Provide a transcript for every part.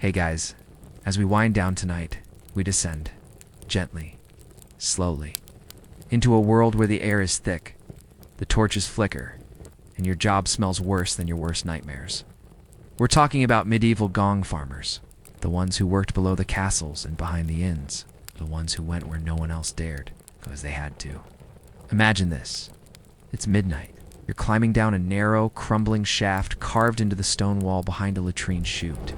Hey guys, as we wind down tonight, we descend, gently, slowly, into a world where the air is thick, the torches flicker, and your job smells worse than your worst nightmares. We're talking about medieval Gong farmers, the ones who worked below the castles and behind the inns, the ones who went where no one else dared, because they had to. Imagine this. It's midnight. You're climbing down a narrow, crumbling shaft carved into the stone wall behind a latrine chute.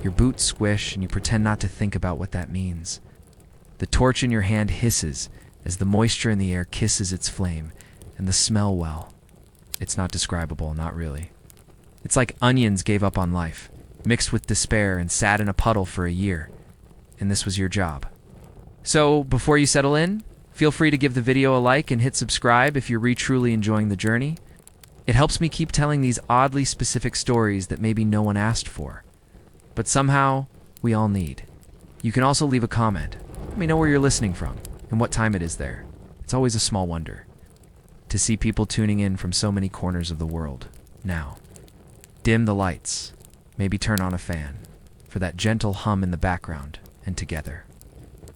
Your boots squish and you pretend not to think about what that means. The torch in your hand hisses as the moisture in the air kisses its flame, and the smell, well, it's not describable, not really. It's like onions gave up on life, mixed with despair and sat in a puddle for a year. And this was your job. So, before you settle in, feel free to give the video a like and hit subscribe if you're truly enjoying the journey. It helps me keep telling these oddly specific stories that maybe no one asked for, but somehow we all need. You can also leave a comment. Let me know where you're listening from and what time it is there. It's always a small wonder to see people tuning in from so many corners of the world. Now, dim the lights, maybe turn on a fan for that gentle hum in the background, and together,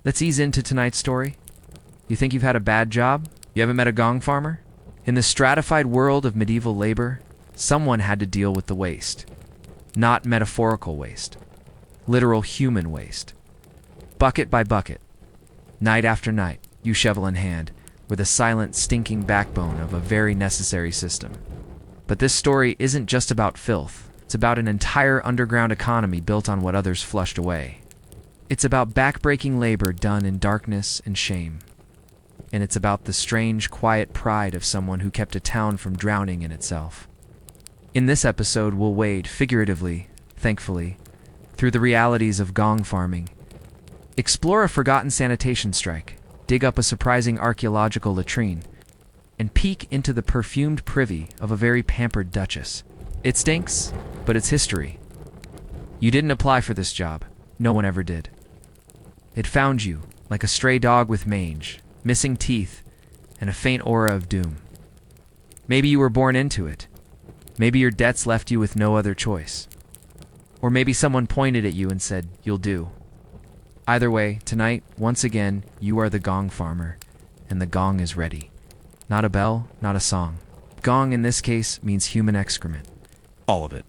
let's ease into tonight's story. You think you've had a bad job? You haven't met a gong farmer? In the stratified world of medieval labor, someone had to deal with the waste. Not metaphorical waste. Literal human waste. Bucket by bucket. Night after night, you shovel in hand, with a silent, stinking backbone of a very necessary system. But this story isn't just about filth. It's about an entire underground economy built on what others flushed away. It's about backbreaking labor done in darkness and shame. And it's about the strange, quiet pride of someone who kept a town from drowning in itself. In this episode, we'll wade, figuratively, thankfully, through the realities of gong farming, explore a forgotten sanitation strike, dig up a surprising archaeological latrine, and peek into the perfumed privy of a very pampered duchess. It stinks, but it's history. You didn't apply for this job. No one ever did. It found you, like a stray dog with mange, missing teeth, and a faint aura of doom. Maybe you were born into it. Maybe your debts left you with no other choice. Or maybe someone pointed at you and said, "You'll do." Either way, tonight, once again, you are the gong farmer, and the gong is ready. Not a bell, not a song. Gong, in this case, means human excrement. All of it.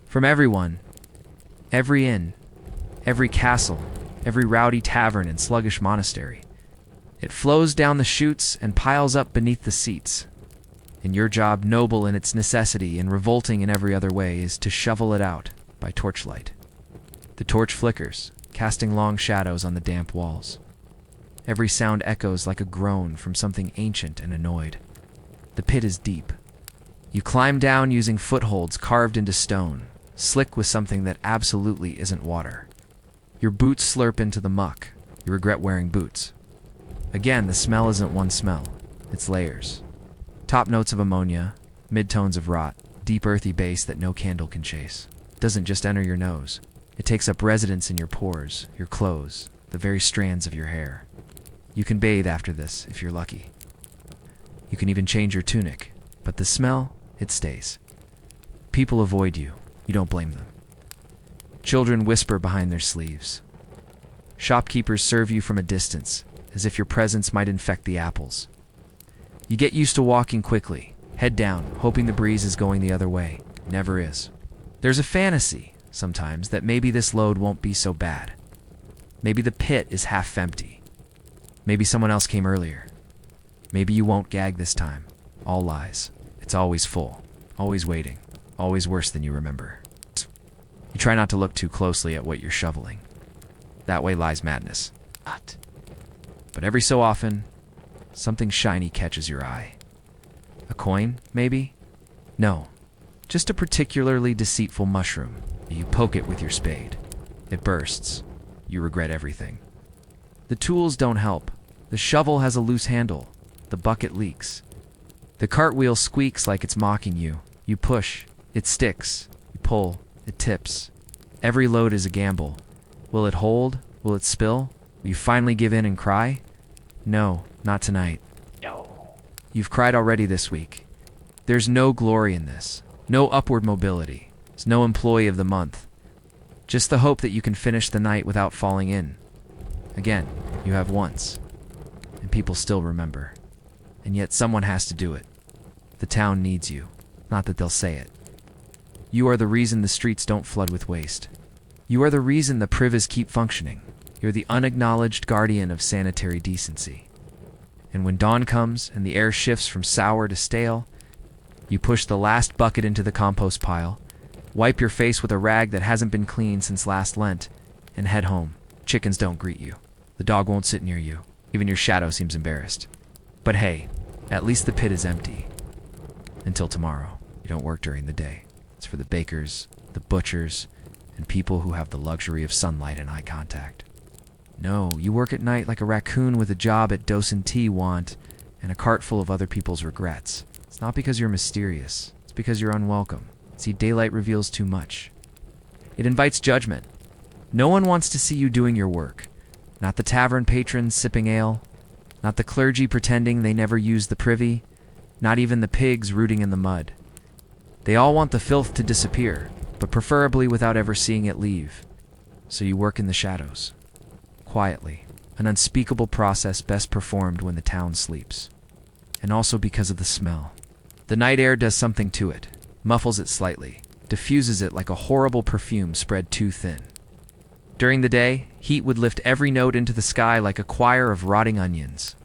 From everyone, every inn, every castle, every rowdy tavern and sluggish monastery. It flows down the chutes and piles up beneath the seats. And your job, noble in its necessity and revolting in every other way, is to shovel it out by torchlight. The torch flickers, casting long shadows on the damp walls. Every sound echoes like a groan from something ancient and annoyed. The pit is deep. You climb down using footholds carved into stone, slick with something that absolutely isn't water. Your boots slurp into the muck. You regret wearing boots. Again, the smell isn't one smell. It's layers. Top notes of ammonia, mid-tones of rot, deep earthy bass that no candle can chase. It doesn't just enter your nose. It takes up residence in your pores, your clothes, the very strands of your hair. You can bathe after this, if you're lucky. You can even change your tunic, but the smell, it stays. People avoid you. You don't blame them. Children whisper behind their sleeves. Shopkeepers serve you from a distance, as if your presence might infect the apples. You get used to walking quickly, head down, hoping the breeze is going the other way. It never is. There's a fantasy, sometimes, that maybe this load won't be so bad. Maybe the pit is half empty. Maybe someone else came earlier. Maybe you won't gag this time. All lies. It's always full, always waiting, always worse than you remember. You try not to look too closely at what you're shoveling. That way lies madness. But every so often, something shiny catches your eye. A coin, maybe? No, just a particularly deceitful mushroom. You poke it with your spade. It bursts. You regret everything. The tools don't help. The shovel has a loose handle. The bucket leaks. The cartwheel squeaks like it's mocking you. You push. It sticks. You pull. It tips. Every load is a gamble. Will it hold? Will it spill? Will you finally give in and cry? No, not tonight. No. You've cried already this week. There's no glory in this. No upward mobility. There's no employee of the month. Just the hope that you can finish the night without falling in. Again, you have once, and people still remember. And yet someone has to do it. The town needs you, not that they'll say it. You are the reason the streets don't flood with waste. You are the reason the Privys keep functioning. You're the unacknowledged guardian of sanitary decency. And when dawn comes and the air shifts from sour to stale, you push the last bucket into the compost pile, wipe your face with a rag that hasn't been cleaned since last Lent, and head home. Chickens don't greet you. The dog won't sit near you. Even your shadow seems embarrassed. But hey, at least the pit is empty. Until tomorrow. You don't work during the day. It's for the bakers, the butchers, and people who have the luxury of sunlight and eye contact. No, you work at night like a raccoon with a job at Dosen Tea want and a cart full of other people's regrets. It's not because you're mysterious. It's because you're unwelcome. See, daylight reveals too much. It invites judgment. No one wants to see you doing your work. Not the tavern patrons sipping ale. Not the clergy pretending they never use the privy. Not even the pigs rooting in the mud. They all want the filth to disappear, but preferably without ever seeing it leave. So you work in the shadows. Quietly. An unspeakable process best performed when the town sleeps. And also because of the smell. The night air does something to it. Muffles it slightly. Diffuses it like a horrible perfume spread too thin. During the day, heat would lift every note into the sky like a choir of rotting onions.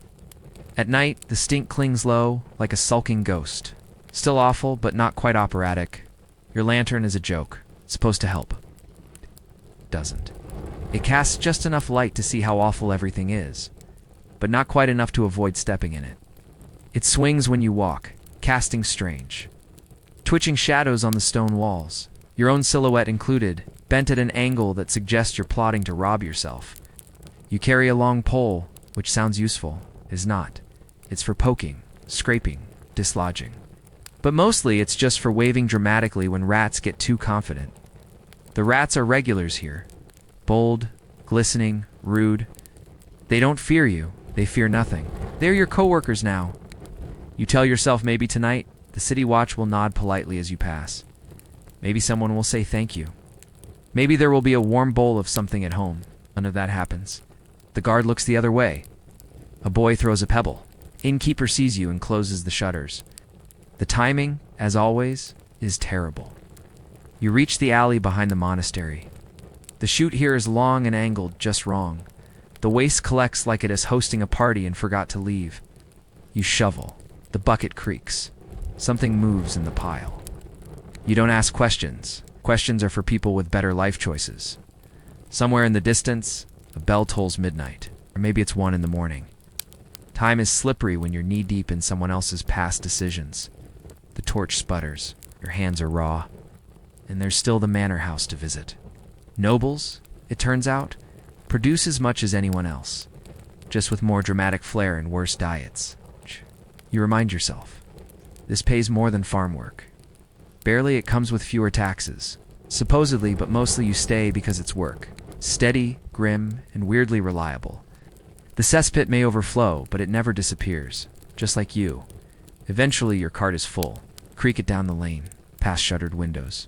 At night, the stink clings low, like a sulking ghost. Still awful, but not quite operatic. Your lantern is a joke. It's supposed to help. It doesn't. It casts just enough light to see how awful everything is, but not quite enough to avoid stepping in it. It swings when you walk, casting strange. Twitching shadows on the stone walls, your own silhouette included, bent at an angle that suggests you're plotting to rob yourself. You carry a long pole, which sounds useful, is not. It's for poking, scraping, dislodging. But mostly it's just for waving dramatically when rats get too confident. The rats are regulars here. Bold, glistening, rude. They don't fear you, they fear nothing. They're your coworkers now. You tell yourself maybe tonight, the city watch will nod politely as you pass. Maybe someone will say thank you. Maybe there will be a warm bowl of something at home. None of that happens. The guard looks the other way. A boy throws a pebble. Innkeeper sees you and closes the shutters. The timing, as always, is terrible. You reach the alley behind the monastery. The chute here is long and angled just wrong. The waste collects like it is hosting a party and forgot to leave. You shovel. The bucket creaks. Something moves in the pile. You don't ask questions. Questions are for people with better life choices. Somewhere in the distance, a bell tolls midnight, or maybe it's 1 a.m. Time is slippery when you're knee-deep in someone else's past decisions. The torch sputters, your hands are raw, and there's still the manor house to visit. Nobles, it turns out, produce as much as anyone else, just with more dramatic flair and worse diets. You remind yourself, this pays more than farm work. Barely it comes with fewer taxes. Supposedly, but mostly you stay because it's work. Steady, grim, and weirdly reliable. The cesspit may overflow, but it never disappears, just like you. Eventually your cart is full. Creak it down the lane, past shuttered windows.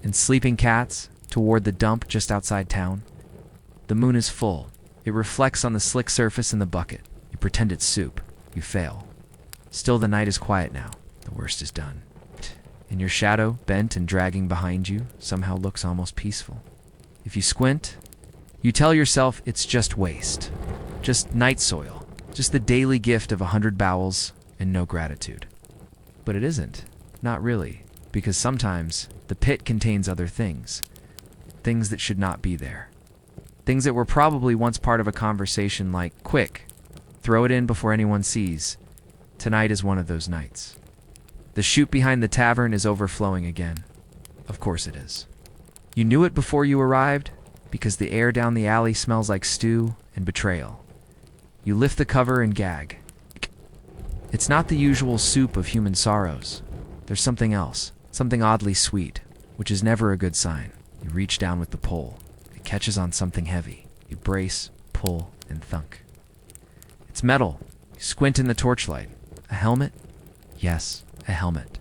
And sleeping cats, toward the dump just outside town. The moon is full. It reflects on the slick surface in the bucket. You pretend it's soup. You fail. Still the night is quiet now. The worst is done. And your shadow, bent and dragging behind you, somehow looks almost peaceful. If you squint, you tell yourself it's just waste. Just night soil. Just the daily gift of 100 bowels and no gratitude. But it isn't. Not really. Because sometimes the pit contains other things. Things that should not be there. Things that were probably once part of a conversation like, quick, throw it in before anyone sees. Tonight is one of those nights. The chute behind the tavern is overflowing again. Of course it is. You knew it before you arrived, because the air down the alley smells like stew and betrayal. You lift the cover and gag. It's not the usual soup of human sorrows. There's something else, something oddly sweet, which is never a good sign. You reach down with the pole. It catches on something heavy. You brace, pull, and thunk. It's metal. You squint in the torchlight. A helmet? Yes, a helmet.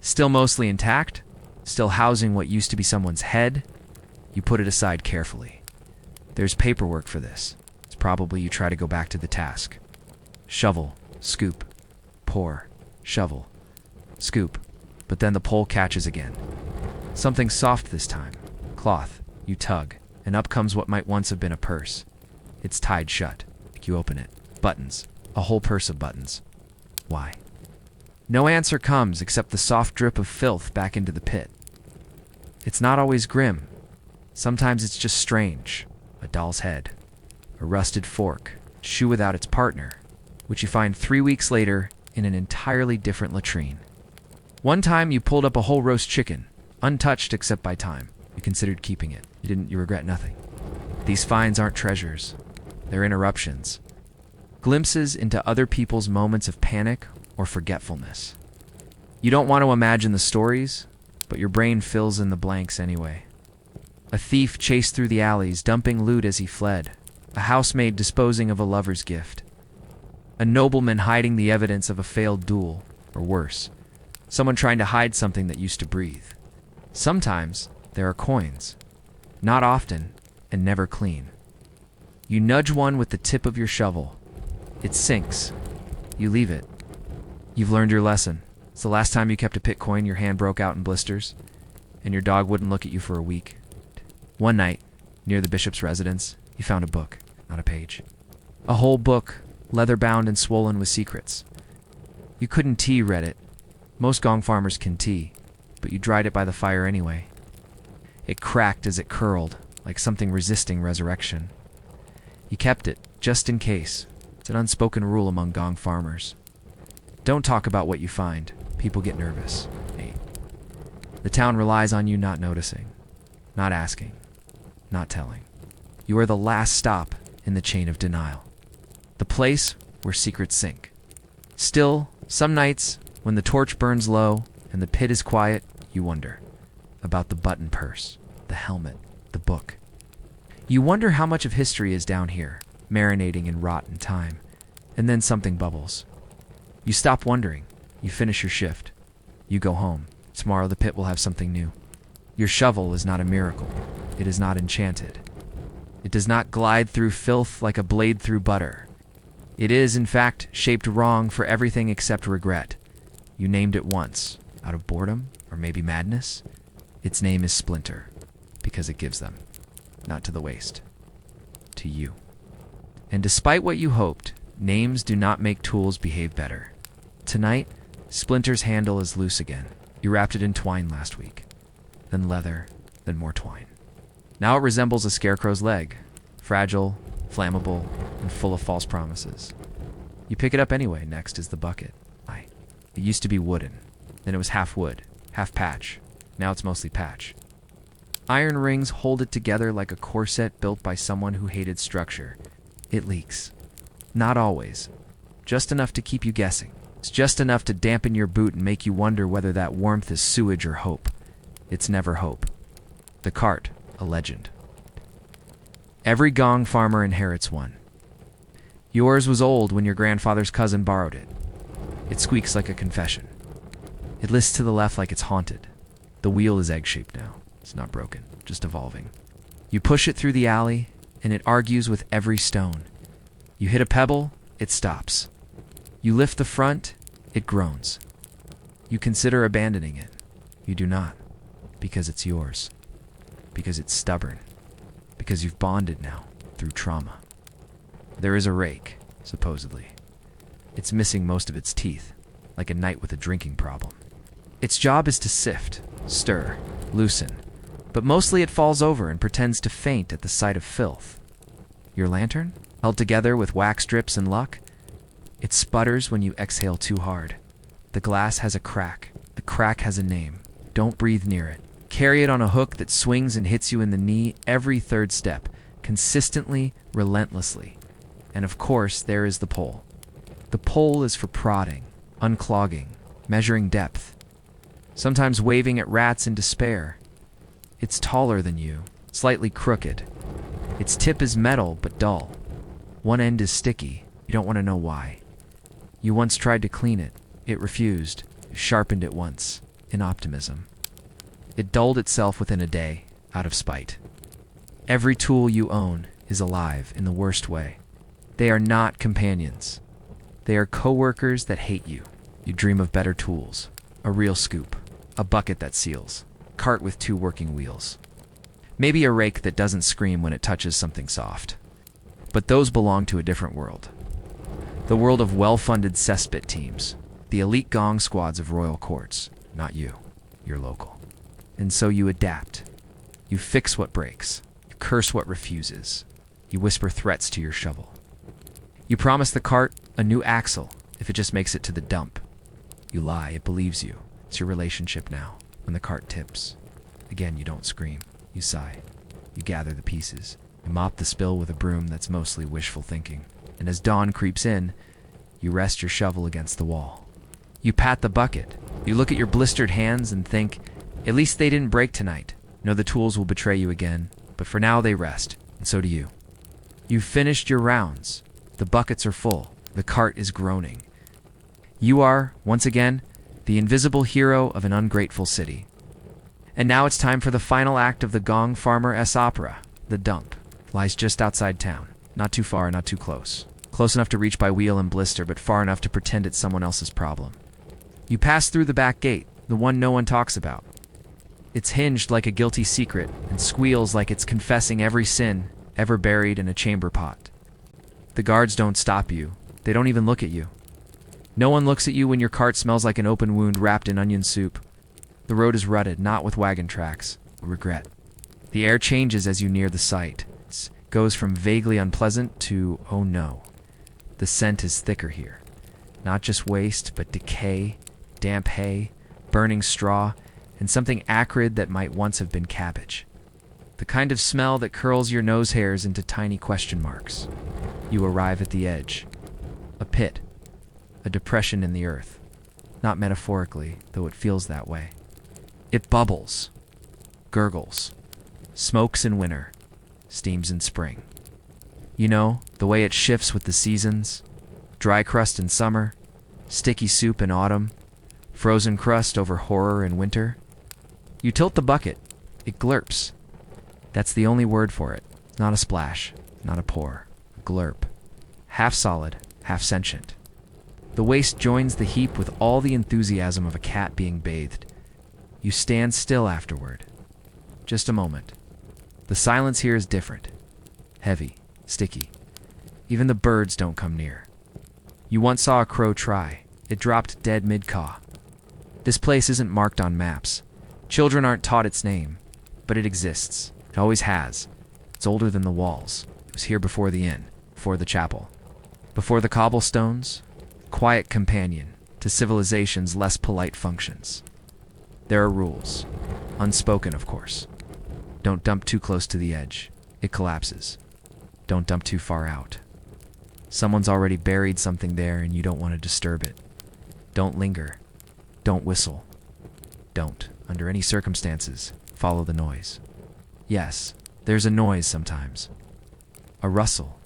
Still mostly intact, still housing what used to be someone's head. You put it aside carefully. There's paperwork for this. It's probably you try to go back to the task. Shovel, scoop, pour, shovel, scoop. But then the pole catches again. Something soft this time. Cloth. You tug, and up comes what might once have been a purse. It's tied shut. You open it. Buttons. A whole purse of buttons. Why? No answer comes except the soft drip of filth back into the pit. It's not always grim. Sometimes it's just strange. A doll's head. A rusted fork. Shoe without its partner, which you find 3 weeks later in an entirely different latrine. One time you pulled up a whole roast chicken, untouched except by time. You considered keeping it. You regret nothing. These finds aren't treasures. They're interruptions. Glimpses into other people's moments of panic or forgetfulness. You don't want to imagine the stories, but your brain fills in the blanks anyway. A thief chased through the alleys, dumping loot as he fled. A housemaid disposing of a lover's gift. A nobleman hiding the evidence of a failed duel, or worse, someone trying to hide something that used to breathe. Sometimes there are coins. Not often, and never clean. You nudge one with the tip of your shovel. It sinks. You leave it. You've learned your lesson. It's the last time you kept a pit coin, your hand broke out in blisters, and your dog wouldn't look at you for a week. One night, near the bishop's residence, you found a book, not a page. A whole book, leather-bound and swollen with secrets. You couldn't read it. Most Gong farmers can but you dried it by the fire anyway. It cracked as it curled, like something resisting resurrection. You kept it, just in case. It's an unspoken rule among Gong farmers. Don't talk about what you find. People get nervous. 8. The town relies on you not noticing, not asking, not telling. You are the last stop in the chain of denial. The place where secrets sink. Still, some nights, when the torch burns low and the pit is quiet, you wonder about the button purse, the helmet, the book. You wonder how much of history is down here, marinating in rot and time, and then something bubbles. You stop wondering. You finish your shift. You go home. Tomorrow the pit will have something new. Your shovel is not a miracle. It is not enchanted. It does not glide through filth like a blade through butter. It is, in fact, shaped wrong for everything except regret. You named it once, out of boredom, or maybe madness. Its name is Splinter, because it gives them, not to the waste, to you. And despite what you hoped, names do not make tools behave better. Tonight, Splinter's handle is loose again. You wrapped it in twine last week, then leather, then more twine. Now it resembles a scarecrow's leg, fragile, flammable, and full of false promises. You pick it up anyway. Next is the bucket. It used to be wooden. Then it was half wood, half patch. Now it's mostly patch. Iron rings hold it together like a corset built by someone who hated structure. It leaks. Not always. Just enough to keep you guessing. It's just enough to dampen your boot and make you wonder whether that warmth is sewage or hope. It's never hope. The cart, a legend. Every Gong farmer inherits one. Yours was old when your grandfather's cousin borrowed it. It squeaks like a confession. It lists to the left like it's haunted. The wheel is egg-shaped now. It's not broken, just evolving. You push it through the alley, and it argues with every stone. You hit a pebble, it stops. You lift the front, it groans. You consider abandoning it. You do not, because it's yours. Because it's stubborn. Because you've bonded now, through trauma. There is a rake, supposedly. It's missing most of its teeth, like a knight with a drinking problem. Its job is to sift, stir, loosen, but mostly it falls over and pretends to faint at the sight of filth. Your lantern, held together with wax strips and luck, it sputters when you exhale too hard. The glass has a crack. The crack has a name. Don't breathe near it. Carry it on a hook that swings and hits you in the knee every third step, consistently, relentlessly. And of course, there is the pole. The pole is for prodding, unclogging, measuring depth, sometimes waving at rats in despair. It's taller than you, slightly crooked. Its tip is metal but dull. One end is sticky. You don't want to know why. You once tried to clean it. It refused. You sharpened it once, in optimism. It dulled itself within a day, out of spite. Every tool you own is alive in the worst way. They are not companions. They are coworkers that hate you. You dream of better tools, a real scoop, a bucket that seals, cart with 2 working wheels. Maybe a rake that doesn't scream when it touches something soft. But those belong to a different world. The world of well-funded cesspit teams, the elite gong squads of royal courts, not you, you're local. And so you adapt. You fix what breaks. You curse what refuses. You whisper threats to your shovel. You promise the cart a new axle if it just makes it to the dump. You lie, it believes you. It's your relationship now, when the cart tips. Again, you don't scream. You sigh. You gather the pieces. You mop the spill with a broom that's mostly wishful thinking. And as dawn creeps in, you rest your shovel against the wall. You pat the bucket. You look at your blistered hands and think, at least they didn't break tonight. No, the tools will betray you again, but for now they rest, and so do you. You've finished your rounds. The buckets are full. The cart is groaning. You are, once again, the invisible hero of an ungrateful city. And now it's time for the final act of the Gong Farmer-S opera, the dump. Lies just outside town. Not too far, not too close. Close enough to reach by wheel and blister, but far enough to pretend it's someone else's problem. You pass through the back gate, the one no one talks about. It's hinged like a guilty secret and squeals like it's confessing every sin ever buried in a chamber pot. The guards don't stop you. They don't even look at you. No one looks at you when your cart smells like an open wound wrapped in onion soup. The road is rutted, not with wagon tracks, but regret. The air changes as you near the site. It goes from vaguely unpleasant to, oh no. The scent is thicker here. Not just waste, but decay, damp hay, burning straw, and something acrid that might once have been cabbage. The kind of smell that curls your nose hairs into tiny question marks. You arrive at the edge. A pit. A depression in the earth. Not metaphorically, though it feels that way. It bubbles. Gurgles. Smokes in winter. Steams in spring. You know, the way it shifts with the seasons. Dry crust in summer. Sticky soup in autumn. Frozen crust over horror in winter. You tilt the bucket. It glurps. That's the only word for it. Not a splash. Not a pour. A glurp. Half solid, half sentient. The waste joins the heap with all the enthusiasm of a cat being bathed. You stand still afterward. Just a moment. The silence here is different. Heavy, sticky. Even the birds don't come near. You once saw a crow try. It dropped dead mid-caw. This place isn't marked on maps. Children aren't taught its name, but it exists. It always has. It's older than the walls. It was here before the inn, before the chapel. Before the cobblestones, quiet companion to civilization's less polite functions. There are rules. Unspoken, of course. Don't dump too close to the edge. It collapses. Don't dump too far out. Someone's already buried something there and you don't want to disturb it. Don't linger. Don't whistle. Don't, under any circumstances, follow the noise. Yes, there's a noise sometimes. A rustle,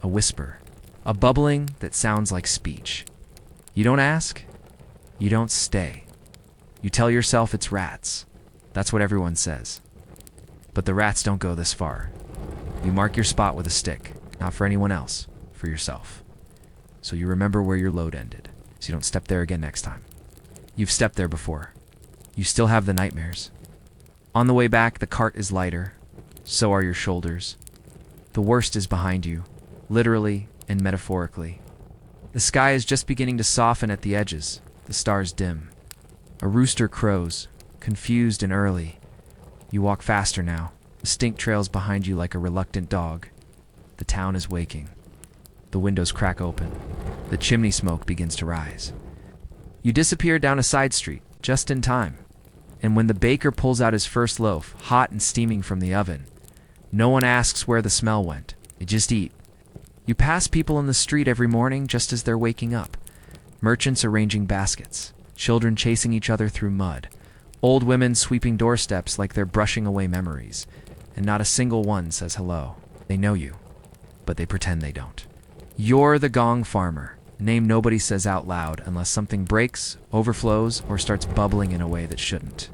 a whisper, a bubbling that sounds like speech. You don't ask, you don't stay. You tell yourself it's rats. That's what everyone says. But the rats don't go this far. You mark your spot with a stick, not for anyone else, for yourself. So you remember where your load ended, so you don't step there again next time. You've stepped there before. You still have the nightmares. On the way back, the cart is lighter. So are your shoulders. The worst is behind you, literally and metaphorically. The sky is just beginning to soften at the edges. The stars dim. A rooster crows, confused and early. You walk faster now. The stink trails behind you like a reluctant dog. The town is waking. The windows crack open. The chimney smoke begins to rise. You disappear down a side street, just in time. And when the baker pulls out his first loaf, hot and steaming from the oven, no one asks where the smell went. They just eat. You pass people in the street every morning just as they're waking up. Merchants arranging baskets. Children chasing each other through mud. Old women sweeping doorsteps like they're brushing away memories. And not a single one says hello. They know you, but they pretend they don't. You're the Gong Farmer. Name nobody says out loud unless something breaks, overflows, or starts bubbling in a way that shouldn't.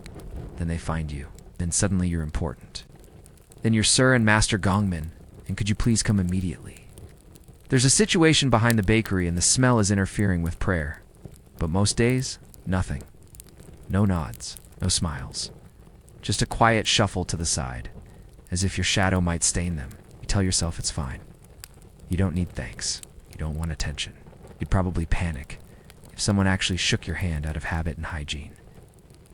Then they find you. Then suddenly you're important. Then you're Sir and Master Gongman, and could you please come immediately? There's a situation behind the bakery and the smell is interfering with prayer. But most days, nothing. No nods, no smiles. Just a quiet shuffle to the side, as if your shadow might stain them. You tell yourself it's fine. You don't need thanks. You don't want attention. You'd probably panic if someone actually shook your hand out of habit and hygiene.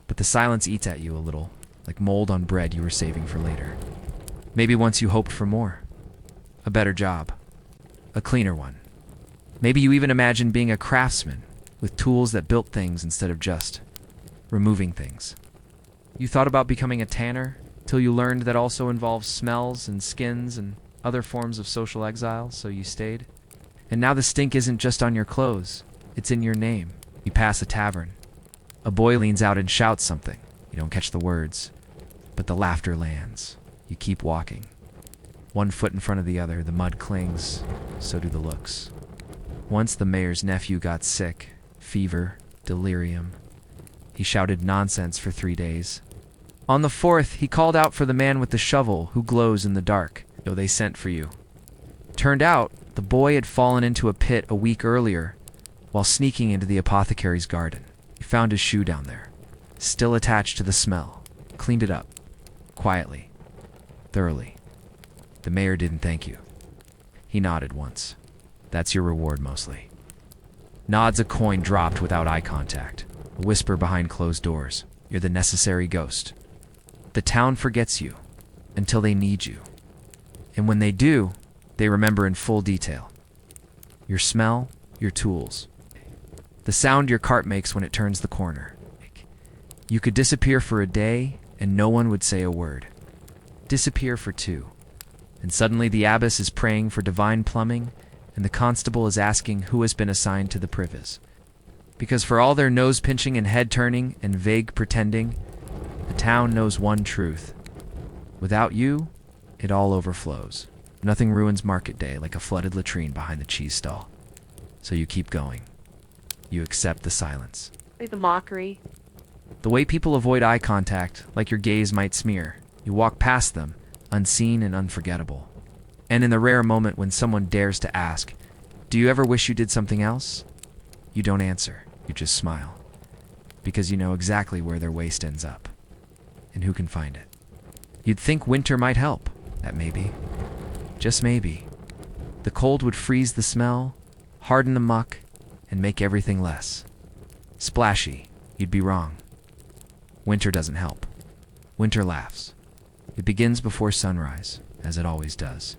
But the silence eats at you a little, like mold on bread you were saving for later. Maybe once you hoped for more. A better job. A cleaner one. Maybe you even imagined being a craftsman with tools that built things instead of just removing things. You thought about becoming a tanner till you learned that also involves smells and skins and other forms of social exile, so you stayed. And now the stink isn't just on your clothes, it's in your name. You pass a tavern. A boy leans out and shouts something. You don't catch the words, but the laughter lands. You keep walking. One foot in front of the other, the mud clings, so do the looks. Once the mayor's nephew got sick, fever, delirium. He shouted nonsense for 3 days. On the 4th, he called out for the man with the shovel who glows in the dark, though they sent for you. Turned out, the boy had fallen into a pit a week earlier while sneaking into the apothecary's garden. He found his shoe down there, still attached to the smell. Cleaned it up, quietly, thoroughly. The mayor didn't thank you. He nodded once. That's your reward, mostly. Nods a coin dropped without eye contact. A whisper behind closed doors. You're the necessary ghost. The town forgets you until they need you. And when they do, they remember in full detail. Your smell, your tools. The sound your cart makes when it turns the corner. You could disappear for a day and no one would say a word. Disappear for 2. And suddenly the abbess is praying for divine plumbing and the constable is asking who has been assigned to the privies. Because for all their nose-pinching and head-turning and vague pretending, the town knows one truth. Without you, it all overflows. Nothing ruins market day like a flooded latrine behind the cheese stall. So you keep going. You accept the silence. The mockery. The way people avoid eye contact, like your gaze might smear. You walk past them, unseen and unforgettable. And in the rare moment when someone dares to ask, do you ever wish you did something else? You don't answer. You just smile. Because you know exactly where their waste ends up. And who can find it. You'd think winter might help. That maybe. Just maybe. The cold would freeze the smell, harden the muck, and make everything less splashy. You'd be wrong. Winter doesn't help. Winter laughs. It begins before sunrise, as it always does.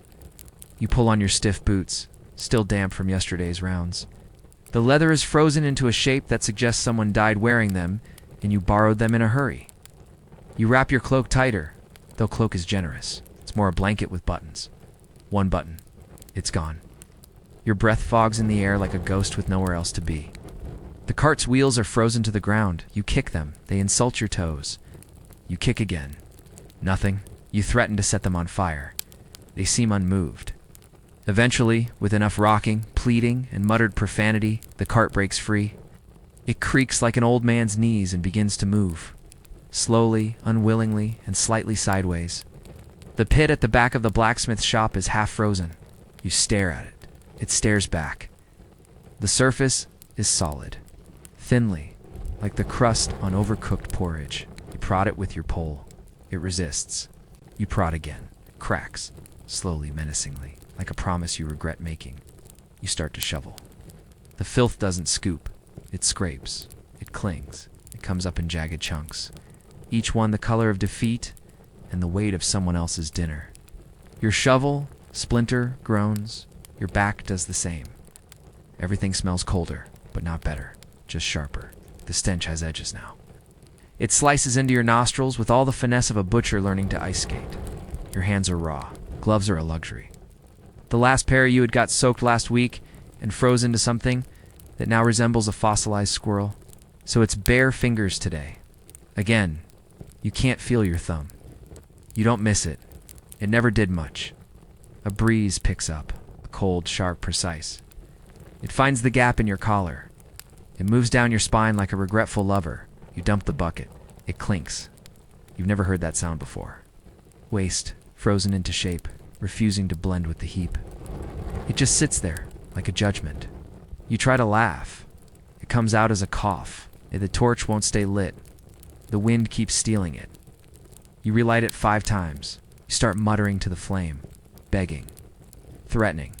You pull on your stiff boots, still damp from yesterday's rounds. The leather is frozen into a shape that suggests someone died wearing them, and you borrowed them in a hurry. You wrap your cloak tighter, though cloak is generous. It's more a blanket with buttons. One button. It's gone. Your breath fogs in the air like a ghost with nowhere else to be. The cart's wheels are frozen to the ground. You kick them. They insult your toes. You kick again. Nothing. You threaten to set them on fire. They seem unmoved. Eventually, with enough rocking, pleading, and muttered profanity, the cart breaks free. It creaks like an old man's knees and begins to move. Slowly, unwillingly, and slightly sideways. The pit at the back of the blacksmith shop is half frozen. You stare at it. It stares back. The surface is solid. Thinly, like the crust on overcooked porridge. You prod it with your pole. It resists. You prod again. Cracks, slowly, menacingly, like a promise you regret making. You start to shovel. The filth doesn't scoop. It scrapes. It clings. It comes up in jagged chunks. Each one the color of defeat and the weight of someone else's dinner. Your shovel, splinter, groans. Your back does the same. Everything smells colder, but not better. Just sharper. The stench has edges now. It slices into your nostrils with all the finesse of a butcher learning to ice skate. Your hands are raw. Gloves are a luxury. The last pair you had got soaked last week and froze into something that now resembles a fossilized squirrel. So it's bare fingers today. Again, you can't feel your thumb. You don't miss it. It never did much. A breeze picks up, a cold, sharp, precise. It finds the gap in your collar. It moves down your spine like a regretful lover. You dump the bucket. It clinks. You've never heard that sound before. Waste, frozen into shape, refusing to blend with the heap. It just sits there, like a judgment. You try to laugh. It comes out as a cough. The torch won't stay lit. The wind keeps stealing it. You relight it 5 times. You start muttering to the flame, begging, threatening,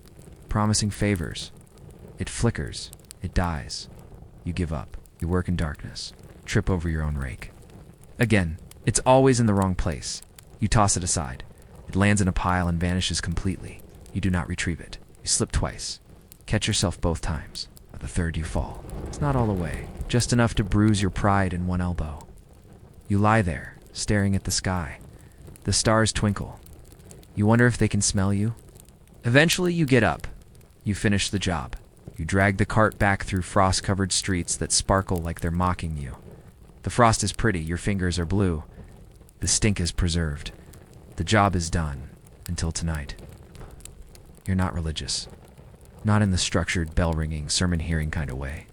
promising favors. It flickers. It dies. You give up. You work in darkness. Trip over your own rake. Again, it's always in the wrong place. You toss it aside. It lands in a pile and vanishes completely. You do not retrieve it. You slip twice. Catch yourself both times. At the third, you fall. It's not all the way, just enough to bruise your pride in one elbow. You lie there, staring at the sky. The stars twinkle. You wonder if they can smell you. Eventually, you get up. You finish the job. You drag the cart back through frost-covered streets that sparkle like they're mocking you. The frost is pretty, your fingers are blue. The stink is preserved. The job is done. Until tonight. You're not religious. Not in the structured, bell-ringing, sermon-hearing kind of way.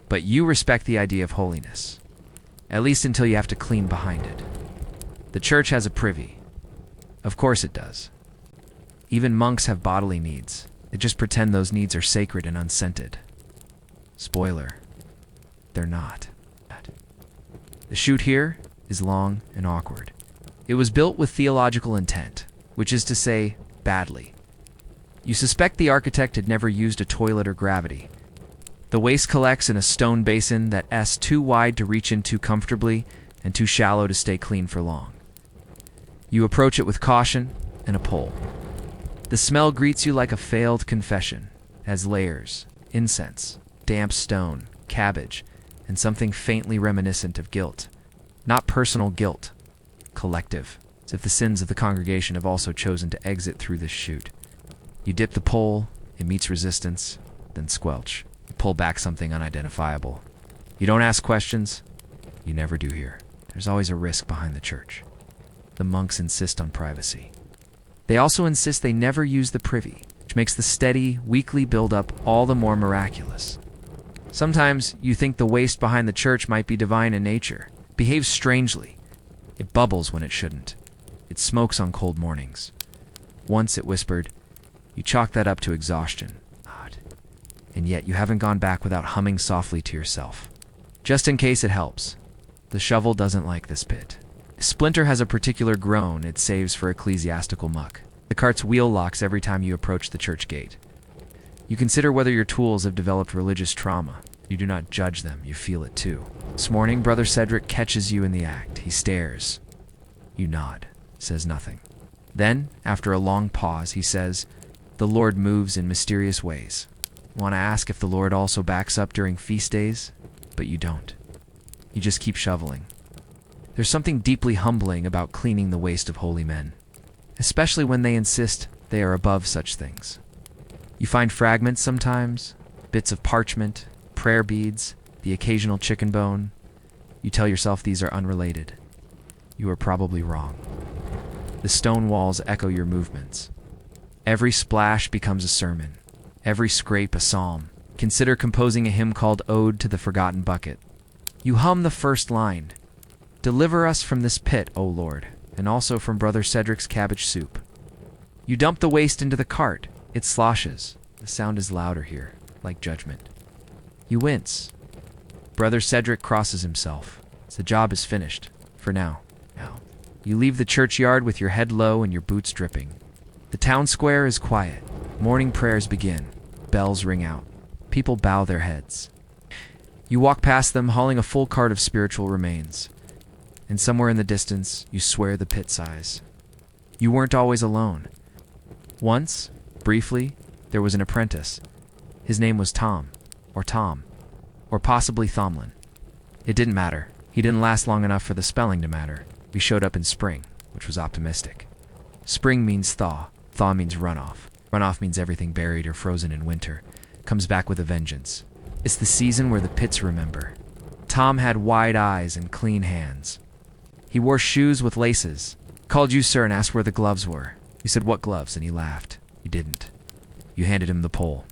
But you respect the idea of holiness. At least until you have to clean behind it. The church has a privy. Of course it does. Even monks have bodily needs. They just pretend those needs are sacred and unscented. Spoiler. They're not. The chute here is long and awkward. It was built with theological intent, which is to say, badly. You suspect the architect had never used a toilet or gravity. The waste collects in a stone basin that's too wide to reach into comfortably and too shallow to stay clean for long. You approach it with caution and a pole. The smell greets you like a failed confession, as layers, incense, damp stone, cabbage, and something faintly reminiscent of guilt. Not personal guilt, collective, as if the sins of the congregation have also chosen to exit through this chute. You dip the pole, it meets resistance, then squelch. You pull back something unidentifiable. You don't ask questions. You never do here. There's always a risk behind the church. The monks insist on privacy. They also insist they never use the privy, which makes the steady, weekly build-up all the more miraculous. Sometimes you think the waste behind the church might be divine in nature. It behaves strangely. It bubbles when it shouldn't. It smokes on cold mornings. Once it whispered, you chalk that up to exhaustion. Odd. And yet you haven't gone back without humming softly to yourself. Just in case it helps. The shovel doesn't like this pit. Splinter has a particular groan it saves for ecclesiastical muck. The cart's wheel locks every time you approach the church gate. You consider whether your tools have developed religious trauma. You do not judge them, you feel it too. This morning, Brother Cedric catches you in the act. He stares. You nod, says nothing. Then, after a long pause, he says, "The Lord moves in mysterious ways. Want to ask if the Lord also backs up during feast days? But you don't. You just keep shoveling. There's something deeply humbling about cleaning the waste of holy men, especially when they insist they are above such things. You find fragments sometimes, bits of parchment, prayer beads, the occasional chicken bone. You tell yourself these are unrelated. You are probably wrong. The stone walls echo your movements. Every splash becomes a sermon, every scrape a psalm. Consider composing a hymn called Ode to the Forgotten Bucket. You hum the first line, "Deliver us from this pit, O Lord, and also from Brother Cedric's cabbage soup." You dump the waste into the cart. It sloshes. The sound is louder here, like judgment. You wince. Brother Cedric crosses himself. The job is finished, for now. You leave the churchyard with your head low and your boots dripping. The town square is quiet. Morning prayers begin. Bells ring out. People bow their heads. You walk past them, hauling a full cart of spiritual remains. And somewhere in the distance, you swear the pit sighs. You weren't always alone. Once, briefly, there was an apprentice. His name was Tom, or possibly Thomlin. It didn't matter. He didn't last long enough for the spelling to matter. We showed up in spring, which was optimistic. Spring means thaw. Thaw means runoff. Runoff means everything buried or frozen in winter comes back with a vengeance. It's the season where the pits remember. Tom had wide eyes and clean hands. He wore shoes with laces. Called you sir and asked where the gloves were. You said, "What gloves?" and he laughed. You didn't. You handed him the pole.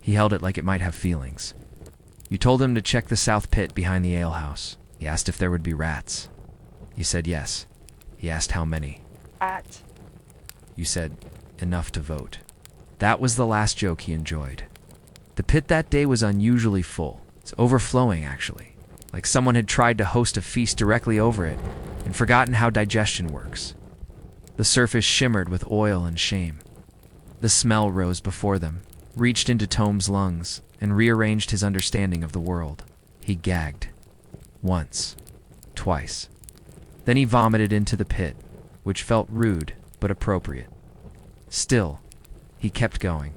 He held it like it might have feelings. You told him to check the south pit behind the alehouse. He asked if there would be rats. You said yes. He asked how many. You said, enough to vote. That was the last joke he enjoyed. The pit that day was unusually full. It's overflowing, actually. Like someone had tried to host a feast directly over it and forgotten how digestion works. The surface shimmered with oil and shame. The smell rose before them, reached into Tom's lungs, and rearranged his understanding of the world. He gagged. Once. Twice. Then he vomited into the pit, which felt rude but appropriate. Still, he kept going.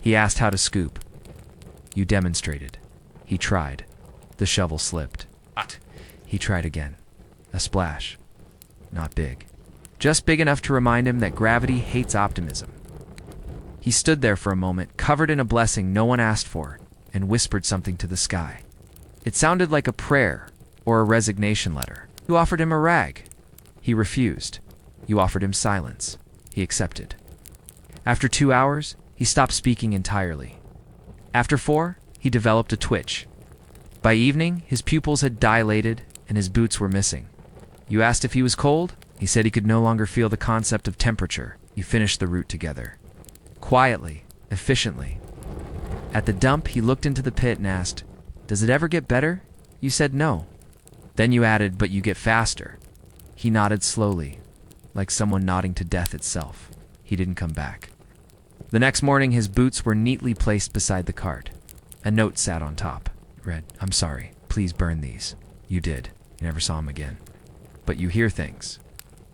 He asked how to scoop. You demonstrated. He tried. The shovel slipped. He tried again. A splash. Not big. Just big enough to remind him that gravity hates optimism. He stood there for a moment, covered in a blessing no one asked for, and whispered something to the sky. It sounded like a prayer or a resignation letter. You offered him a rag. He refused. You offered him silence. He accepted. After 2 hours, he stopped speaking entirely. After 4, he developed a twitch. By evening, his pupils had dilated and his boots were missing. You asked if he was cold? He said he could no longer feel the concept of temperature. You finished the route together. Quietly, efficiently. At the dump, he looked into the pit and asked, "Does it ever get better?" You said no. Then you added, "But you get faster." He nodded slowly, like someone nodding to death itself. He didn't come back. The next morning, his boots were neatly placed beside the cart. A note sat on top. It read, "I'm sorry. Please burn these." You did. You never saw him again. But you hear things.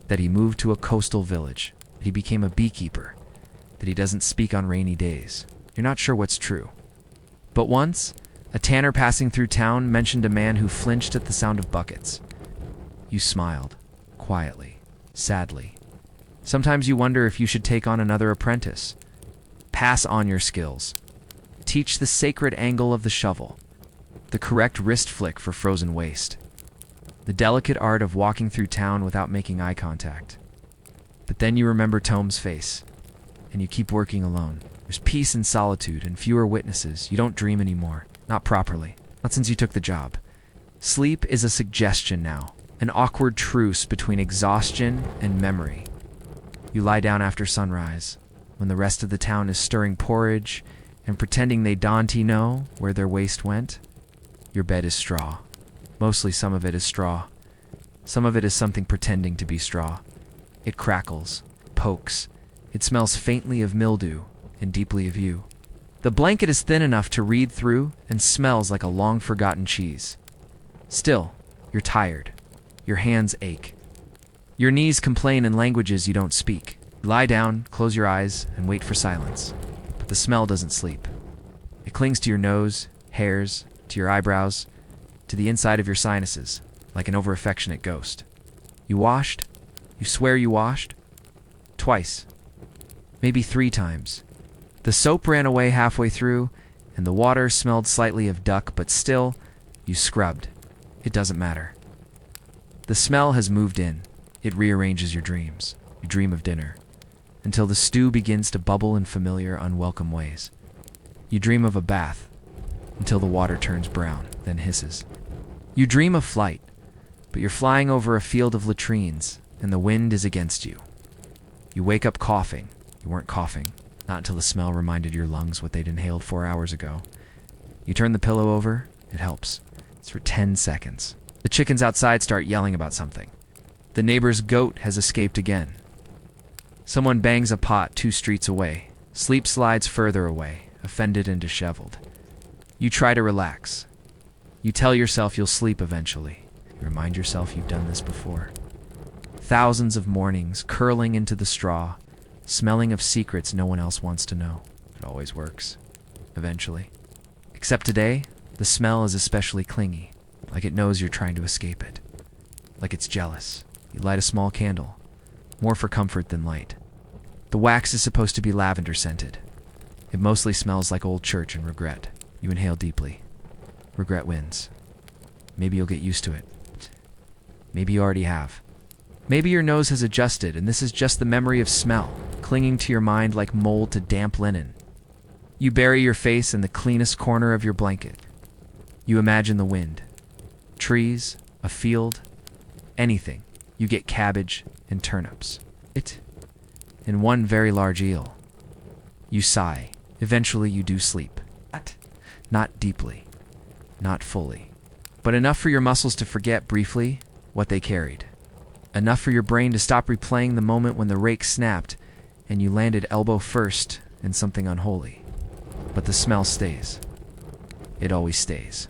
That he moved to a coastal village. That he became a beekeeper. That he doesn't speak on rainy days. You're not sure what's true. But once, a tanner passing through town mentioned a man who flinched at the sound of buckets. You smiled. Quietly. Sadly. Sometimes you wonder if you should take on another apprentice. Pass on your skills. Teach the sacred angle of the shovel. The correct wrist flick for frozen waste. The delicate art of walking through town without making eye contact. But then you remember Tom's face, and you keep working alone. There's peace in solitude and fewer witnesses. You don't dream anymore. Not properly. Not since you took the job. Sleep is a suggestion now. An awkward truce between exhaustion and memory. You lie down after sunrise, when the rest of the town is stirring porridge and pretending they don't know where their waste went. Your bed is straw. Mostly some of it is straw. Some of it is something pretending to be straw. It crackles, pokes. It smells faintly of mildew and deeply of you. The blanket is thin enough to read through and smells like a long-forgotten cheese. Still, you're tired. Your hands ache. Your knees complain in languages you don't speak. You lie down, close your eyes, and wait for silence. But the smell doesn't sleep. It clings to your nose, hairs, to your eyebrows, to the inside of your sinuses, like an over-affectionate ghost. You washed? You swear you washed? Twice. Maybe 3 times. The soap ran away halfway through, and the water smelled slightly of duck, but still, you scrubbed. It doesn't matter. The smell has moved in. It rearranges your dreams. You dream of dinner, until the stew begins to bubble in familiar, unwelcome ways. You dream of a bath, until the water turns brown, then hisses. You dream of flight, but you're flying over a field of latrines, and the wind is against you. You wake up coughing. You weren't coughing, not until the smell reminded your lungs what they'd inhaled 4 hours ago. You turn the pillow over. It helps. It's for 10 seconds. The chickens outside start yelling about something. The neighbor's goat has escaped again. Someone bangs a pot 2 streets away. Sleep slides further away, offended and disheveled. You try to relax. You tell yourself you'll sleep eventually. You remind yourself you've done this before. Thousands of mornings curling into the straw, smelling of secrets no one else wants to know. It always works. Eventually. Except today, the smell is especially clingy, like it knows you're trying to escape it. Like it's jealous. You light a small candle, more for comfort than light. The wax is supposed to be lavender scented. It mostly smells like old church and regret. You inhale deeply. Regret wins. Maybe you'll get used to it. Maybe you already have. Maybe your nose has adjusted and this is just the memory of smell, clinging to your mind like mold to damp linen. You bury your face in the cleanest corner of your blanket. You imagine the wind. Trees, a field, anything. You get cabbage and turnips. and one very large eel. You sigh. Eventually you do sleep. Not deeply. Not fully. But enough for your muscles to forget briefly what they carried. Enough for your brain to stop replaying the moment when the rake snapped and you landed elbow first in something unholy. But the smell stays. It always stays.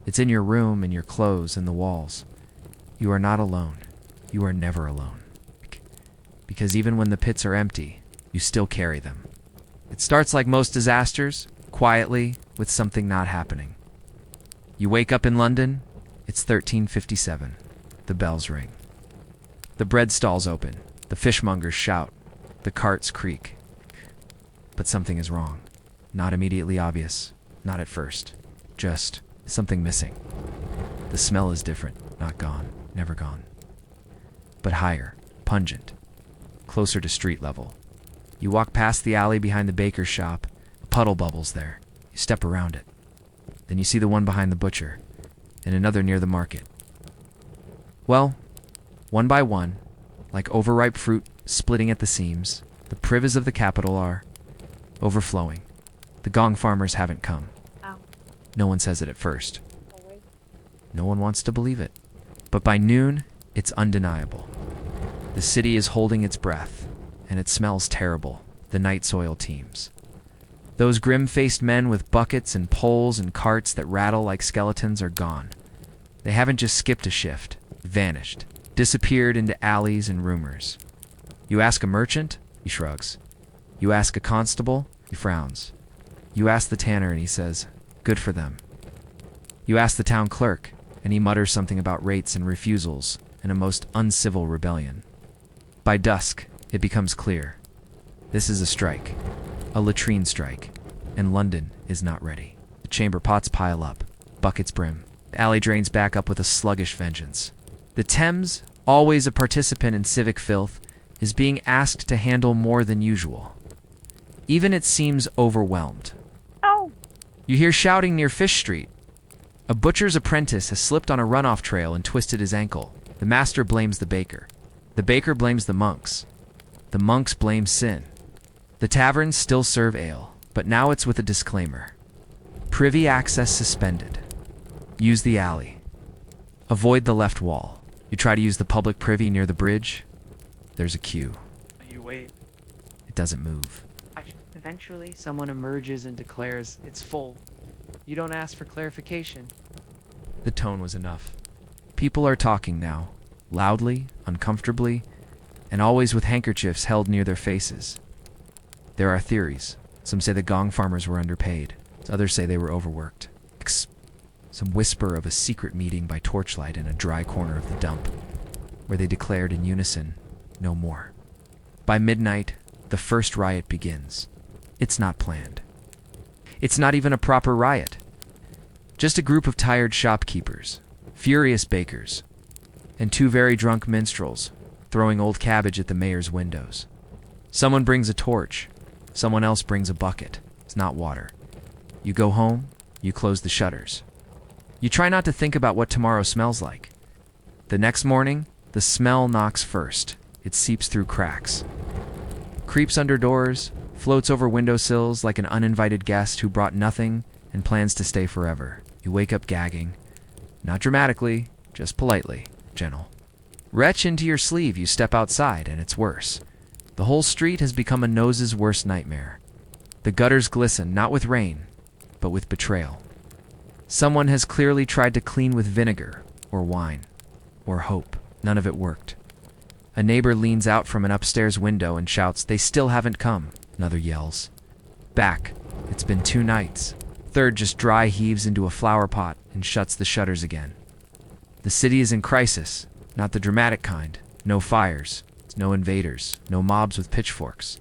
It's in your room, in your clothes, in the walls. You are not alone. You are never alone. Because even when the pits are empty, you still carry them. It starts like most disasters, quietly, with something not happening. You wake up in London, it's 1357. The bells ring. The bread stalls open, the fishmongers shout, the carts creak. But something is wrong. Not immediately obvious, not at first. Just something missing. The smell is different, not gone, never gone. But higher, pungent, closer to street level. You walk past the alley behind the baker's shop, a puddle bubbles there. You step around it. Then you see the one behind the butcher, and another near the market. Well, one by one, like overripe fruit splitting at the seams, the privies of the capital are overflowing. The Gong farmers haven't come. Ow. No one says it at first. No one wants to believe it. But by noon, it's undeniable. The city is holding its breath, and it smells terrible. The night soil teems. Those grim-faced men with buckets and poles and carts that rattle like skeletons are gone. They haven't just skipped a shift, vanished, disappeared into alleys and rumors. You ask a merchant, he shrugs. You ask a constable, he frowns. You ask the tanner and he says, good for them. You ask the town clerk, and he mutters something about rates and refusals and a most uncivil rebellion. By dusk, it becomes clear. This is a strike. A latrine strike. And London is not ready. The chamber pots pile up. Buckets brim. The alley drains back up with a sluggish vengeance. The Thames, always a participant in civic filth, is being asked to handle more than usual. Even it seems overwhelmed. Oh! You hear shouting near Fish Street. A butcher's apprentice has slipped on a runoff trail and twisted his ankle. The master blames the baker. The baker blames the monks. The monks blame sin. The taverns still serve ale, but now it's with a disclaimer. Privy access suspended. Use the alley. Avoid the left wall. You try to use the public privy near the bridge. There's a queue. You wait. It doesn't move. Eventually, someone emerges and declares it's full. You don't ask for clarification. The tone was enough. People are talking now, loudly, uncomfortably, and always with handkerchiefs held near their faces. There are theories. Some say the Gong farmers were underpaid. Others say they were overworked. Some whisper of a secret meeting by torchlight in a dry corner of the dump, where they declared in unison, no more. By midnight, the first riot begins. It's not planned. It's not even a proper riot. Just a group of tired shopkeepers, furious bakers, and two very drunk minstrels throwing old cabbage at the mayor's windows. Someone brings a torch. Someone else brings a bucket. It's not water. You go home, you close the shutters. You try not to think about what tomorrow smells like. The next morning, the smell knocks first. It seeps through cracks, creeps under doors, floats over windowsills like an uninvited guest who brought nothing and plans to stay forever. You wake up gagging. Not dramatically, just politely, gentle. Retch into your sleeve, you step outside, and it's worse. The whole street has become a nose's worst nightmare. The gutters glisten, not with rain, but with betrayal. Someone has clearly tried to clean with vinegar, or wine, or hope. None of it worked. A neighbor leans out from an upstairs window and shouts, "They still haven't come." Another yells, "Back. It's been 2 nights." Third just dry heaves into a flower pot and shuts the shutters again. The city is in crisis, not the dramatic kind. No fires, no invaders, no mobs with pitchforks.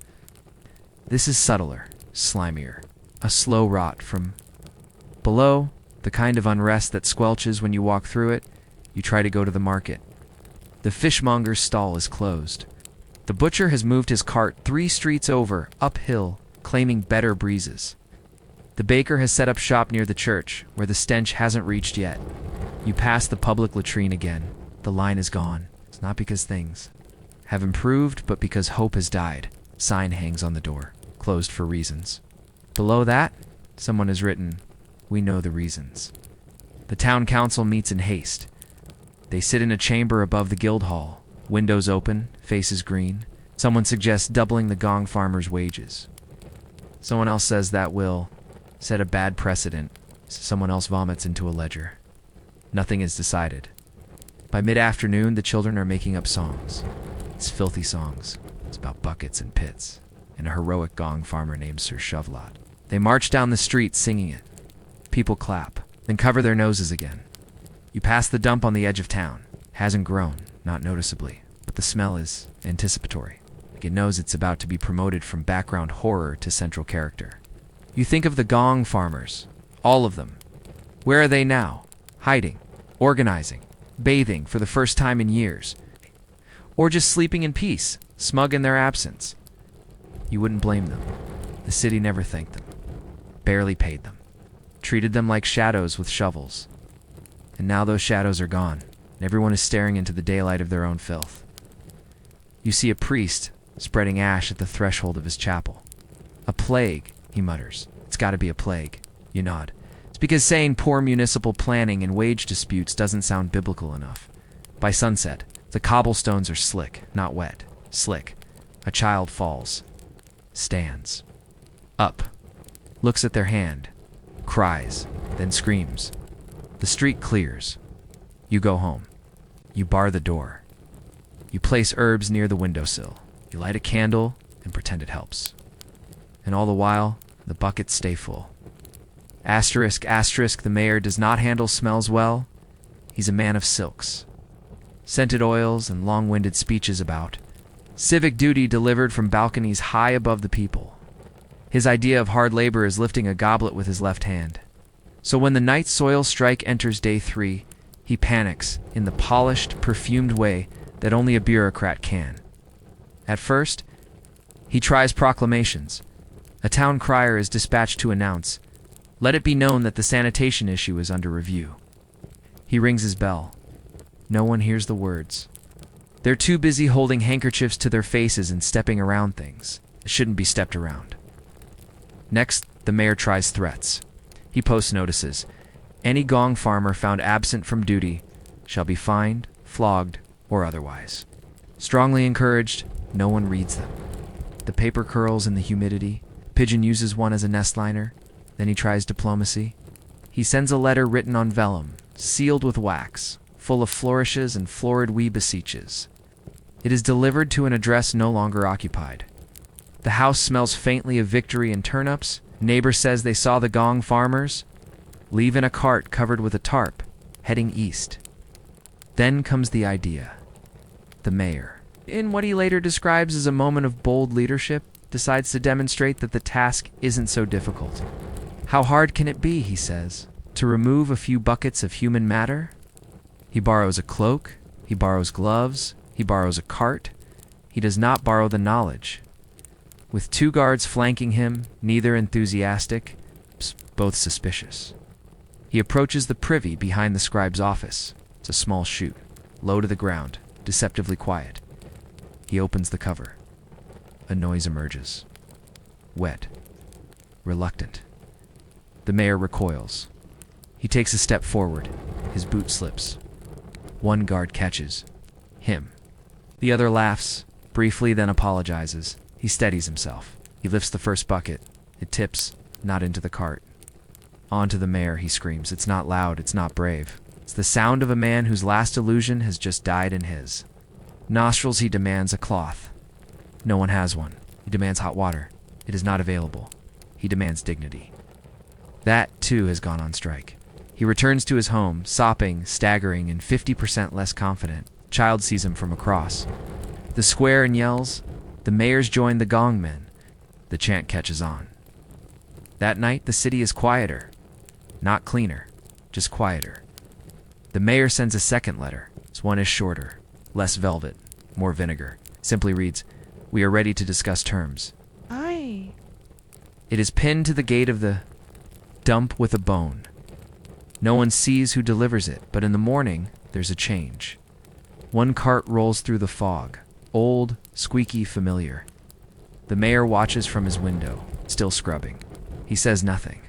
This is subtler, slimier, a slow rot from below, the kind of unrest that squelches when you walk through it. You try to go to the market. The fishmonger's stall is closed. The butcher has moved his cart 3 streets over, uphill, claiming better breezes. The baker has set up shop near the church, where the stench hasn't reached yet. You pass the public latrine again. The line is gone. It's not because things have improved, but because hope has died, sign hangs on the door, closed for reasons. Below that, someone has written, "We know the reasons." The town council meets in haste. They sit in a chamber above the guild hall, windows open, faces green. Someone suggests doubling the Gong farmers' wages. Someone else says that will set a bad precedent. Someone else vomits into a ledger. Nothing is decided. By mid-afternoon, the children are making up songs. It's filthy songs. It's about buckets and pits, and a heroic Gong farmer named Sir Shovelot. They march down the street singing it. People clap, then cover their noses again. You pass the dump on the edge of town. Hasn't grown, not noticeably, but the smell is anticipatory. Like it knows it's about to be promoted from background horror to central character. You think of the Gong farmers, all of them. Where are they now? Hiding, organizing, bathing for the first time in years, or just sleeping in peace, smug in their absence. You wouldn't blame them. The city never thanked them, barely paid them, treated them like shadows with shovels. And now those shadows are gone, and everyone is staring into the daylight of their own filth. You see a priest spreading ash at the threshold of his chapel. "A plague," he mutters. "It's got to be a plague." You nod. It's because saying poor municipal planning and wage disputes doesn't sound biblical enough. By sunset, the cobblestones are slick, not wet. Slick. A child falls. Stands. Up. Looks at their hand. Cries. Then screams. The street clears. You go home. You bar the door. You place herbs near the windowsill. You light a candle and pretend it helps. And all the while, the buckets stay full. Asterisk, asterisk, the mayor does not handle smells well. He's a man of silks. Scented oils and long-winded speeches about civic duty delivered from balconies high above the people. His idea of hard labor is lifting a goblet with his left hand. So when the night soil strike enters day 3, he panics in the polished, perfumed way that only a bureaucrat can. At first, he tries proclamations. A town crier is dispatched to announce, "Let it be known that the sanitation issue is under review." He rings his bell. No one hears the words. They're too busy holding handkerchiefs to their faces and stepping around things that shouldn't be stepped around. Next, the mayor tries threats. He posts notices. Any Gong farmer found absent from duty shall be fined, flogged, or otherwise. Strongly encouraged, no one reads them. The paper curls in the humidity. Pigeon uses one as a nest liner. Then he tries diplomacy. He sends a letter written on vellum, sealed with wax, full of flourishes and florid we beseeches. It is delivered to an address no longer occupied. The house smells faintly of victory and turnips. Neighbor says they saw the Gong farmers leave in a cart covered with a tarp, heading east. Then comes the idea. The mayor, in what he later describes as a moment of bold leadership, decides to demonstrate that the task isn't so difficult. How hard can it be, he says, to remove a few buckets of human matter? He borrows a cloak, he borrows gloves, he borrows a cart. He does not borrow the knowledge. With 2 guards flanking him, neither enthusiastic, both suspicious. He approaches the Privy behind the scribe's office. It's a small chute, low to the ground, deceptively quiet. He opens the cover. A noise emerges. Wet. Reluctant. The mayor recoils. He takes a step forward. His boot slips. One guard catches him. The other laughs, briefly, then apologizes. He steadies himself. He lifts the first bucket. It tips, not into the cart. On to the mayor, he screams. It's not loud, it's not brave. It's the sound of a man whose last illusion has just died in his. Nostrils, he demands a cloth. No one has one. He demands hot water. It is not available. He demands dignity. That, too, has gone on strike. He returns to his home, sopping, staggering, and 50% less confident. Child sees him from across. The square and yells. The mayors join the Gong men. The chant catches on. That night, the city is quieter. Not cleaner, just quieter. The mayor sends a second letter. This one is shorter, less velvet, more vinegar. Simply reads, "We are ready to discuss terms." Aye. It is pinned to the gate of the dump with a bone. No one sees who delivers it, but in the morning, there's a change. One cart rolls through the fog. old, squeaky, familiar. The mayor watches from his window, still scrubbing. He says nothing.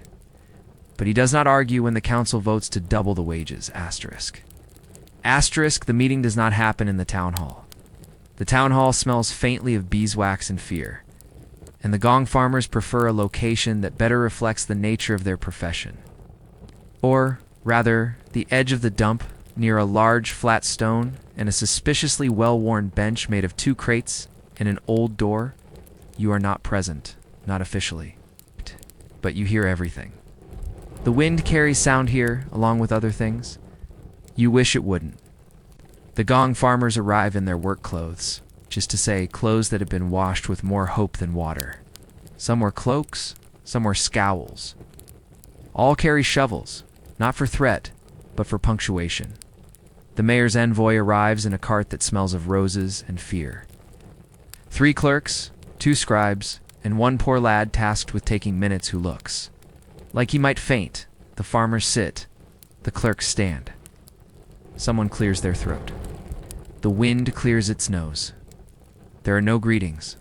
But he does not argue when the council votes to double the wages, asterisk. Asterisk, the meeting does not happen in the town hall. The town hall smells faintly of beeswax and fear, and the Gong farmers prefer a location that better reflects the nature of their profession. Or, rather, the edge of the dump near a large flat stone and a suspiciously well-worn bench made of 2 crates and an old door. You are not present, not officially, but you hear everything. The wind carries sound here, along with other things. You wish it wouldn't. The Gong farmers arrive in their work clothes, just to say clothes that have been washed with more hope than water. Some wear cloaks, some wear scowls. All carry shovels, not for threat, but for punctuation. The mayor's envoy arrives in a cart that smells of roses and fear. 3 clerks, 2 scribes, and 1 poor lad tasked with taking minutes who looks. Like he might faint, the farmers sit, the clerks stand. Someone clears their throat. The wind clears its nose. There are no greetings.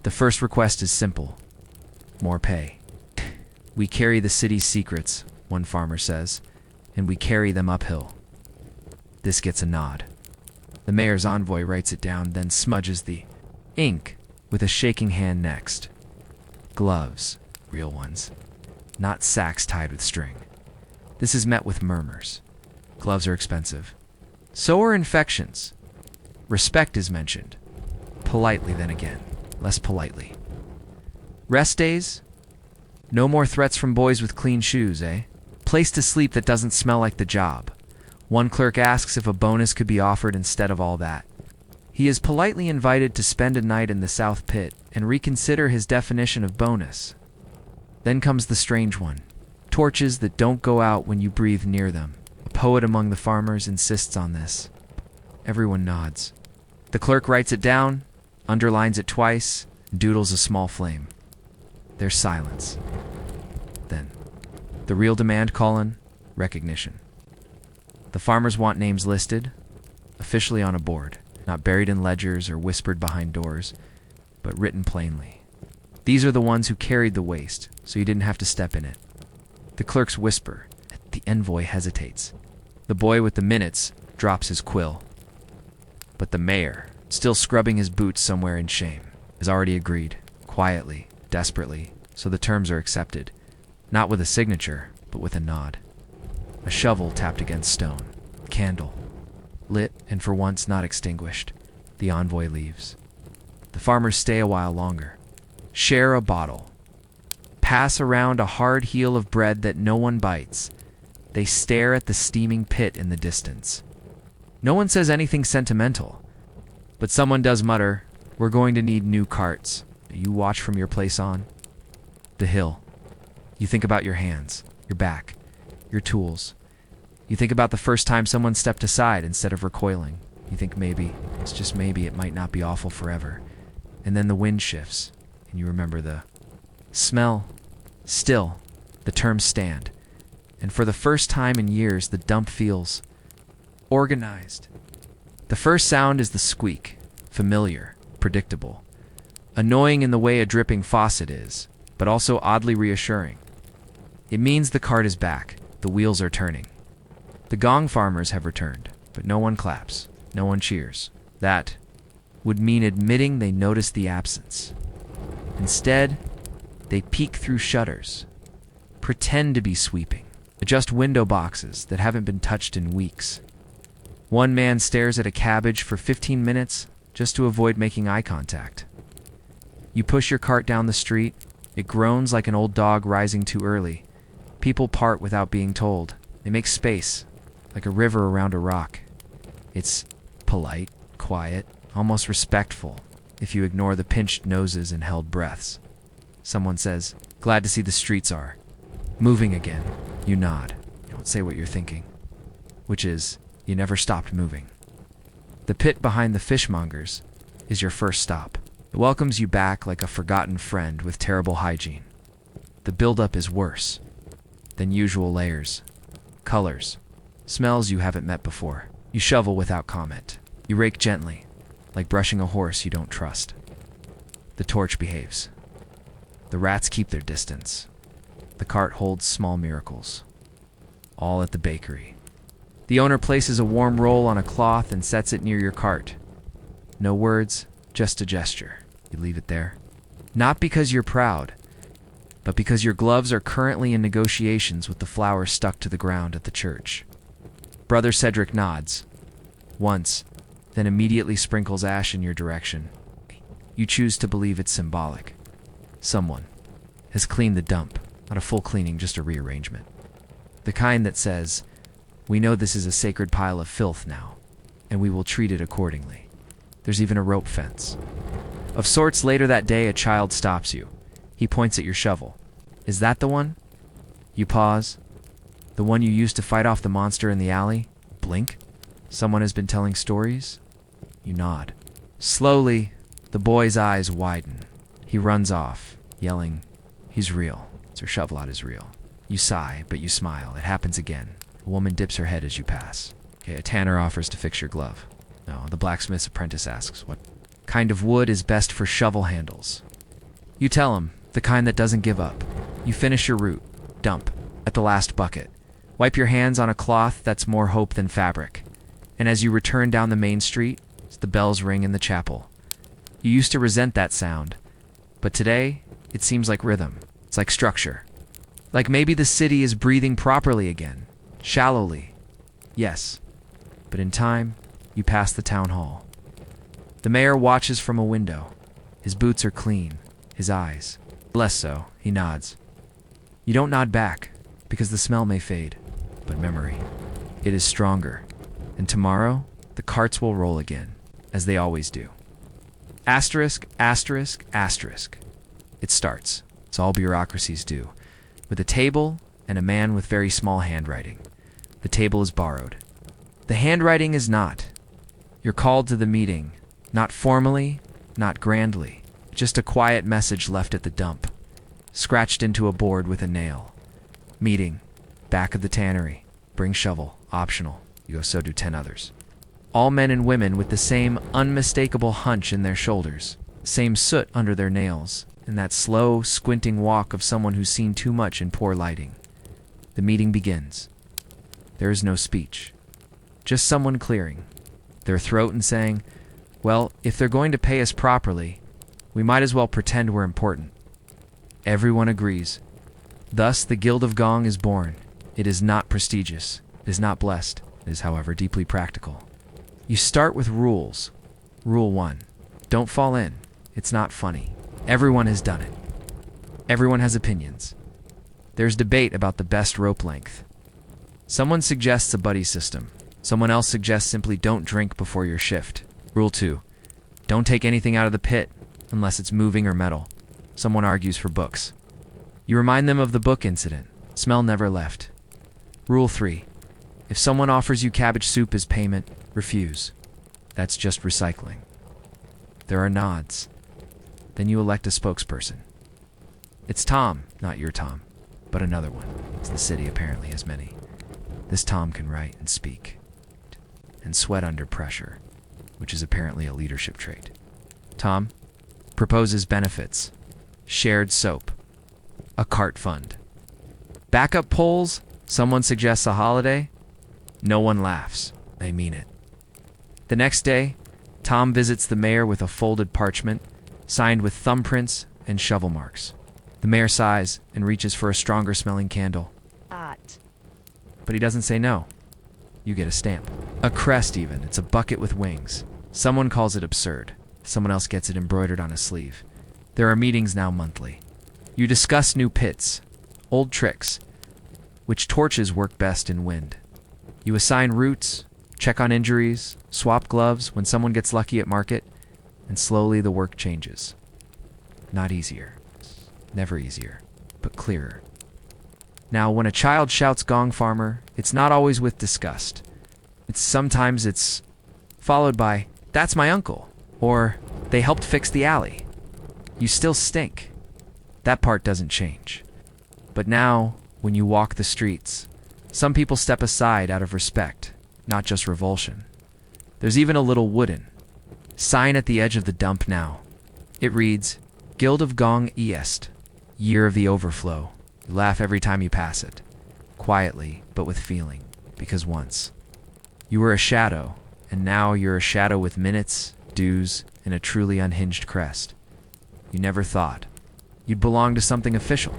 The first request is simple. More pay. We carry the city's secrets, one farmer says, and we carry them uphill. This gets a nod. The mayor's envoy writes it down, then smudges the ink with a shaking hand next. Gloves, real ones. Not sacks tied with string. This is met with murmurs. Gloves are expensive. So are infections. Respect is mentioned. Politely then again, less politely. Rest days? No more threats from boys with clean shoes, eh? Place to sleep that doesn't smell like the job. One clerk asks if a bonus could be offered instead of all that. He is politely invited to spend a night in the South Pit and reconsider his definition of bonus. Then comes the strange one. Torches that don't go out when you breathe near them. A poet among the farmers insists on this. Everyone nods. The clerk writes it down, underlines it twice, and doodles a small flame. There's silence. Then, the real demand, recognition. The farmers want names listed, officially on a board, not buried in ledgers or whispered behind doors, but written plainly. These are the ones who carried the waste, so you didn't have to step in it. The clerks whisper. The envoy hesitates. The boy with the minutes drops his quill. But the mayor, still scrubbing his boots somewhere in shame, has already agreed, quietly, desperately, so the terms are accepted. Not with a signature, but with a nod. A shovel tapped against stone. Candle. Lit, and for once not extinguished. The envoy leaves. The farmers stay a while longer. Share a bottle. Pass around a hard heel of bread that no one bites. They stare at the steaming pit in the distance. No one says anything sentimental, but someone does mutter, "We're going to need new carts." You watch from your place on. The hill. You think about your hands, your back, your tools. You think about the first time someone stepped aside instead of recoiling. You think maybe, it's just maybe, it might not be awful forever. And then the wind shifts, and you remember the smell. Still, the terms stand. And for the first time in years, the dump feels organized. The first sound is the squeak, familiar, predictable. Annoying in the way a dripping faucet is, but also oddly reassuring. It means the cart is back, the wheels are turning. The Gong farmers have returned, but no one claps, no one cheers. That would mean admitting they noticed the absence. Instead, they peek through shutters, pretend to be sweeping, adjust window boxes that haven't been touched in weeks. One man stares at a cabbage for 15 minutes just to avoid making eye contact. You push your cart down the street. It groans like an old dog rising too early. People part without being told. They make space, like a river around a rock. It's polite, quiet, almost respectful, if you ignore the pinched noses and held breaths. Someone says, "Glad to see the streets are moving again." You nod. You don't say what you're thinking, which is, you never stopped moving. The pit behind the fishmongers is your first stop. It welcomes you back like a forgotten friend with terrible hygiene. The buildup is worse than usual layers, colors, smells you haven't met before. You shovel without comment. You rake gently. like brushing a horse you don't trust. The torch behaves. The rats keep their distance. The cart holds small miracles. All at the bakery. The owner places a warm roll on a cloth and sets it near your cart. No words, just a gesture. You leave it there. Not because you're proud, but because your gloves are currently in negotiations with the flower stuck to the ground at the church. Brother Cedric nods. Once, then immediately sprinkles ash in your direction. You choose to believe it's symbolic. Someone has cleaned the dump. Not a full cleaning, just a rearrangement. The kind that says, "We know this is a sacred pile of filth now, and we will treat it accordingly." There's even a rope fence. Of sorts, later that day, a child stops you. He points at your shovel. "Is that the one?" You pause. "The one you used to fight off the monster in the alley?" Blink. "Someone has been telling stories?" You nod. Slowly, the boy's eyes widen. He runs off, yelling, "He's real. Sir Shovelot is real." You sigh, but you smile. It happens again. A woman dips her head as you pass. Okay, a tanner offers to fix your glove. No, the blacksmith's apprentice asks, "What kind of wood is best for shovel handles?" You tell him, "The kind that doesn't give up." You finish your route. Dump. At the last bucket. Wipe your hands on a cloth that's more hope than fabric. And as you return down the main street, the bells ring in the chapel. You used to resent that sound, but today, it seems like rhythm. It's like structure. Like maybe the city is breathing properly again. Shallowly. Yes. But in time, you pass the town hall. The mayor watches from a window. His boots are clean. His eyes. Less so. He nods. You don't nod back, because the smell may fade. But memory. It is stronger. And tomorrow, the carts will roll again, as they always do. Asterisk, asterisk, asterisk. It starts. It's all bureaucracies do. With a table and a man with very small handwriting. The table is borrowed. The handwriting is not. You're called to the meeting. Not formally, not grandly. Just a quiet message left at the dump. Scratched into a board with a nail. Meeting. Back of the tannery. Bring shovel. Optional. You go so do 10 others. All men and women with the same unmistakable hunch in their shoulders. Same soot under their nails. And that slow, squinting walk of someone who's seen too much in poor lighting. The meeting begins. There is no speech. Just someone clearing their throat and saying, "Well, if they're going to pay us properly, we might as well pretend we're important." Everyone agrees. Thus, the Guild of Gong is born. It is not prestigious. It is not blessed. It is, however, deeply practical. You start with rules. Rule 1. Don't fall in. It's not funny. Everyone has done it. Everyone has opinions. There's debate about the best rope length. Someone suggests a buddy system. Someone else suggests simply don't drink before your shift. Rule 2. Don't take anything out of the pit unless it's moving or metal. Someone argues for books. You remind them of the book incident. Smell never left. Rule 3. If someone offers you cabbage soup as payment, refuse. That's just recycling. There are nods. Then you elect a spokesperson. It's Tom, not your Tom, but another one, as the city apparently has many. This Tom can write and speak, and sweat under pressure, which is apparently a leadership trait. Tom proposes benefits, shared soap, a cart fund. Backup polls, someone suggests a holiday, no one laughs. They mean it. The next day, Tom visits the mayor with a folded parchment, signed with thumbprints and shovel marks. The mayor sighs and reaches for a stronger smelling candle. Hot. But he doesn't say no. You get a stamp. A crest even. It's a bucket with wings. Someone calls it absurd. Someone else gets it embroidered on a sleeve. There are meetings now monthly. You discuss new pits, old tricks, which torches work best in wind. You assign routes, check on injuries, swap gloves when someone gets lucky at market, and slowly the work changes. Not easier. Never easier, but clearer. Now, when a child shouts "Gong Farmer," it's not always with disgust. Sometimes it's followed by, "That's my uncle," or "They helped fix the alley." You still stink. That part doesn't change. But now, when you walk the streets, some people step aside out of respect, not just revulsion. There's even a little wooden. Sign at the edge of the dump now. It reads, Guild of Gong East, Year of the Overflow. You laugh every time you pass it. Quietly, but with feeling. Because once, you were a shadow, and now you're a shadow with minutes, dues, and a truly unhinged crest. You never thought you'd belong to something official.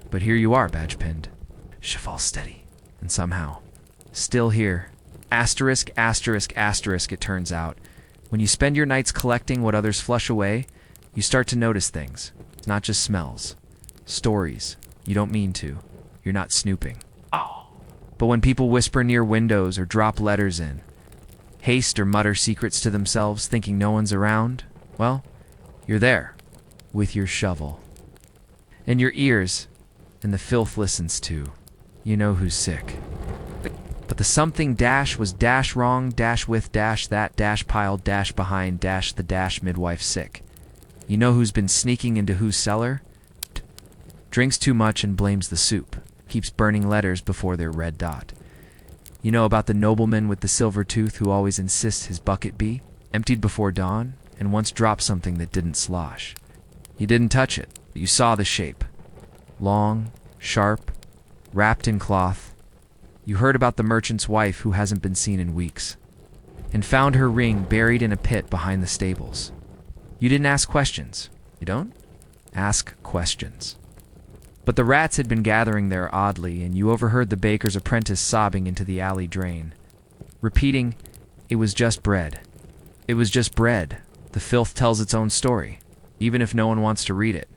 But here you are, badge pinned. Cheval steady. And somehow, still here. Asterisk, asterisk, asterisk, it turns out. When you spend your nights collecting what others flush away, you start to notice things. Not just smells. Stories. You don't mean to. You're not snooping. But when people whisper near windows or drop letters in, haste or mutter secrets to themselves thinking no one's around, well, you're there. With your shovel. And your ears. And the filth listens too. You know who's sick. But the something dash was dash wrong, dash with dash that, dash piled, dash behind, dash the dash midwife sick. You know who's been sneaking into whose cellar? Drinks too much and blames the soup. Keeps burning letters before their red dot. You know about the nobleman with the silver tooth who always insists his bucket be emptied before dawn and once dropped something that didn't slosh. You didn't touch it, but you saw the shape. Long, sharp, wrapped in cloth. You heard about the merchant's wife who hasn't been seen in weeks, and found her ring buried in a pit behind the stables. You didn't ask questions. You don't? Ask questions. But the rats had been gathering there oddly, and you overheard the baker's apprentice sobbing into the alley drain, repeating, "It was just bread. It was just bread." The filth tells its own story, even if no one wants to read it.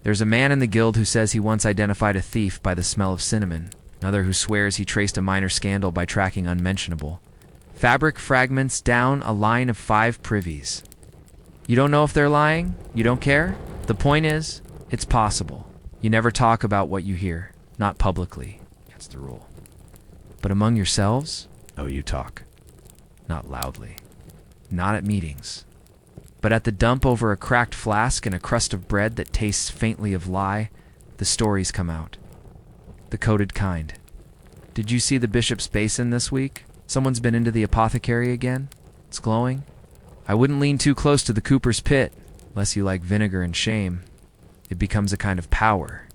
There's a man in the guild who says he once identified a thief by the smell of cinnamon, another who swears he traced a minor scandal by tracking unmentionable fabric fragments down a line of 5 privies. You don't know if they're lying? You don't care? The point is, it's possible. You never talk about what you hear, not publicly. That's the rule. But among yourselves? Oh, you talk. Not loudly. Not at meetings. But at the dump over a cracked flask and a crust of bread that tastes faintly of lie, the stories come out. The coded kind. Did you see the bishop's basin this week? Someone's been into the apothecary again? It's glowing? I wouldn't lean too close to the cooper's pit, unless you like vinegar and shame. It becomes a kind of power.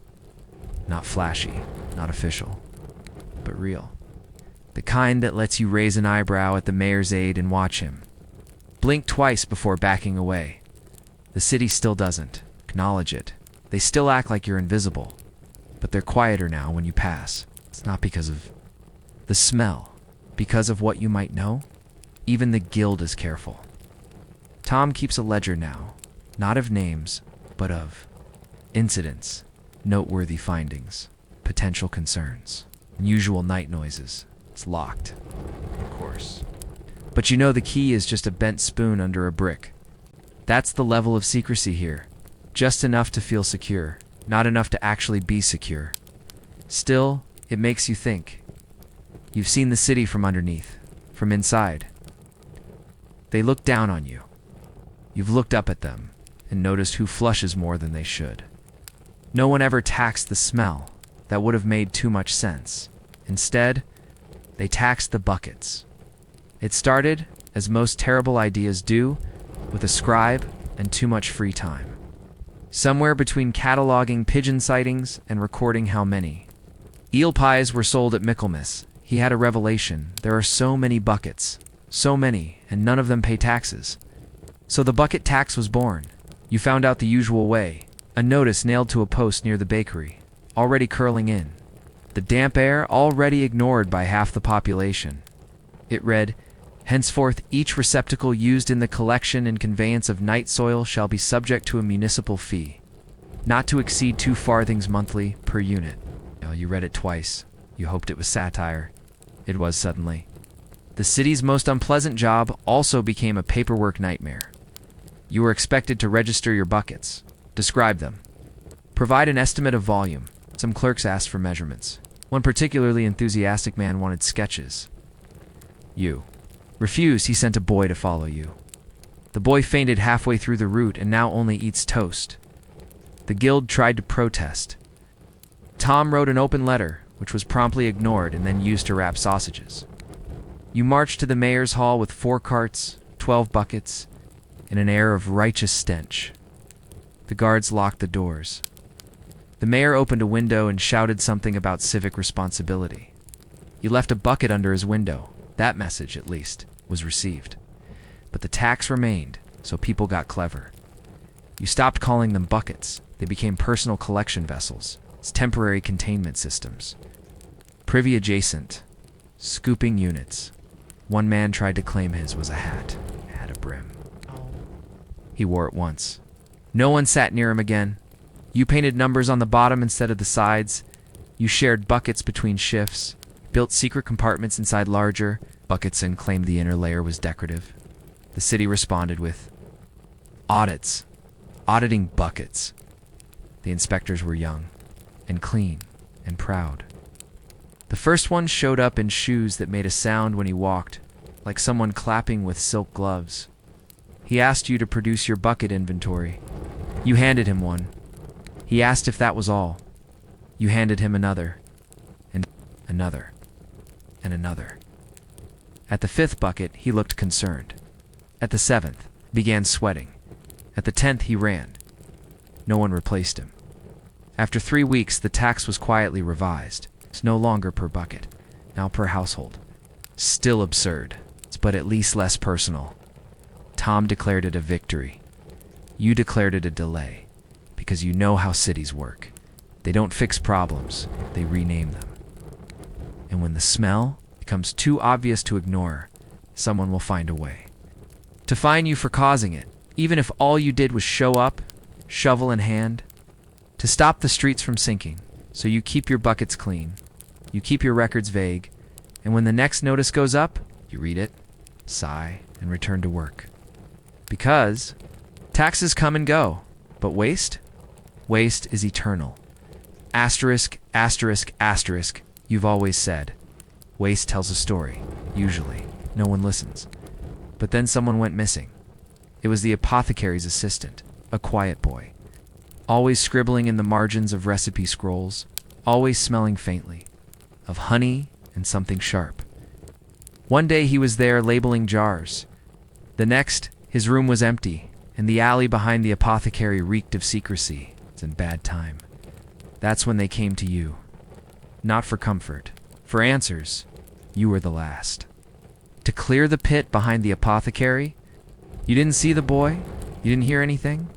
Not flashy, not official, but real. The kind that lets you raise an eyebrow at the mayor's aide and watch him. Blink twice before backing away. The city still doesn't. Acknowledge it. They still act like you're invisible. But they're quieter now when you pass. It's not because of the smell. Because of what you might know. Even the guild is careful. Tom keeps a ledger now. Not of names, but of incidents, noteworthy findings, potential concerns, unusual night noises. It's locked, of course. But you know the key is just a bent spoon under a brick. That's the level of secrecy here. Just enough to feel secure, not enough to actually be secure. Still, it makes you think. You've seen the city from underneath, from inside. They look down on you. You've looked up at them and noticed who flushes more than they should. No one ever taxed the smell. That would have made too much sense. Instead, they taxed the buckets. It started, as most terrible ideas do, with a scribe and too much free time. Somewhere between cataloging pigeon sightings and recording how many. Eel pies were sold at Michaelmas. He had a revelation. There are so many buckets. So many, and none of them pay taxes. So the bucket tax was born. You found out the usual way. A notice nailed to a post near the bakery, already curling in. The damp air already ignored by half the population. It read, "Henceforth each receptacle used in the collection and conveyance of night soil shall be subject to a municipal fee, not to exceed 2 farthings monthly per unit." You read it twice. You hoped it was satire. It was suddenly. The city's most unpleasant job also became a paperwork nightmare. You were expected to register your buckets. Describe them. Provide an estimate of volume. Some clerks asked for measurements. One particularly enthusiastic man wanted sketches. You refused. He sent a boy to follow you. The boy fainted halfway through the route and now only eats toast. The guild tried to protest. Tom wrote an open letter, which was promptly ignored and then used to wrap sausages. You marched to the mayor's hall with 4 carts, 12 buckets, and an air of righteous stench. The guards locked the doors. The mayor opened a window and shouted something about civic responsibility. You left a bucket under his window. That message, at least, was received. But the tax remained, so people got clever. You stopped calling them buckets. They became personal collection vessels. It's temporary containment systems. Privy adjacent. Scooping units. One man tried to claim his was a hat. It had a brim. He wore it once. No one sat near him again. You painted numbers on the bottom instead of the sides. You shared buckets between shifts. Built secret compartments inside larger buckets and claimed the inner layer was decorative. The city responded with audits. Auditing buckets. The inspectors were young and clean and proud. The first one showed up in shoes that made a sound when he walked, like someone clapping with silk gloves. He asked you to produce your bucket inventory. You handed him one. He asked if that was all. You handed him another, and another, and another. At the 5th bucket, he looked concerned. At the 7th, began sweating. At the 10th, he ran. No one replaced him. After 3 weeks, the tax was quietly revised. It's no longer per bucket, now per household. Still absurd, but at least less personal. Tom declared it a victory. You declared it a delay, because you know how cities work. They don't fix problems, they rename them. And when the smell becomes too obvious to ignore, someone will find a way to fine you for causing it, even if all you did was show up, shovel in hand, to stop the streets from sinking. So you keep your buckets clean, you keep your records vague, and when the next notice goes up, you read it, sigh, and return to work. Because taxes come and go, but waste? Waste is eternal. Asterisk, asterisk, asterisk, you've always said. Waste tells a story, usually. No one listens. But then someone went missing. It was the apothecary's assistant, a quiet boy. Always scribbling in the margins of recipe scrolls, always smelling faintly, of honey and something sharp. One day he was there labeling jars. The next, his room was empty, and the alley behind the apothecary reeked of secrecy. It's in bad time. That's when they came to you. Not for comfort, for answers. You were the last. To clear the pit behind the apothecary? You didn't see the boy? You didn't hear anything?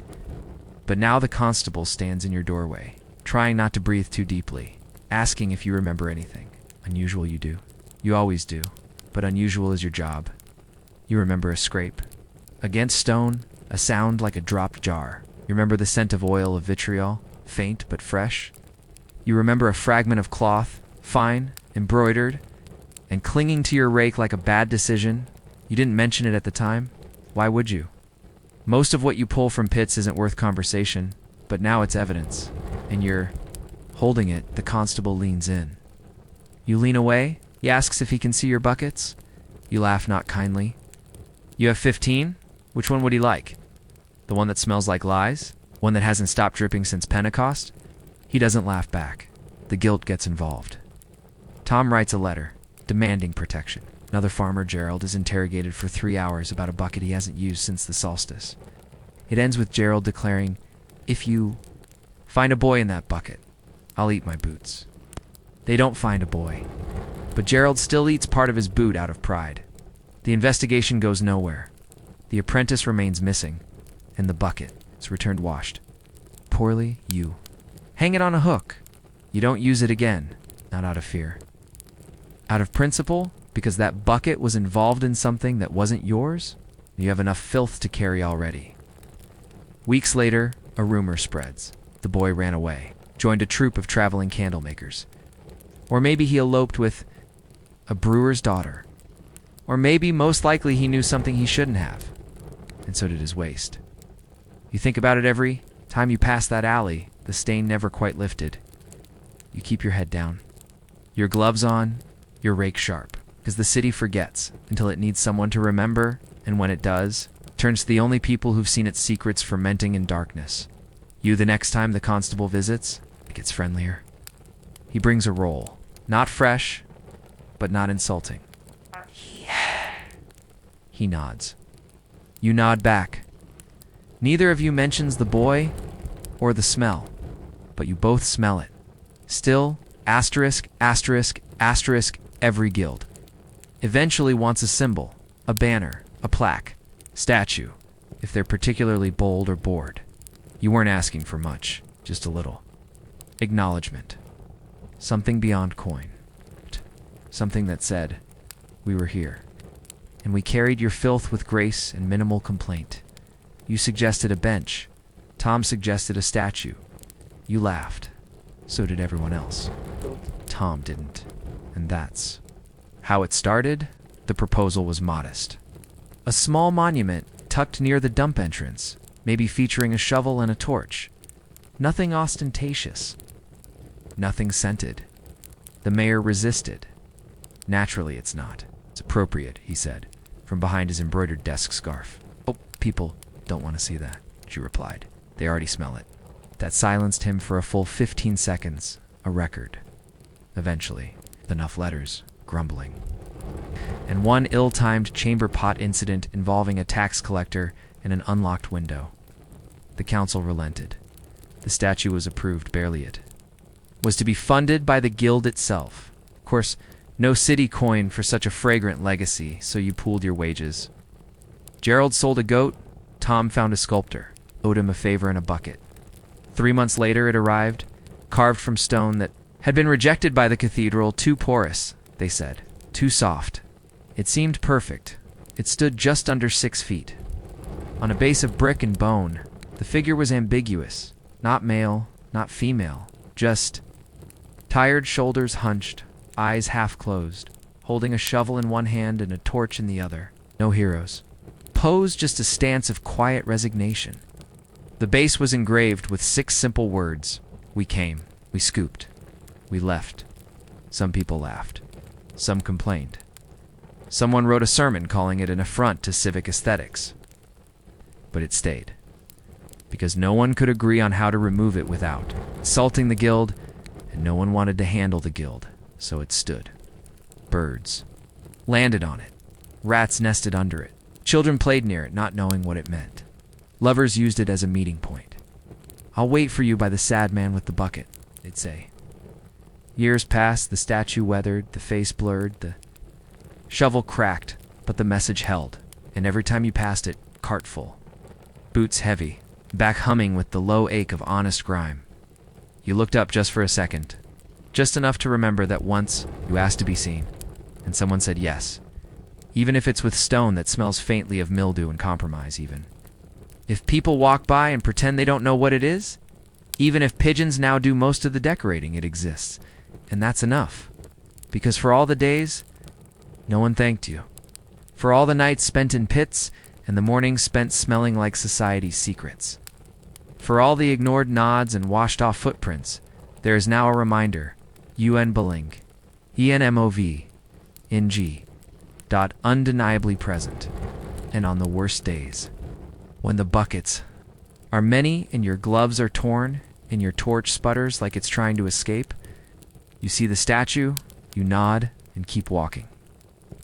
But now the constable stands in your doorway, trying not to breathe too deeply, asking if you remember anything. Unusual you do. You always do. But unusual is your job. You remember a scrape. Against stone, a sound like a dropped jar. You remember the scent of oil of vitriol, faint but fresh. You remember a fragment of cloth, fine, embroidered, and clinging to your rake like a bad decision. You didn't mention it at the time. Why would you? Most of what you pull from pits isn't worth conversation, but now it's evidence. And you're holding it. The constable leans in. You lean away. He asks if he can see your buckets. You laugh not kindly. You have 15? Which one would he like? The one that smells like lies? One that hasn't stopped dripping since Pentecost? He doesn't laugh back. The guilt gets involved. Tom writes a letter, demanding protection. Another farmer, Gerald, is interrogated for 3 hours about a bucket he hasn't used since the solstice. It ends with Gerald declaring, "If you find a boy in that bucket, I'll eat my boots." They don't find a boy, but Gerald still eats part of his boot out of pride. The investigation goes nowhere. The apprentice remains missing, and the bucket is returned washed. Poorly, you hang it on a hook. You don't use it again, not out of fear. Out of principle, because that bucket was involved in something that wasn't yours? You have enough filth to carry already. Weeks later, a rumor spreads. The boy ran away, joined a troupe of traveling candle makers. Or maybe he eloped with a brewer's daughter. Or maybe, most likely, he knew something he shouldn't have. And so did his waste. You think about it every time you pass that alley, the stain never quite lifted. You keep your head down. Your gloves on, your rake sharp. Because the city forgets until it needs someone to remember, and when it does, turns to the only people who've seen its secrets fermenting in darkness. You, the next time the constable visits, it gets friendlier. He brings a roll. Not fresh, but not insulting. He nods. You nod back. Neither of you mentions the boy or the smell, but you both smell it. Still, asterisk, asterisk, asterisk, every guild eventually wants a symbol, a banner, a plaque, statue, if they're particularly bold or bored. You weren't asking for much, just a little. Acknowledgement. Something beyond coin. Something that said, we were here. And we carried your filth with grace and minimal complaint. You suggested a bench. Tom suggested a statue. You laughed. So did everyone else. Tom didn't. And that's how it started. The proposal was modest. A small monument tucked near the dump entrance, maybe featuring a shovel and a torch. Nothing ostentatious. Nothing scented. The mayor resisted. Naturally, it's not. It's appropriate, he said, from behind his embroidered desk scarf. Oh, people don't want to see that, she replied. They already smell it. That silenced him for a full 15 seconds, a record. Eventually, enough letters, grumbling. And one ill-timed chamber pot incident involving a tax collector and an unlocked window. The council relented. The statue was approved, barely it. Was to be funded by the guild itself. Of course, no city coin for such a fragrant legacy, so you pooled your wages. Gerald sold a goat, Tom found a sculptor, owed him a favor and a bucket. 3 months later it arrived, carved from stone that had been rejected by the cathedral, too porous, they said, too soft. It seemed perfect. It stood just under 6 feet. On a base of brick and bone, the figure was ambiguous, not male, not female, just tired shoulders hunched, eyes half closed, holding a shovel in one hand and a torch in the other. No heroes. Pose just a stance of quiet resignation. The base was engraved with 6 simple words. We came. We scooped. We left. Some people laughed. Some complained. Someone wrote a sermon calling it an affront to civic aesthetics. But it stayed. Because no one could agree on how to remove it without insulting the guild, and no one wanted to handle the guild, so it stood. Birds landed on it. Rats nested under it. Children played near it, not knowing what it meant. Lovers used it as a meeting point. I'll wait for you by the sad man with the bucket, they'd say. Years passed, the statue weathered, the face blurred, the shovel cracked, but the message held, and every time you passed it, cart full. Boots heavy, back humming with the low ache of honest grime. You looked up just for a second, just enough to remember that once you asked to be seen, and someone said yes, even if it's with stone that smells faintly of mildew and compromise even. If people walk by and pretend they don't know what it is, even if pigeons now do most of the decorating, it exists. And that's enough. Because for all the days, no one thanked you. For all the nights spent in pits and the mornings spent smelling like society's secrets. For all the ignored nods and washed off footprints, there is now a reminder. UN Beling. ENMOV. NG. Undeniably present. And on the worst days, when the buckets are many and your gloves are torn and your torch sputters like it's trying to escape, you see the statue, you nod, and keep walking.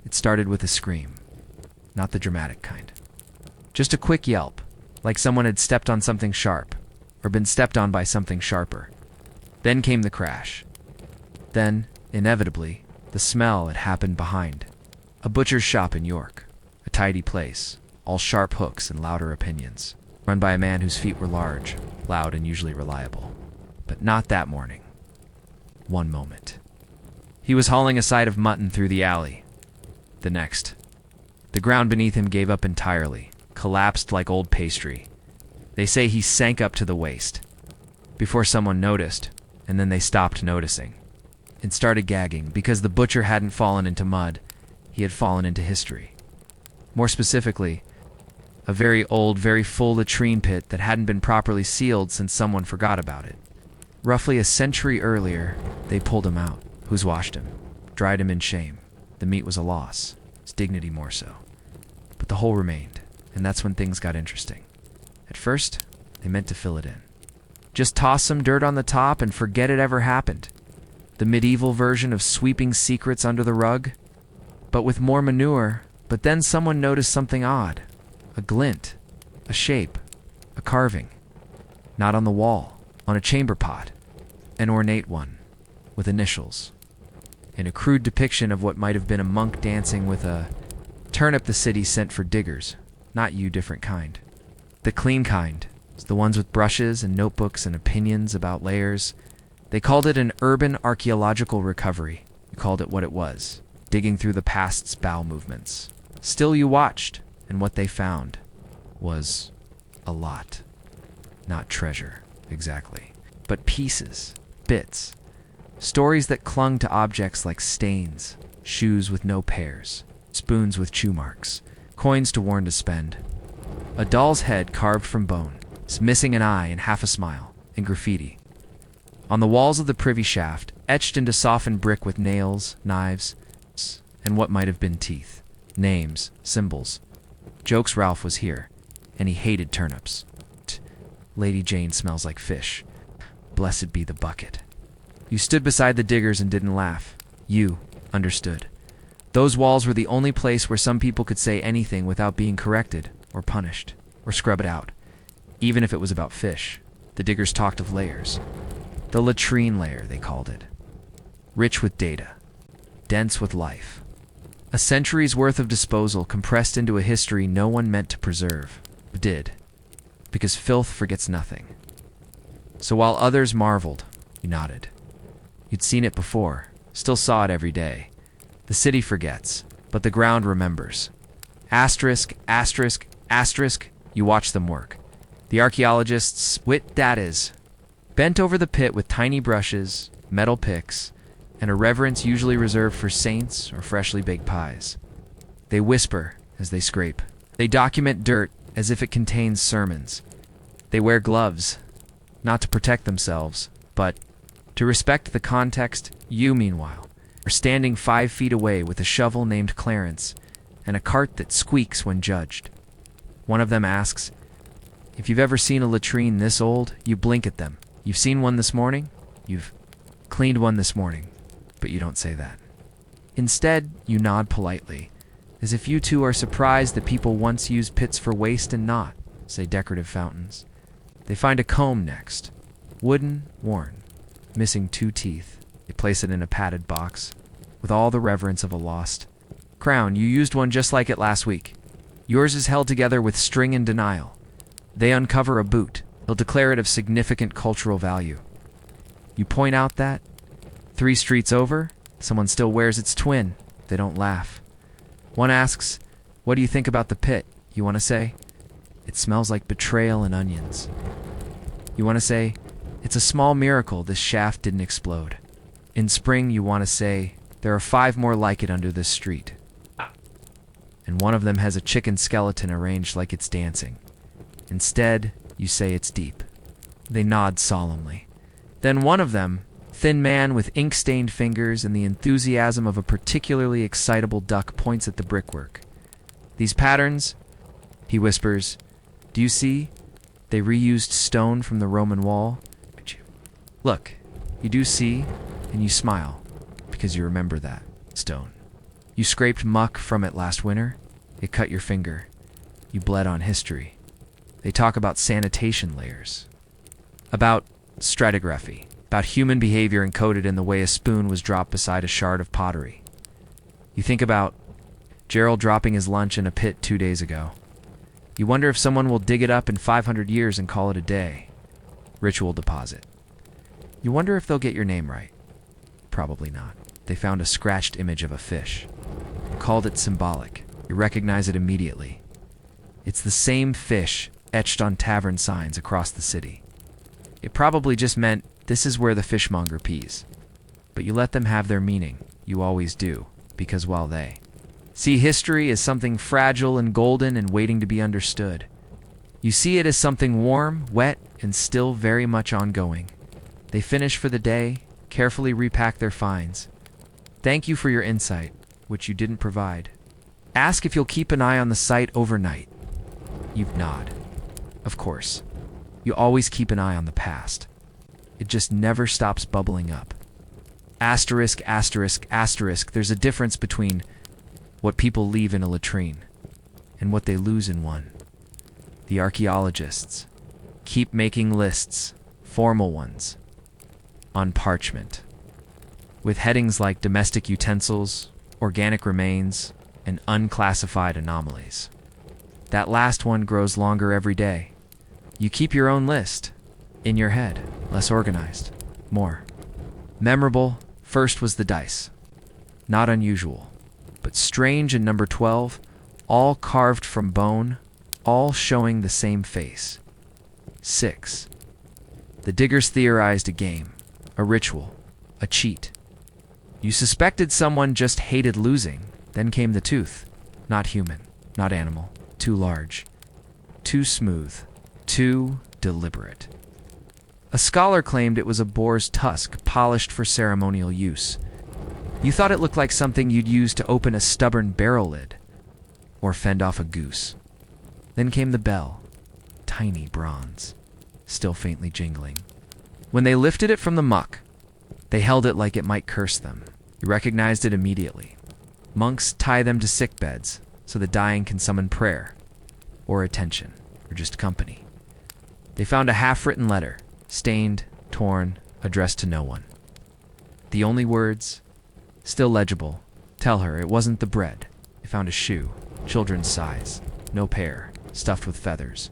It started with a scream, not the dramatic kind. Just a quick yelp, like someone had stepped on something sharp, or been stepped on by something sharper. Then came the crash. Then, inevitably, the smell had happened behind. A butcher's shop in York, a tidy place, all sharp hooks and louder opinions, run by a man whose feet were large, loud, and usually reliable. But not that morning. One moment. He was hauling a side of mutton through the alley. The next. The ground beneath him gave up entirely, collapsed like old pastry. They say he sank up to the waist. Before someone noticed, and then they stopped noticing. And started gagging, because the butcher hadn't fallen into mud, he had fallen into history. More specifically, a very old, very full latrine pit that hadn't been properly sealed since someone forgot about it. Roughly a century earlier, they pulled him out. Who's washed him? Dried him in shame. The meat was a loss. His dignity more so. But the hole remained, and that's when things got interesting. At first, they meant to fill it in. Just toss some dirt on the top and forget it ever happened. The medieval version of sweeping secrets under the rug. But with more manure. But then someone noticed something odd. A glint, a shape, a carving. Not on the wall, on a chamber pot. An ornate one, with initials. And a crude depiction of what might have been a monk dancing with a turnip the city sent for diggers. Not you, different kind. The clean kind. The ones with brushes and notebooks and opinions about layers. They called it an urban archaeological recovery. You called it what it was. Digging through the past's bowel movements. Still you watched, and what they found was a lot. Not treasure, exactly, but pieces, bits, stories that clung to objects like stains, shoes with no pairs, spoons with chew marks, coins to warn to spend. A doll's head carved from bone, missing an eye and half a smile, and graffiti. On the walls of the privy shaft, etched into softened brick with nails, knives, and what might have been teeth. Names, symbols. Jokes Ralph was here, and he hated turnips. Lady Jane smells like fish. Blessed be the bucket. You stood beside the diggers and didn't laugh. You understood. Those walls were the only place where some people could say anything without being corrected, or punished, or scrub it out. Even if it was about fish. The diggers talked of layers. The latrine layer, they called it. Rich with data. Dense with life. A century's worth of disposal compressed into a history no one meant to preserve. Did. Because filth forgets nothing. So while others marveled, you nodded. You'd seen it before, still saw it every day. The city forgets, but the ground remembers. Asterisk, asterisk, asterisk, you watch them work. The archaeologists, wit that is, bent over the pit with tiny brushes, metal picks, and a reverence usually reserved for saints or freshly baked pies. They whisper as they scrape. They document dirt as if it contains sermons. They wear gloves, not to protect themselves, but to respect the context. You, meanwhile, are standing 5 feet away with a shovel named Clarence and a cart that squeaks when judged. One of them asks, if you've ever seen a latrine this old, you blink at them. You've seen one this morning? You've cleaned one this morning, but you don't say that. Instead, you nod politely, as if you two are surprised that people once used pits for waste and not, say, decorative fountains. They find a comb next. Wooden, worn, missing 2 teeth. They place it in a padded box, with all the reverence of a lost crown. You used one just like it last week. Yours is held together with string and denial. They uncover a boot. They'll declare it of significant cultural value. You point out that 3 streets over, someone still wears its twin. They don't laugh. One asks, what do you think about the pit? You want to say, it smells like betrayal and onions. You want to say, it's a small miracle this shaft didn't explode. In spring, you want to say, there are 5 more like it under this street. And one of them has a chicken skeleton arranged like it's dancing. Instead, you say it's deep. They nod solemnly. Then one of them, thin man with ink-stained fingers and the enthusiasm of a particularly excitable duck, points at the brickwork. These patterns, he whispers, do you see? They reused stone from the Roman wall. Look, you do see, and you smile, because you remember that stone. You scraped muck from it last winter. It cut your finger. You bled on history. They talk about sanitation layers, about stratigraphy, about human behavior encoded in the way a spoon was dropped beside a shard of pottery. You think about Gerald dropping his lunch in a pit 2 days ago. You wonder if someone will dig it up in 500 years and call it a day. Ritual deposit. You wonder if they'll get your name right. Probably not. They found a scratched image of a fish. Called it symbolic. You recognize it immediately. It's the same fish etched on tavern signs across the city. It probably just meant this is where the fishmonger pees. But you let them have their meaning. You always do, because while they see history as something fragile and golden and waiting to be understood, you see it as something warm, wet, and still very much ongoing. They finish for the day, carefully repack their finds. Thank you for your insight, which you didn't provide. Ask if you'll keep an eye on the site overnight. You nod. Of course. You always keep an eye on the past. It just never stops bubbling up. Asterisk, asterisk, asterisk. There's a difference between what people leave in a latrine and what they lose in one. The archaeologists. Keep making lists, formal ones, on parchment, with headings like domestic utensils, organic remains, and unclassified anomalies. That last one grows longer every day. You keep your own list, in your head, less organized, more memorable. First was the dice. Not unusual, but strange in number 12, all carved from bone, all showing the same face. 6. The diggers theorized a game, a ritual, a cheat. You suspected someone just hated losing, then came the tooth. Not human, not animal, too large, too smooth, too deliberate. A scholar claimed it was a boar's tusk polished for ceremonial use. You thought it looked like something you'd use to open a stubborn barrel lid or fend off a goose. Then came the bell, tiny bronze, still faintly jingling. When they lifted it from the muck, they held it like it might curse them. You recognized it immediately. Monks tie them to sick beds so the dying can summon prayer, or attention, or just company. They found a half-written letter, stained, torn, addressed to no one. The only words, still legible, tell her it wasn't the bread. They found a shoe, children's size, no pair, stuffed with feathers.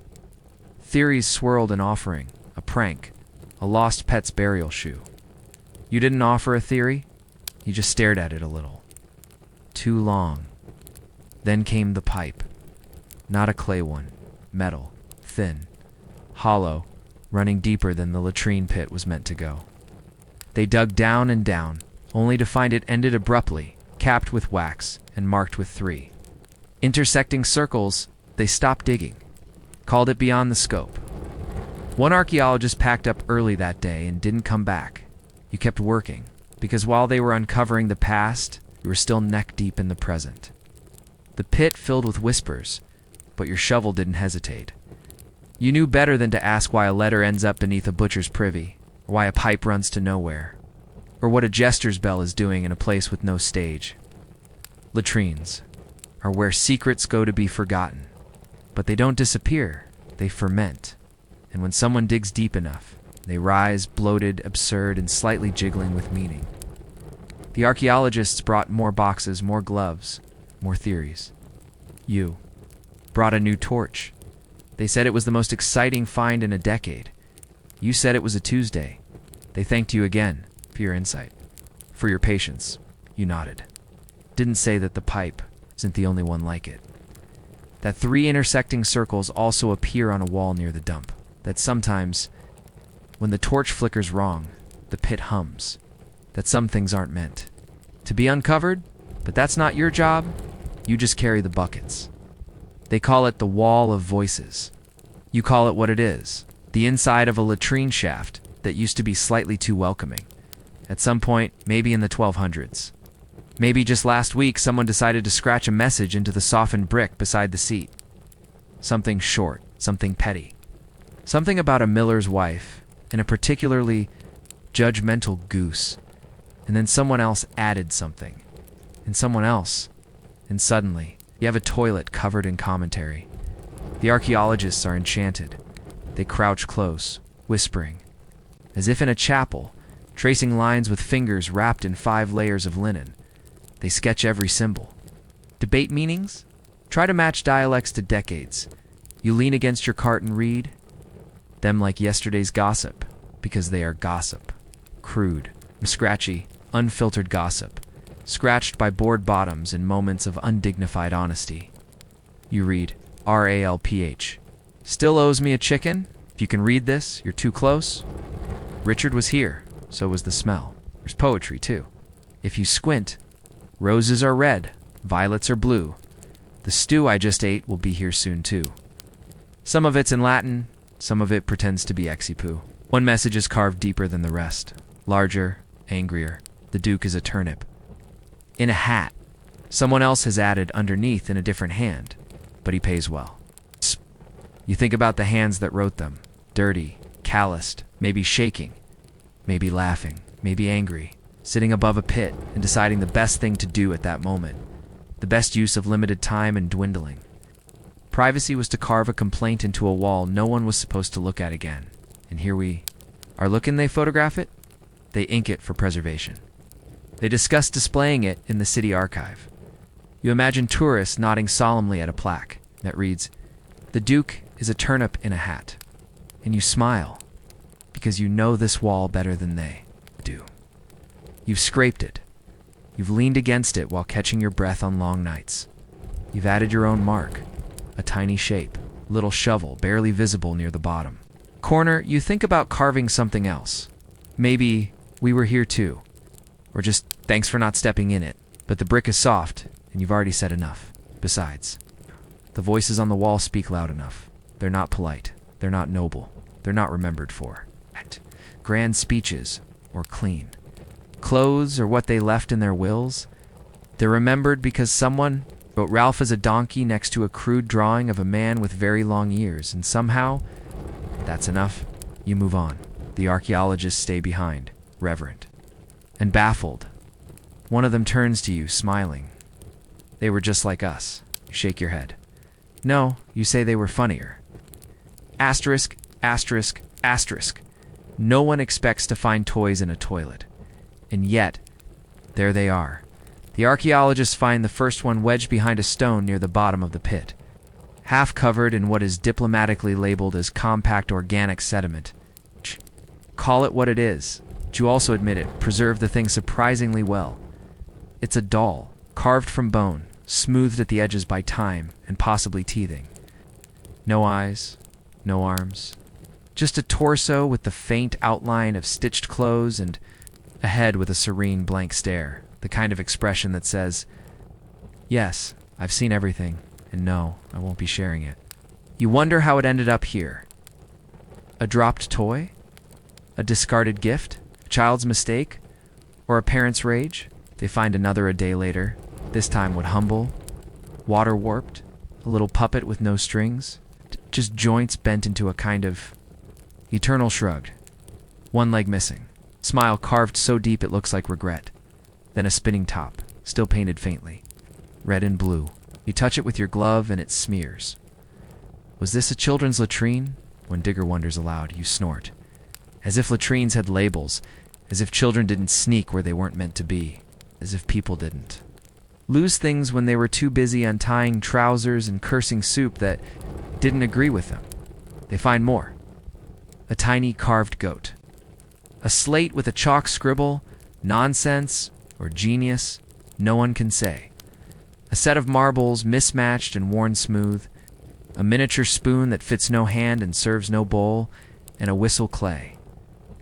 Theories swirled an offering, a prank, a lost pet's burial shoe. You didn't offer a theory, you just stared at it a little. Too long. Then came the pipe. Not a clay one, metal, thin, hollow, running deeper than the latrine pit was meant to go. They dug down and down, only to find it ended abruptly, capped with wax and marked with 3. Intersecting circles, they stopped digging, called it beyond the scope. One archaeologist packed up early that day and didn't come back. You kept working, because while they were uncovering the past, you were still neck-deep in the present. The pit filled with whispers, but your shovel didn't hesitate. You knew better than to ask why a letter ends up beneath a butcher's privy, or why a pipe runs to nowhere, or what a jester's bell is doing in a place with no stage. Latrines are where secrets go to be forgotten, but they don't disappear, they ferment. And when someone digs deep enough, they rise, bloated, absurd, and slightly jiggling with meaning. The archaeologists brought more boxes, more gloves, more theories. You brought a new torch. They said it was the most exciting find in a decade. You said it was a Tuesday. They thanked you again for your insight, for your patience. You nodded. Didn't say that the pipe isn't the only one like it. That 3 intersecting circles also appear on a wall near the dump. That sometimes, when the torch flickers wrong, the pit hums. That some things aren't meant to be uncovered, but that's not your job. You just carry the buckets. They call it the wall of voices. You call it what it is, the inside of a latrine shaft that used to be slightly too welcoming. At some point, maybe in the 1200s. Maybe just last week someone decided to scratch a message into the softened brick beside the seat. Something short, something petty. Something about a miller's wife and a particularly judgmental goose. And then someone else added something. And someone else. And suddenly, you have a toilet covered in commentary. The archaeologists are enchanted. They crouch close, whispering, as if in a chapel, tracing lines with fingers wrapped in 5 layers of linen. They sketch every symbol. Debate meanings? Try to match dialects to decades. You lean against your cart and read them like yesterday's gossip, because they are gossip. Crude, scratchy, unfiltered gossip, scratched by board bottoms in moments of undignified honesty. You read, RALPH. Still owes me a chicken? If you can read this, you're too close. Richard was here, so was the smell. There's poetry, too. If you squint, roses are red, violets are blue. The stew I just ate will be here soon, too. Some of it's in Latin, some of it pretends to be exipoo. One message is carved deeper than the rest. Larger, angrier. The Duke is a turnip. In a hat. Someone else has added underneath in a different hand, but he pays well. You think about the hands that wrote them. Dirty, calloused, maybe shaking, maybe laughing, maybe angry, sitting above a pit and deciding the best thing to do at that moment, the best use of limited time and dwindling. Privacy was to carve a complaint into a wall no one was supposed to look at again. And here we are looking. They photograph it, they ink it for preservation. They discuss displaying it in the city archive. You imagine tourists nodding solemnly at a plaque that reads, "The Duke is a turnip in a hat." And you smile, because you know this wall better than they do. You've scraped it. You've leaned against it while catching your breath on long nights. You've added your own mark, a tiny shape, little shovel barely visible near the bottom. Corner, you think about carving something else. Maybe "we were here too," or just "thanks for not stepping in it." But the brick is soft, and you've already said enough. Besides, the voices on the wall speak loud enough. They're not polite. They're not noble. They're not remembered for grand speeches or clean clothes or what they left in their wills. They're remembered because someone wrote Ralph as a donkey next to a crude drawing of a man with very long ears, and somehow that's enough. You move on. The archaeologists stay behind, reverent and baffled. One of them turns to you, smiling. "They were just like us." You shake your head. "No," you say, "they were funnier." Asterisk, asterisk, asterisk. No one expects to find toys in a toilet. And yet, there they are. The archaeologists find the first one wedged behind a stone near the bottom of the pit, half covered in what is diplomatically labeled as compact organic sediment. Call it what it is. But you also admit it, preserve the thing surprisingly well. It's a doll, carved from bone, smoothed at the edges by time and possibly teething. No eyes, no arms. Just a torso with the faint outline of stitched clothes and a head with a serene blank stare, the kind of expression that says, "Yes, I've seen everything, and no, I won't be sharing it." You wonder how it ended up here. A dropped toy? A discarded gift? A child's mistake? Or a parent's rage? They find another a day later, this time what, humble, water warped, a little puppet with no strings, just joints bent into a kind of eternal shrugged. One leg missing, smile carved so deep it looks like regret. Then a spinning top, still painted faintly, red and blue. You touch it with your glove and it smears. Was this a children's latrine? When Digger wonders aloud, you snort. As if latrines had labels, as if children didn't sneak where they weren't meant to be, as if people didn't lose things when they were too busy untying trousers and cursing soup that didn't agree with them. They find more. A tiny carved goat. A slate with a chalk scribble, nonsense or genius, no one can say. A set of marbles mismatched and worn smooth, a miniature spoon that fits no hand and serves no bowl, and a whistle clay.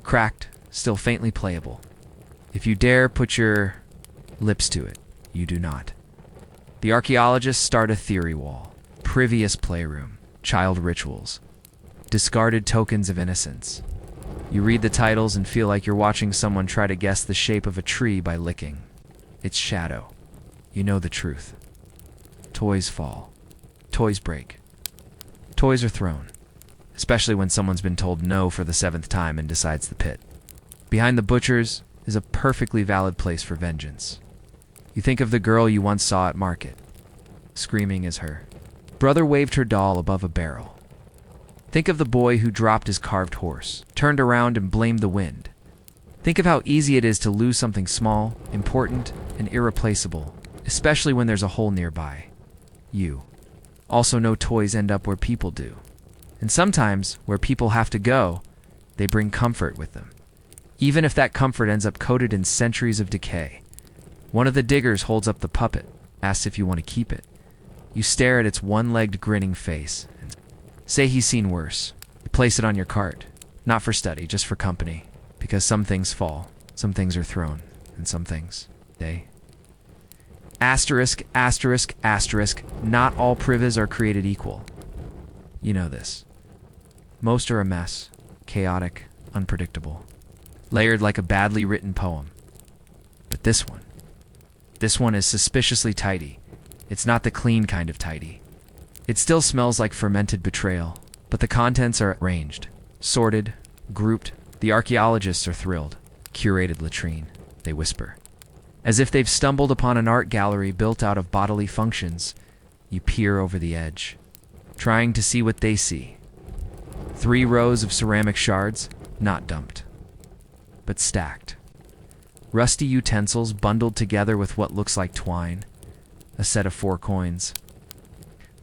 Cracked, still faintly playable. If you dare put your lips to it, you do not. The archaeologists start a theory wall. Previous playroom, child rituals, discarded tokens of innocence. You read the titles and feel like you're watching someone try to guess the shape of a tree by licking its shadow. You know the truth. Toys fall. Toys break. Toys are thrown, especially when someone's been told no for the 7th time and decides the pit. Behind the butchers is a perfectly valid place for vengeance. You think of the girl you once saw at market, screaming as her brother waved her doll above a barrel. Think of the boy who dropped his carved horse, turned around and blamed the wind. Think of how easy it is to lose something small, important, and irreplaceable, especially when there's a hole nearby. You. Also know toys end up where people do. And sometimes, where people have to go, they bring comfort with them. Even if that comfort ends up coated in centuries of decay. One of the diggers holds up the puppet, asks if you want to keep it. You stare at its one-legged grinning face and say he's seen worse. You place it on your cart, not for study, just for company. Because some things fall, some things are thrown, and some things, they... Asterisk, asterisk, asterisk, not all privies are created equal. You know this. Most are a mess, chaotic, unpredictable, layered like a badly written poem. But this one is suspiciously tidy. It's not the clean kind of tidy. It still smells like fermented betrayal, but the contents are arranged, sorted, grouped. The archaeologists are thrilled. Curated latrine, they whisper. As if they've stumbled upon an art gallery built out of bodily functions, you peer over the edge. trying to see what they see. 3 rows of ceramic shards, not dumped, but stacked. Rusty utensils bundled together with what looks like twine. A set of 4 coins.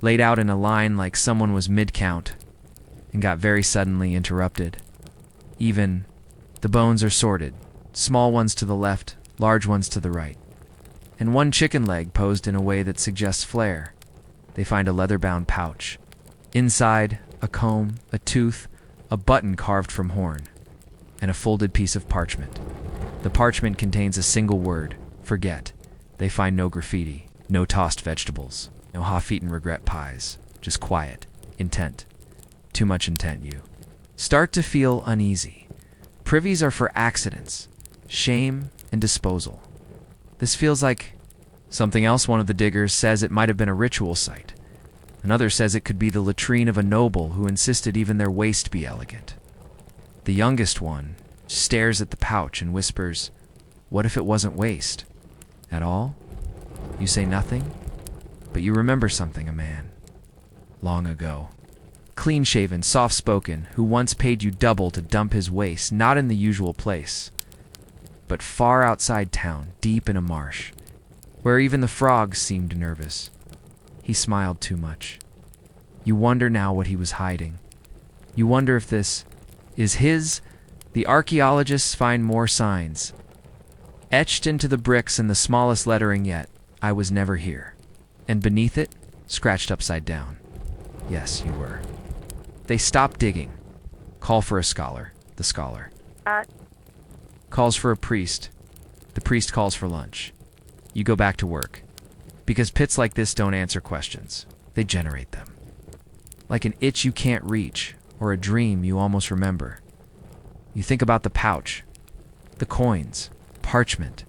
Laid out in a line like someone was mid-count and got very suddenly interrupted. Even the bones are sorted, small ones to the left, large ones to the right. And 1 chicken leg posed in a way that suggests flair. They find a leather-bound pouch. Inside, a comb, a tooth, a button carved from horn, and a folded piece of parchment. The parchment contains a single word, forget. They find no graffiti, no tossed vegetables, no half-eaten regret pies, just quiet, intent. Too much intent, you start to feel uneasy. Privies are for accidents, shame, and disposal. This feels like something else. One of the diggers says it might have been a ritual site. Another says it could be the latrine of a noble who insisted even their waste be elegant. The youngest one stares at the pouch and whispers, "What if it wasn't waste? At all?" You say nothing, but you remember something, a man. Long ago. Clean-shaven, soft-spoken, who once paid you double to dump his waste, not in the usual place, but far outside town, deep in a marsh, where even the frogs seemed nervous. He smiled too much. You wonder now what he was hiding. You wonder if this is his. The archaeologists find more signs. Etched into the bricks in the smallest lettering yet, "I was never here." And beneath it, scratched upside down, "Yes, you were." They stop digging. Call for a scholar. The scholar calls for a priest. The priest calls for lunch. You go back to work. Because pits like this don't answer questions. They generate them. Like an itch you can't reach, or a dream you almost remember. You think about the pouch, the coins, parchment,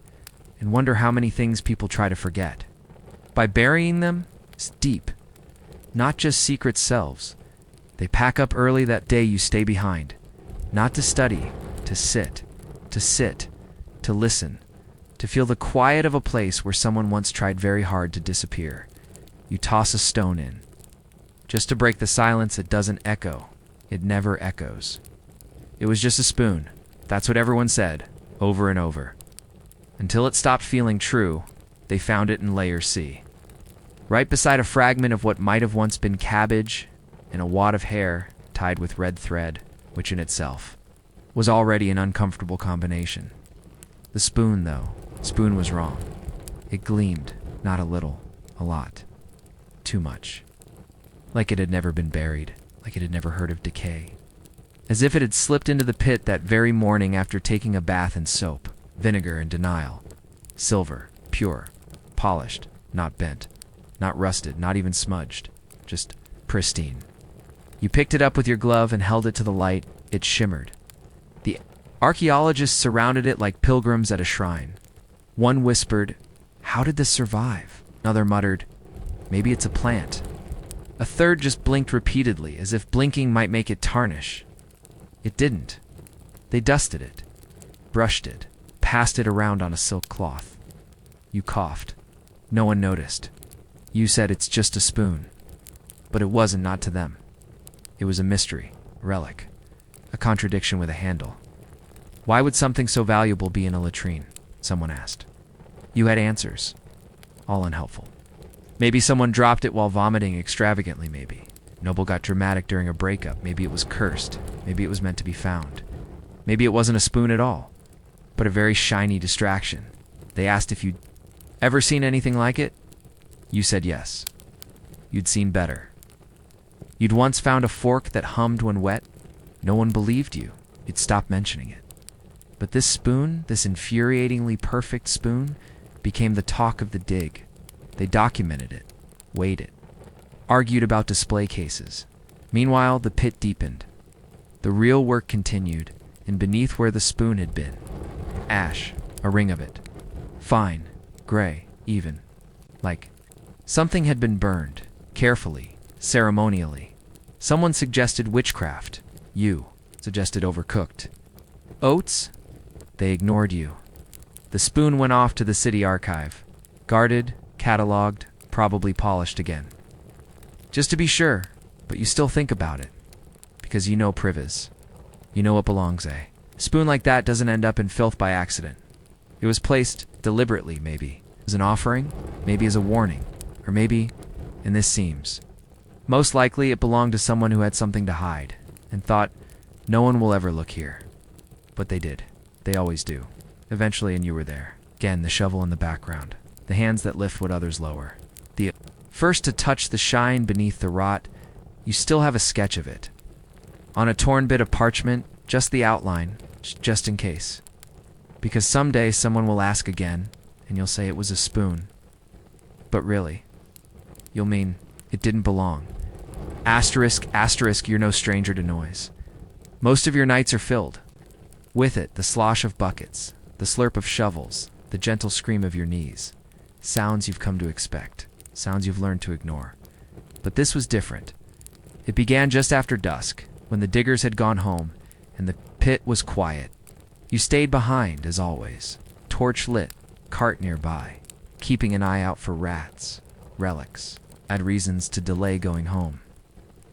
and wonder how many things people try to forget. By burying them, it's deep. Not just secret selves. They pack up early that day you stay behind. Not to study, to sit, to listen, to feel the quiet of a place where someone once tried very hard to disappear. You toss a stone in. Just to break the silence, it doesn't echo. It never echoes. It was just a spoon. That's what everyone said, over and over. Until it stopped feeling true, they found it in layer C. Right beside a fragment of what might have once been cabbage and a wad of hair tied with red thread, which in itself was already an uncomfortable combination. The spoon, though, spoon was wrong. It gleamed, not a little, a lot. Too much. Like it had never been buried, like it had never heard of decay. As if it had slipped into the pit that very morning after taking a bath in soap, vinegar, and denial. Silver, pure, polished, not bent, not rusted, not even smudged, just pristine. You picked it up with your glove and held it to the light. It shimmered. The archaeologists surrounded it like pilgrims at a shrine. One whispered, "How did this survive?" Another muttered, "Maybe it's a plant." A third just blinked repeatedly, as if blinking might make it tarnish. It didn't. They dusted it, brushed it, passed it around on a silk cloth. You coughed. No one noticed. You said it's just a spoon. But it wasn't, not to them. It was a mystery, a relic, a contradiction with a handle. Why would something so valuable be in a latrine? Someone asked. You had answers. All unhelpful. Maybe someone dropped it while vomiting extravagantly, maybe. Noble got dramatic during a breakup. Maybe it was cursed. Maybe it was meant to be found. Maybe it wasn't a spoon at all, but a very shiny distraction. They asked if you'd ever seen anything like it. You said yes. You'd seen better. You'd once found a fork that hummed when wet. No one believed you. You'd stopped mentioning it. But this spoon, this infuriatingly perfect spoon, became the talk of the dig. They documented it, weighed it, argued about display cases. Meanwhile, the pit deepened. The real work continued, and beneath where the spoon had been, ash, a ring of it. Fine, gray, even. Like something had been burned, carefully, ceremonially. Someone suggested witchcraft. You suggested overcooked. Oats? They ignored you. The spoon went off to the city archive. Guarded, catalogued, probably polished again. Just to be sure, But you still think about it, because you know Privis. You know it belongs, eh? A spoon like that doesn't end up in filth by accident. It was placed deliberately, maybe, as an offering, maybe as a warning, or maybe, and this seems, most likely it belonged to someone who had something to hide, and thought, no one will ever look here. But they did. They always do. Eventually, and you were there. Again, the shovel in the background. The hands that lift what others lower. The first to touch the shine beneath the rot. You still have a sketch of it. On a torn bit of parchment, just the outline, just in case. Because someday someone will ask again, and you'll say it was a spoon. But really, you'll mean it didn't belong. Asterisk, asterisk, you're no stranger to noise. Most of your nights are filled. With it, the slosh of buckets, the slurp of shovels, the gentle scream of your knees. Sounds you've come to expect, sounds you've learned to ignore. But this was different. It began just after dusk, when the diggers had gone home, and the pit was quiet. You stayed behind, as always, torch lit, cart nearby, keeping an eye out for rats, relics, had reasons to delay going home.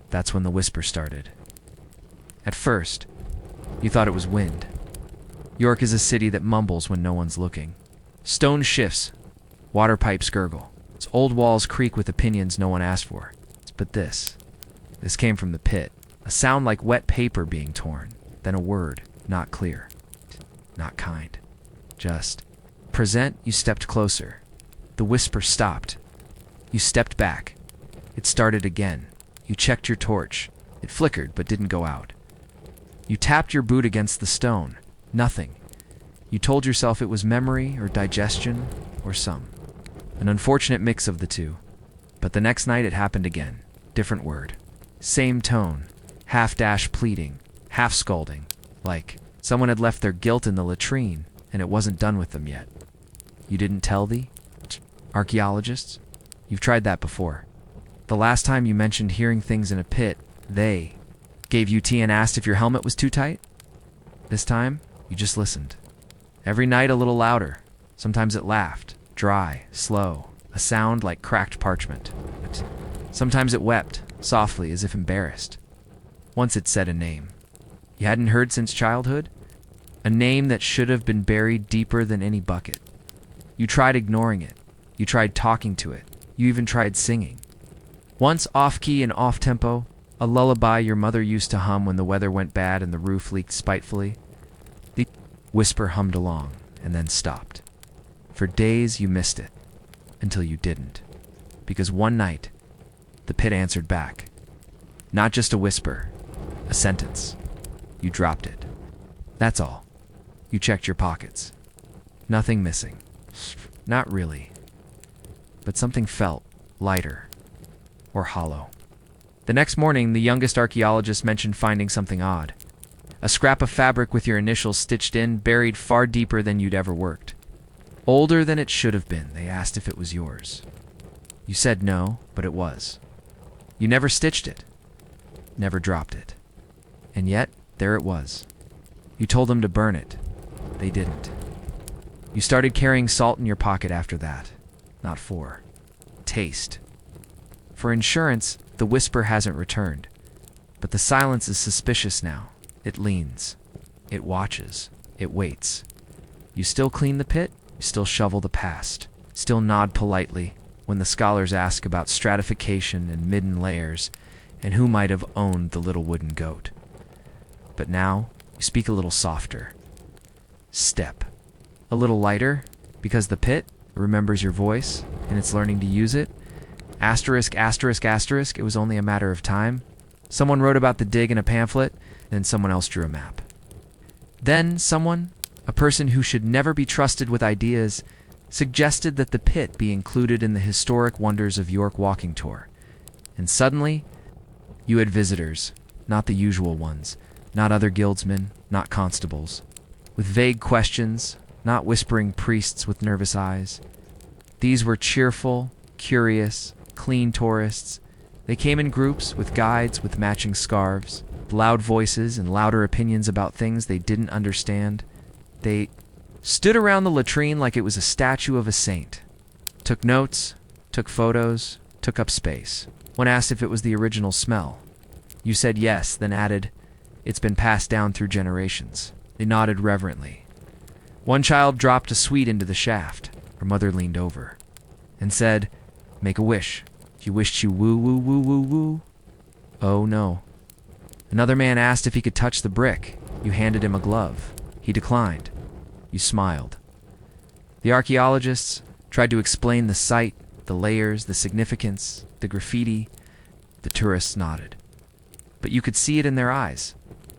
That's when the whisper started. At first, you thought it was wind. York is a city that mumbles when no one's looking. Stone shifts, water pipes gurgle. Its old walls creak with opinions no one asked for. But this came from the pit. A sound like wet paper being torn. Then a word, not clear, not kind. Just, present, you stepped closer. The whisper stopped. You stepped back. It started again. You checked your torch. It flickered but didn't go out. You tapped your boot against the stone. Nothing. You told yourself it was memory or digestion or an unfortunate mix of the two. But the next night it happened again. Different word. Same tone. Half-dash pleading. Half-scolding. Like someone had left their guilt in the latrine and it wasn't done with them yet. You didn't tell the archaeologists? You've tried that before. The last time you mentioned hearing things in a pit, they gave you tea and asked if your helmet was too tight? This time, you just listened. Every night a little louder. Sometimes it laughed, dry, slow, a sound like cracked parchment. Sometimes it wept, softly, as if embarrassed. Once it said a name. You hadn't heard since childhood? A name that should have been buried deeper than any bucket. You tried ignoring it. You tried talking to it. You even tried singing. Once off-key and off-tempo, a lullaby your mother used to hum when the weather went bad and the roof leaked spitefully. The whisper hummed along and then stopped. For days you missed it, until you didn't. Because one night, the pit answered back. Not just a whisper, a sentence. You dropped it. That's all. You checked your pockets. Nothing missing. Not really. But something felt lighter or hollow. The next morning, the youngest archaeologist mentioned finding something odd. A scrap of fabric with your initials stitched in, buried far deeper than you'd ever worked. Older than it should have been, they asked if it was yours. You said no, but it was. You never stitched it. Never dropped it. And yet, there it was. You told them to burn it. They didn't. You started carrying salt in your pocket after that. Not for taste. For insurance, the whisper hasn't returned. But the silence is suspicious now. It leans. It watches. It waits. You still clean the pit? You still shovel the past. Still nod politely when the scholars ask about stratification and midden layers and who might have owned the little wooden goat. But now, you speak a little softer. Step. A little lighter, because the pit remembers your voice and it's learning to use it. Asterisk, asterisk, asterisk, it was only a matter of time. Someone wrote about the dig in a pamphlet, and someone else drew a map. Then someone, a person who should never be trusted with ideas, suggested that the pit be included in the historic wonders of York walking tour. And suddenly, you had visitors, not the usual ones, not other guildsmen, not constables, with vague questions, not whispering priests with nervous eyes. These were cheerful, curious, clean tourists. They came in groups, with guides, with matching scarves, loud voices and louder opinions about things they didn't understand. They stood around the latrine like it was a statue of a saint. Took notes, took photos, took up space. One asked if it was the original smell, You said yes, then added, "It's been passed down through generations." They nodded reverently. One child dropped a sweet into the shaft. Her mother leaned over and said, "Make a wish. You wished you woo woo woo woo woo." Oh no. Another man asked if he could touch the brick. You handed him a glove. He declined. You smiled. The archaeologists tried to explain the site, the layers, the significance, the graffiti. The tourists nodded. But you could see it in their eyes.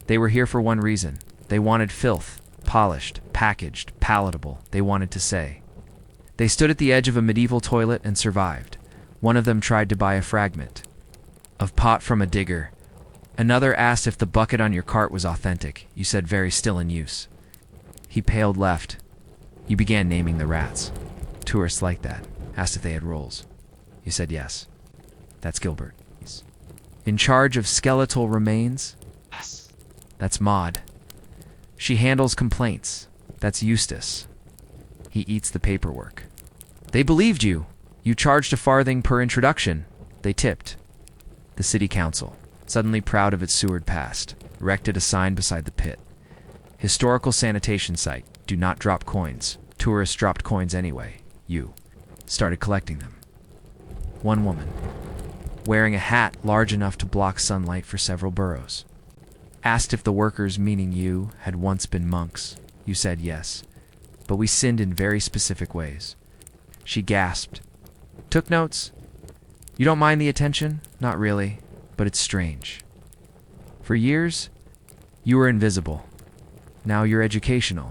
They were here for one reason. They wanted filth, polished, packaged, palatable, they wanted to say. They stood at the edge of a medieval toilet and survived. One of them tried to buy a fragment of pot from a digger. Another asked if the bucket on your cart was authentic. You said very still in use. He paled left. You began naming the rats. Tourists like that. Asked if they had roles. You said yes. That's Gilbert. He's in charge of skeletal remains. Yes. That's Maud. She handles complaints. That's Eustace. He eats the paperwork. They believed you. You charged a farthing per introduction. They tipped. The city council, suddenly proud of its Seward past, erected a sign beside the pit. Historical sanitation site. Do not drop coins. Tourists dropped coins anyway. You started collecting them. One woman, wearing a hat large enough to block sunlight for several boroughs, asked if the workers, meaning you, had once been monks. You said yes, but we sinned in very specific ways. She gasped. Took notes. You don't mind the attention? Not really, but it's strange. For years, you were invisible. Now you're educational.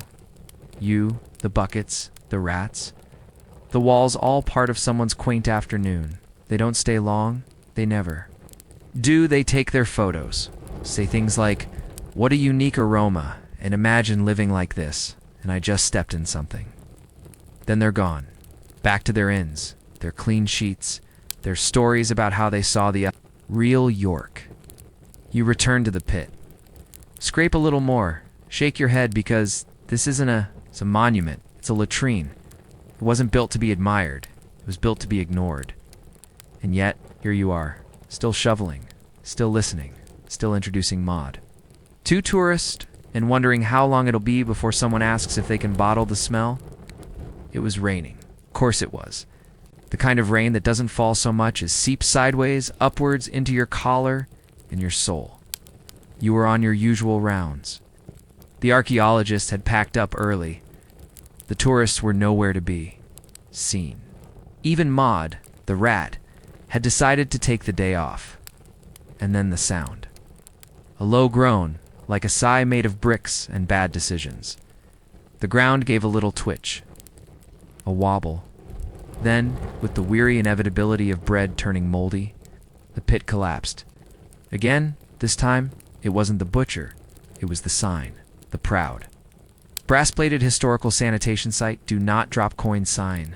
You, the buckets, the rats, the walls, all part of someone's quaint afternoon. They don't stay long. They never do. They take their photos, say things like, "What a unique aroma," and "Imagine living like this," and "I just stepped in something." Then they're gone, back to their inns, their clean sheets, their stories about how they saw the real York. You return to the pit. Scrape a little more. Shake your head because this isn't it's a monument. It's a latrine. It wasn't built to be admired. It was built to be ignored. And yet, here you are, still shoveling, still listening, still introducing Maud. Two tourists, and wondering how long it'll be before someone asks if they can bottle the smell. It was raining. Of course it was. The kind of rain that doesn't fall so much as seeps sideways, upwards into your collar and your soul. You were on your usual rounds. The archaeologists had packed up early. The tourists were nowhere to be seen. Even Maud, the rat, had decided to take the day off. And then the sound. A low groan, like a sigh made of bricks and bad decisions. The ground gave a little twitch. A wobble. Then, with the weary inevitability of bread turning moldy, the pit collapsed. Again, this time, it wasn't the butcher. It was the sign. The proud. Brass-plated historical sanitation site, do not drop coin sign.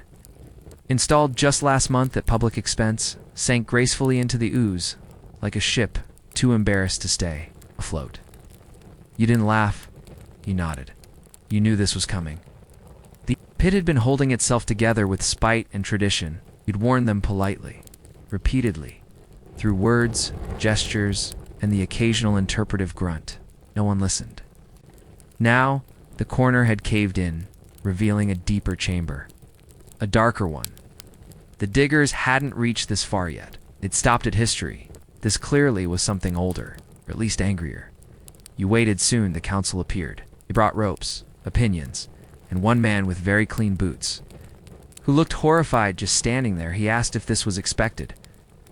Installed just last month at public expense, sank gracefully into the ooze, like a ship too embarrassed to stay afloat. You didn't laugh. You nodded. You knew this was coming. The pit had been holding itself together with spite and tradition. You'd warned them politely, repeatedly, through words, gestures, and the occasional interpretive grunt. No one listened. Now, the corner had caved in, revealing a deeper chamber. A darker one. The diggers hadn't reached this far yet. They'd stopped at history. This clearly was something older, or at least angrier. You waited. Soon the council appeared. They brought ropes, opinions, and one man with very clean boots, who looked horrified just standing there. He asked if this was expected.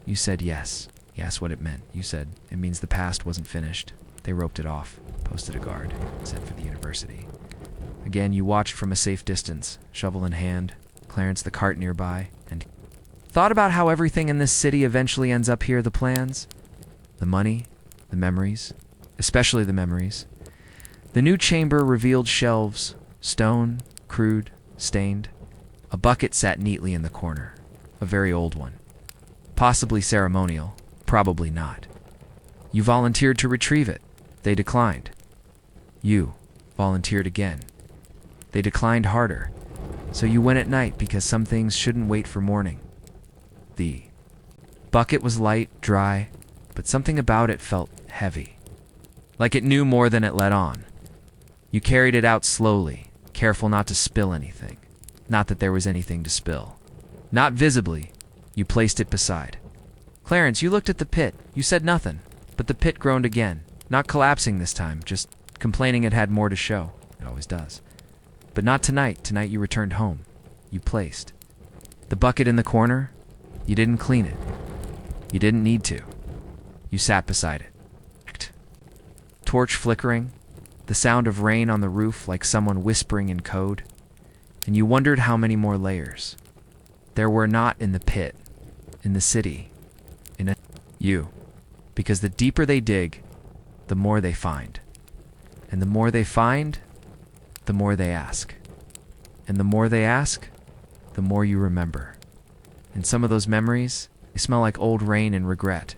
You said yes. He asked what it meant. You said, it means the past wasn't finished. They roped it off, posted a guard, sent for the university. Again, you watched from a safe distance, shovel in hand, Clarence the cart nearby, and thought about how everything in this city eventually ends up here. The plans, the money, the memories, especially the memories. The new chamber revealed shelves, stone, crude, stained. A bucket sat neatly in the corner, a very old one. Possibly ceremonial, probably not. You volunteered to retrieve it. They declined. You volunteered again. They declined harder. So you went at night because some things shouldn't wait for morning. The bucket was light, dry, but something about it felt heavy. Like it knew more than it let on. You carried it out slowly, careful not to spill anything. Not that there was anything to spill. Not visibly, you placed it beside. Clarence, you looked at the pit. You said nothing, but the pit groaned again. Not collapsing this time, just complaining it had more to show. It always does. But not tonight. Tonight you returned home. You placed. The bucket in the corner, you didn't clean it. You didn't need to. You sat beside it. Torch flickering, the sound of rain on the roof like someone whispering in code, and you wondered how many more layers there were not in the pit, in the city, in you. Because the deeper they dig, the more they find. And the more they find, the more they ask. And the more they ask, the more you remember. And some of those memories, they smell like old rain and regret.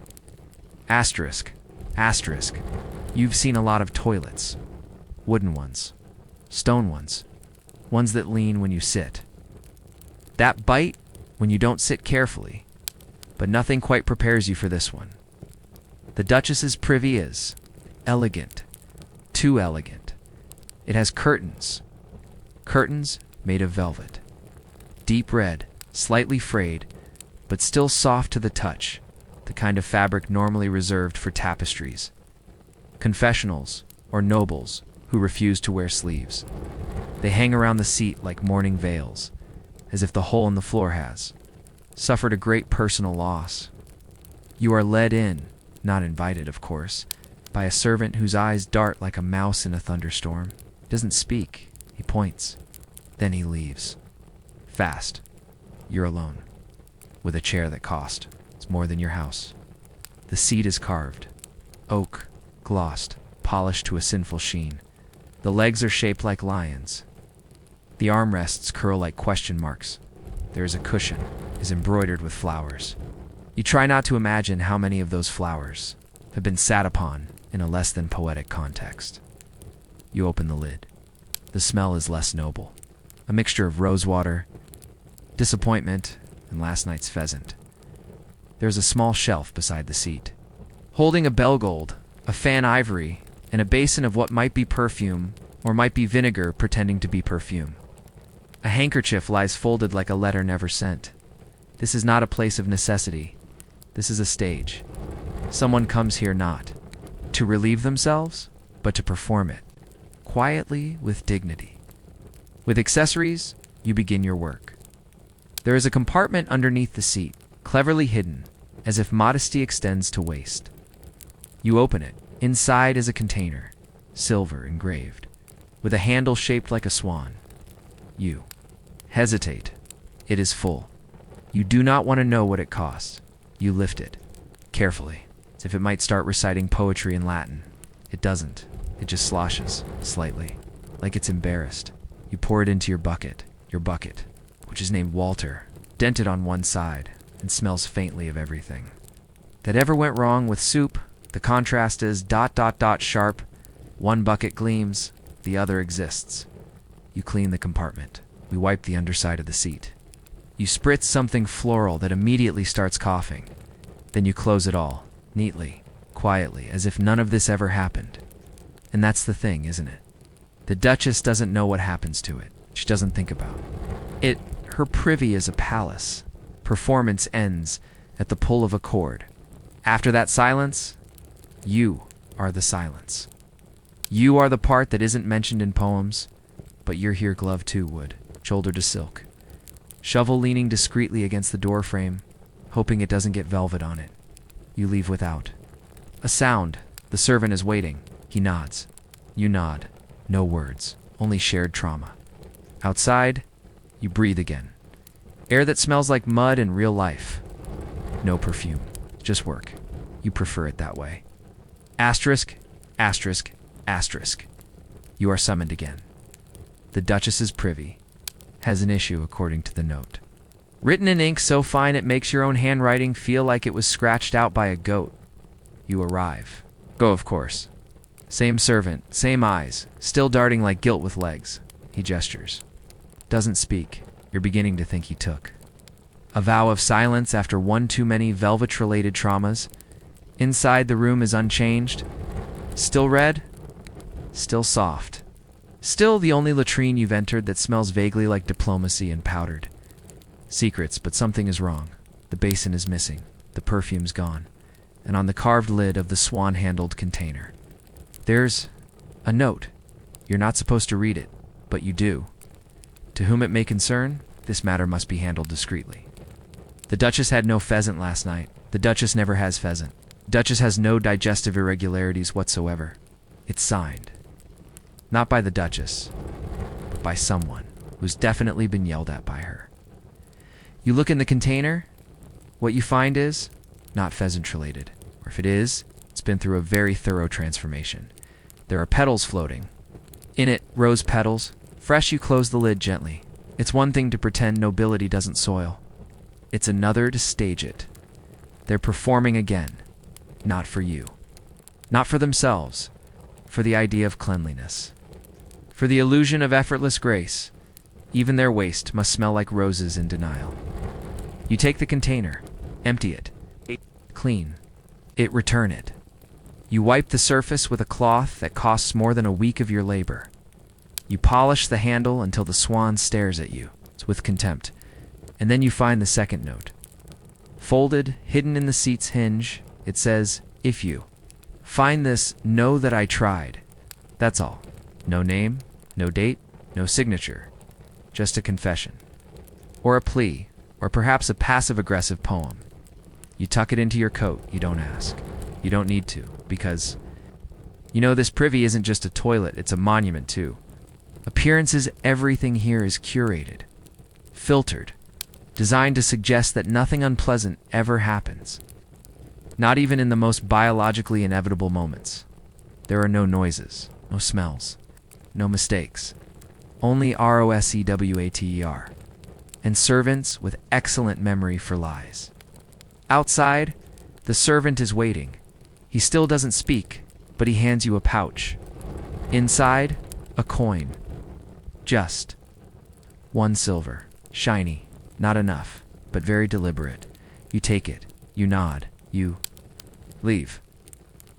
Asterisk, asterisk, you've seen a lot of toilets. Wooden ones, stone ones that lean when you sit. That bite when you don't sit carefully, but nothing quite prepares you for this one. The Duchess's privy is elegant, too elegant. It has curtains made of velvet. Deep red, slightly frayed, but still soft to the touch, the kind of fabric normally reserved for tapestries. Confessionals, or nobles, who refuse to wear sleeves. They hang around the seat like mourning veils, as if the hole in the floor has suffered a great personal loss. You are led in, not invited, of course, by a servant whose eyes dart like a mouse in a thunderstorm. He doesn't speak, he points. Then he leaves. Fast. You're alone. With a chair that cost. It's more than your house. The seat is carved. Oak, glossed, polished to a sinful sheen. The legs are shaped like lions. The armrests curl like question marks. There is a cushion, is embroidered with flowers. You try not to imagine how many of those flowers have been sat upon in a less than poetic context. You open the lid. The smell is less noble. A mixture of rosewater, disappointment, and last night's pheasant. There's a small shelf beside the seat, holding a bell gold, a fan ivory, and a basin of what might be perfume or might be vinegar pretending to be perfume. A handkerchief lies folded like a letter never sent. This is not a place of necessity. This is a stage. Someone comes here not to relieve themselves, but to perform it, quietly with dignity. With accessories, you begin your work. There is a compartment underneath the seat, cleverly hidden, as if modesty extends to waist. You open it. Inside is a container, silver engraved, with a handle shaped like a swan. You hesitate. It is full. You do not want to know what it costs. You lift it, carefully, as if it might start reciting poetry in Latin. It doesn't. It just sloshes, slightly, like it's embarrassed. You pour it into your bucket, which is named Walter, dented on one side, and smells faintly of everything that ever went wrong with soup. The contrast is ... sharp. One bucket gleams, the other exists. You clean the compartment. We wipe the underside of the seat. You spritz something floral that immediately starts coughing. Then you close it all, neatly, quietly, as if none of this ever happened. And that's the thing, isn't it? The Duchess doesn't know what happens to it. She doesn't think about it. Her privy is a palace. Performance ends at the pull of a cord. After that silence, you are the silence. You are the part that isn't mentioned in poems, but you're here gloved too, wood, shoulder to silk. Shovel leaning discreetly against the door frame, hoping it doesn't get velvet on it. You leave without a sound. The servant is waiting. He nods. You nod. No words, only shared trauma. Outside, you breathe again. Air that smells like mud and real life. No perfume, just work. You prefer it that way. Asterisk, asterisk, asterisk. You are summoned again. The Duchess's privy has an issue according to the note. Written in ink so fine it makes your own handwriting feel like it was scratched out by a goat. You arrive. Go, of course. Same servant, same eyes, still darting like guilt with legs. He gestures. Doesn't speak. You're beginning to think he took a vow of silence after one too many velvet-related traumas. Inside, the room is unchanged. Still red, still soft. Still the only latrine you've entered that smells vaguely like diplomacy and powdered. Secrets, but something is wrong. The basin is missing. The perfume's gone. And on the carved lid of the swan-handled container, there's a note. You're not supposed to read it, but you do. To whom it may concern, this matter must be handled discreetly. The Duchess had no pheasant last night. The Duchess never has pheasant. Duchess has no digestive irregularities whatsoever. It's signed. Not by the Duchess, but by someone who's definitely been yelled at by her. You look in the container, what you find is not pheasant related. Or if it is, it's been through a very thorough transformation. There are petals floating. In it, rose petals. Fresh, you close the lid gently. It's one thing to pretend nobility doesn't soil. It's another to stage it. They're performing again. Not for you. Not for themselves. For the idea of cleanliness. For the illusion of effortless grace. Even their waste must smell like roses in denial. You take the container. Empty it. Clean. Return it. You wipe the surface with a cloth that costs more than a week of your labor. You polish the handle until the swan stares at you with contempt. And then you find the second note. Folded, hidden in the seat's hinge, it says, "If you find this, know that I tried." That's all. No name, no date, no signature. Just a confession. Or a plea, or perhaps a passive-aggressive poem. You tuck it into your coat. You don't ask. You don't need to, because, this Privy isn't just a toilet, it's a monument too. Appearances, everything here is curated, filtered, designed to suggest that nothing unpleasant ever happens. Not even in the most biologically inevitable moments. There are no noises, no smells, no mistakes. Only ROSEWATER. And servants with excellent memory for lies. Outside, the servant is waiting. He still doesn't speak, but he hands you a pouch. Inside, a coin. Just 1 silver. Shiny. Not enough, but very deliberate. You take it. You nod. You leave.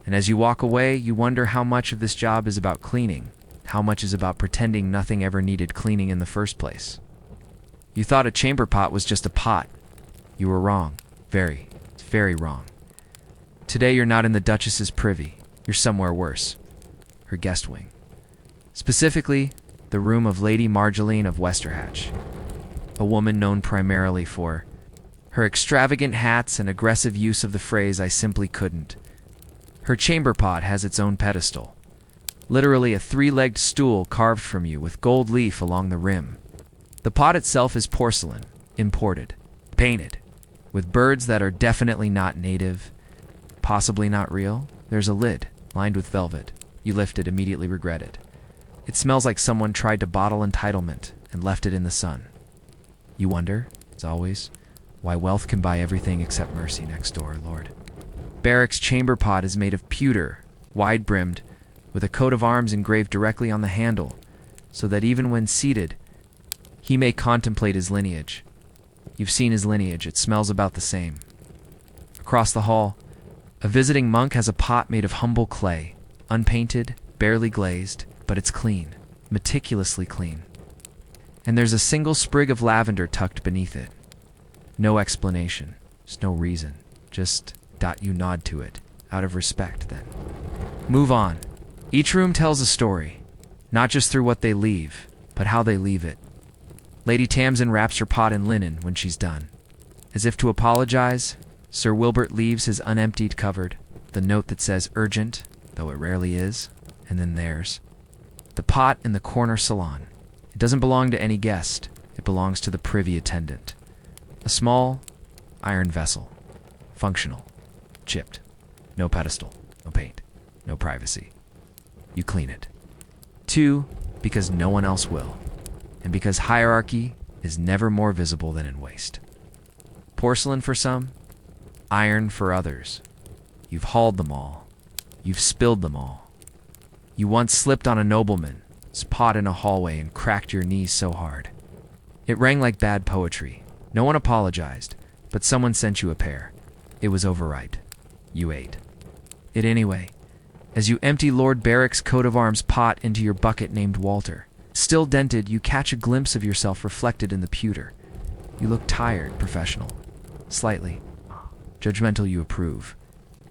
And as you walk away, you wonder how much of this job is about cleaning, how much is about pretending nothing ever needed cleaning in the first place. You thought a chamber pot was just a pot. You were wrong. Very, very wrong. Today you're not in the Duchess's privy. You're somewhere worse. Her guest wing. Specifically, the room of Lady Marjolaine of Westerhatch. A woman known primarily for her extravagant hats and aggressive use of the phrase "I simply couldn't." Her chamber pot has its own pedestal. Literally a 3-legged stool carved from you with gold leaf along the rim. The pot itself is porcelain, imported, painted, with birds that are definitely not native, possibly not real. There's a lid, lined with velvet. You lift it, immediately regret it. It smells like someone tried to bottle entitlement and left it in the sun. You wonder, as always, why wealth can buy everything except mercy next door, Lord. Barrack's chamber pot is made of pewter, wide-brimmed, with a coat of arms engraved directly on the handle, so that even when seated, he may contemplate his lineage. You've seen his lineage, it smells about the same. Across the hall, a visiting monk has a pot made of humble clay, unpainted, barely glazed, but it's clean, meticulously clean. And there's a single sprig of lavender tucked beneath it. No explanation, there's no reason, just you nod to it, out of respect then. Move on. Each room tells a story, not just through what they leave, but how they leave it. Lady Tamsin wraps her pot in linen when she's done. As if to apologize, Sir Wilbert leaves his unemptied cupboard, the note that says urgent, though it rarely is, and then theirs. The pot in the corner salon. It doesn't belong to any guest. It belongs to the privy attendant. A small, iron vessel. Functional. Chipped. No pedestal. No paint. No privacy. You clean it. 2, because no one else will. And because hierarchy is never more visible than in waste. Porcelain for some, iron for others. You've hauled them all. You've spilled them all. You once slipped on a nobleman's pot in a hallway and cracked your knees so hard. It rang like bad poetry. No one apologized, but someone sent you a pair. It was overripe. You ate. it anyway, as you empty Lord Barrick's coat of arms pot into your bucket named Walter. Still dented, you catch a glimpse of yourself reflected in the pewter. You look tired, professional. Slightly. Judgmental, you approve.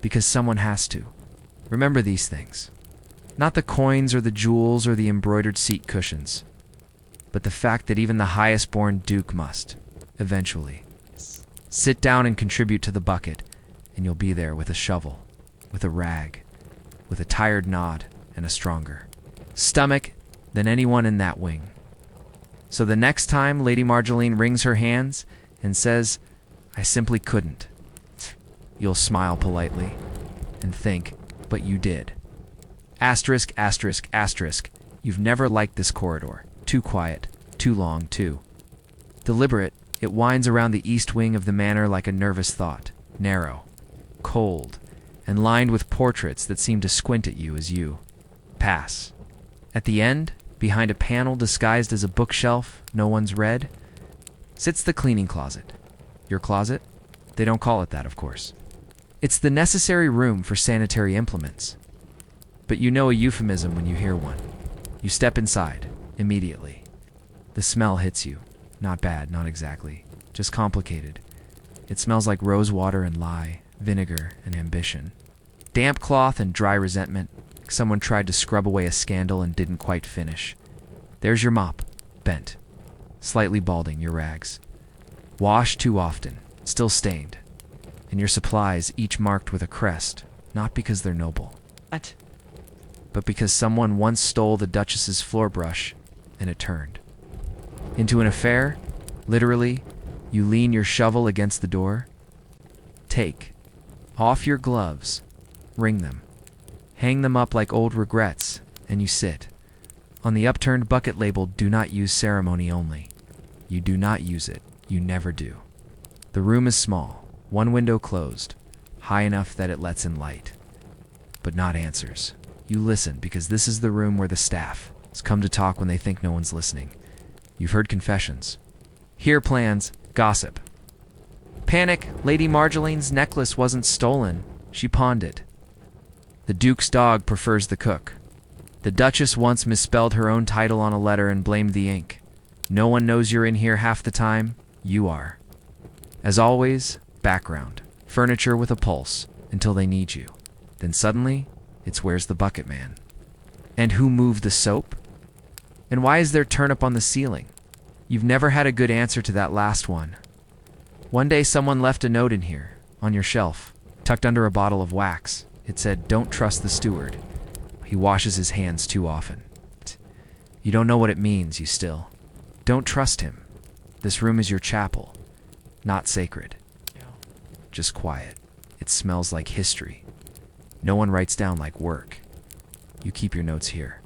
Because someone has to. Remember these things. Not the coins or the jewels or the embroidered seat cushions, but the fact that even the highest-born duke must, eventually, sit down and contribute to the bucket, and you'll be there with a shovel, with a rag, with a tired nod and a stronger stomach than anyone in that wing. So the next time Lady Marjolaine wrings her hands and says, "I simply couldn't," you'll smile politely and think, "But you did." Asterisk, asterisk, asterisk. You've never liked this corridor. Too quiet, too long, too deliberate. It winds around the east wing of the manor like a nervous thought. Narrow, cold, and lined with portraits that seem to squint at you as you pass. At the end, behind a panel disguised as a bookshelf no one's read, sits the cleaning closet. Your closet? They don't call it that, of course. It's the necessary room for sanitary implements. But you know a euphemism when you hear one. You step inside, immediately. The smell hits you. Not bad, not exactly. Just complicated. It smells like rose water and lye, vinegar and ambition. Damp cloth and dry resentment. Someone tried to scrub away a scandal and didn't quite finish. There's your mop, bent. Slightly balding, your rags. Washed too often, still stained. And your supplies each marked with a crest, not because they're noble. What? But because someone once stole the Duchess's floor brush, and it turned into an affair. Literally, you lean your shovel against the door. Take off your gloves, wring them, hang them up like old regrets, and you sit. On the upturned bucket labeled "Do not use ceremony only." You do not use it. You never do. The room is small, one window closed, high enough that it lets in light. But not answers. You listen because this is the room where the staff has come to talk when they think no one's listening. You've heard confessions. Hear plans, gossip. Panic, Lady Marjolaine's necklace wasn't stolen. She pawned it. The Duke's dog prefers the cook. The Duchess once misspelled her own title on a letter and blamed the ink. No one knows you're in here half the time. You are. As always, background. Furniture with a pulse, until they need you. Then suddenly, it's "Where's the bucket man?" And who moved the soap? And why is there turnip on the ceiling? You've never had a good answer to that last one. One day someone left a note in here, on your shelf, tucked under a bottle of wax. It said, "Don't trust the steward. He washes his hands too often." You don't know what it means, you still. Don't trust him. This room is your chapel. Not sacred. Just quiet. It smells like history. No one writes down like work. You keep your notes here.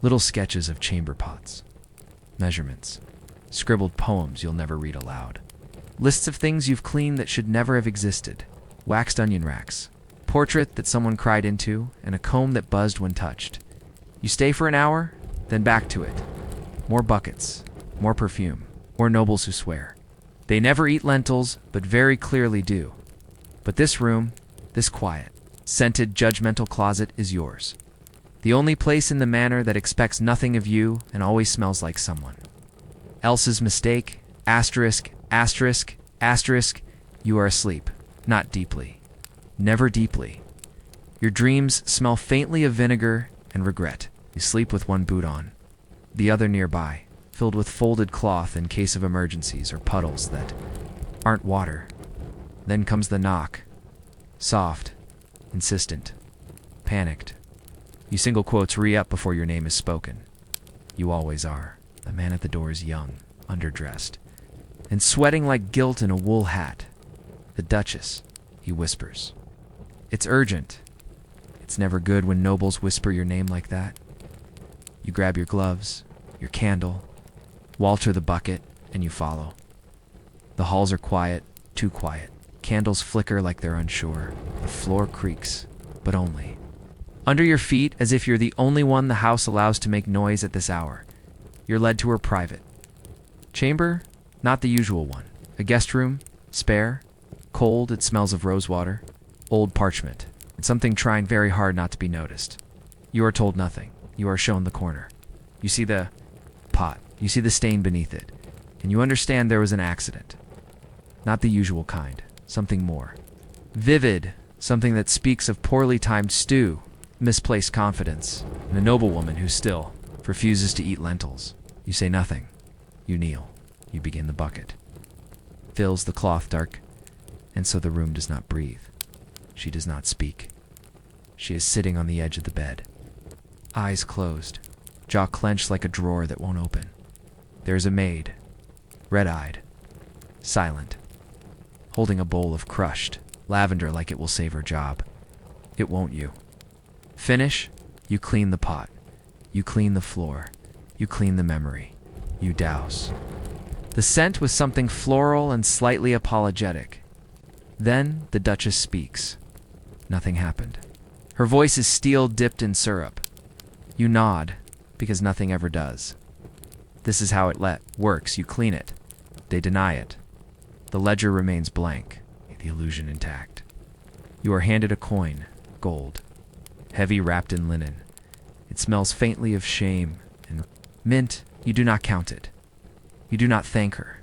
Little sketches of chamber pots. Measurements. Scribbled poems you'll never read aloud. Lists of things you've cleaned that should never have existed. Waxed onion racks. Portrait that someone cried into, and a comb that buzzed when touched. You stay for an hour, then back to it. More buckets. More perfume. More nobles who swear. They never eat lentils, but very clearly do. But this room, this quiet, scented, judgmental closet is yours. The only place in the manor that expects nothing of you and always smells like someone else's mistake. Asterisk, asterisk, asterisk. You are asleep. Not deeply. Never deeply. Your dreams smell faintly of vinegar and regret. You sleep with one boot on, the other nearby, filled with folded cloth in case of emergencies or puddles that aren't water. Then comes the knock. Soft, insistent, panicked. You single quotes re-up before your name is spoken. You always are. The man at the door is young, underdressed, and sweating like guilt in a wool hat. "The Duchess," he whispers. It's urgent. It's never good when nobles whisper your name like that. You grab your gloves, your candle, Walter the bucket, and you follow. The halls are quiet, too quiet. Candles flicker like they're unsure. The floor creaks, but only. Under your feet, as if you're the only one the house allows to make noise at this hour, you're led to her private chamber, not the usual one. A guest room, spare, cold, it smells of rosewater, old parchment, something trying very hard not to be noticed. You are told nothing. You are shown the corner. You see the pot. You see the stain beneath it. And you understand there was an accident. Not the usual kind. Something more. Vivid. Something that speaks of poorly timed stew, misplaced confidence, and a noblewoman who still refuses to eat lentils. You say nothing. You kneel. You begin the bucket. Fills the cloth dark, and so the room does not breathe. She does not speak. She is sitting on the edge of the bed. Eyes closed, jaw clenched like a drawer that won't open. There is a maid, red-eyed, silent, holding a bowl of crushed lavender like it will save her job. It won't you. Finish, you clean the pot. You clean the floor. You clean the memory. You douse. The scent was something floral and slightly apologetic. Then the Duchess speaks. Nothing happened. Her voice is steel dipped in syrup. You nod, because nothing ever does. This is how it works. You clean it. They deny it. The ledger remains blank, the illusion intact. You are handed a coin, gold, heavy wrapped in linen. It smells faintly of shame and mint. You do not count it. You do not thank her.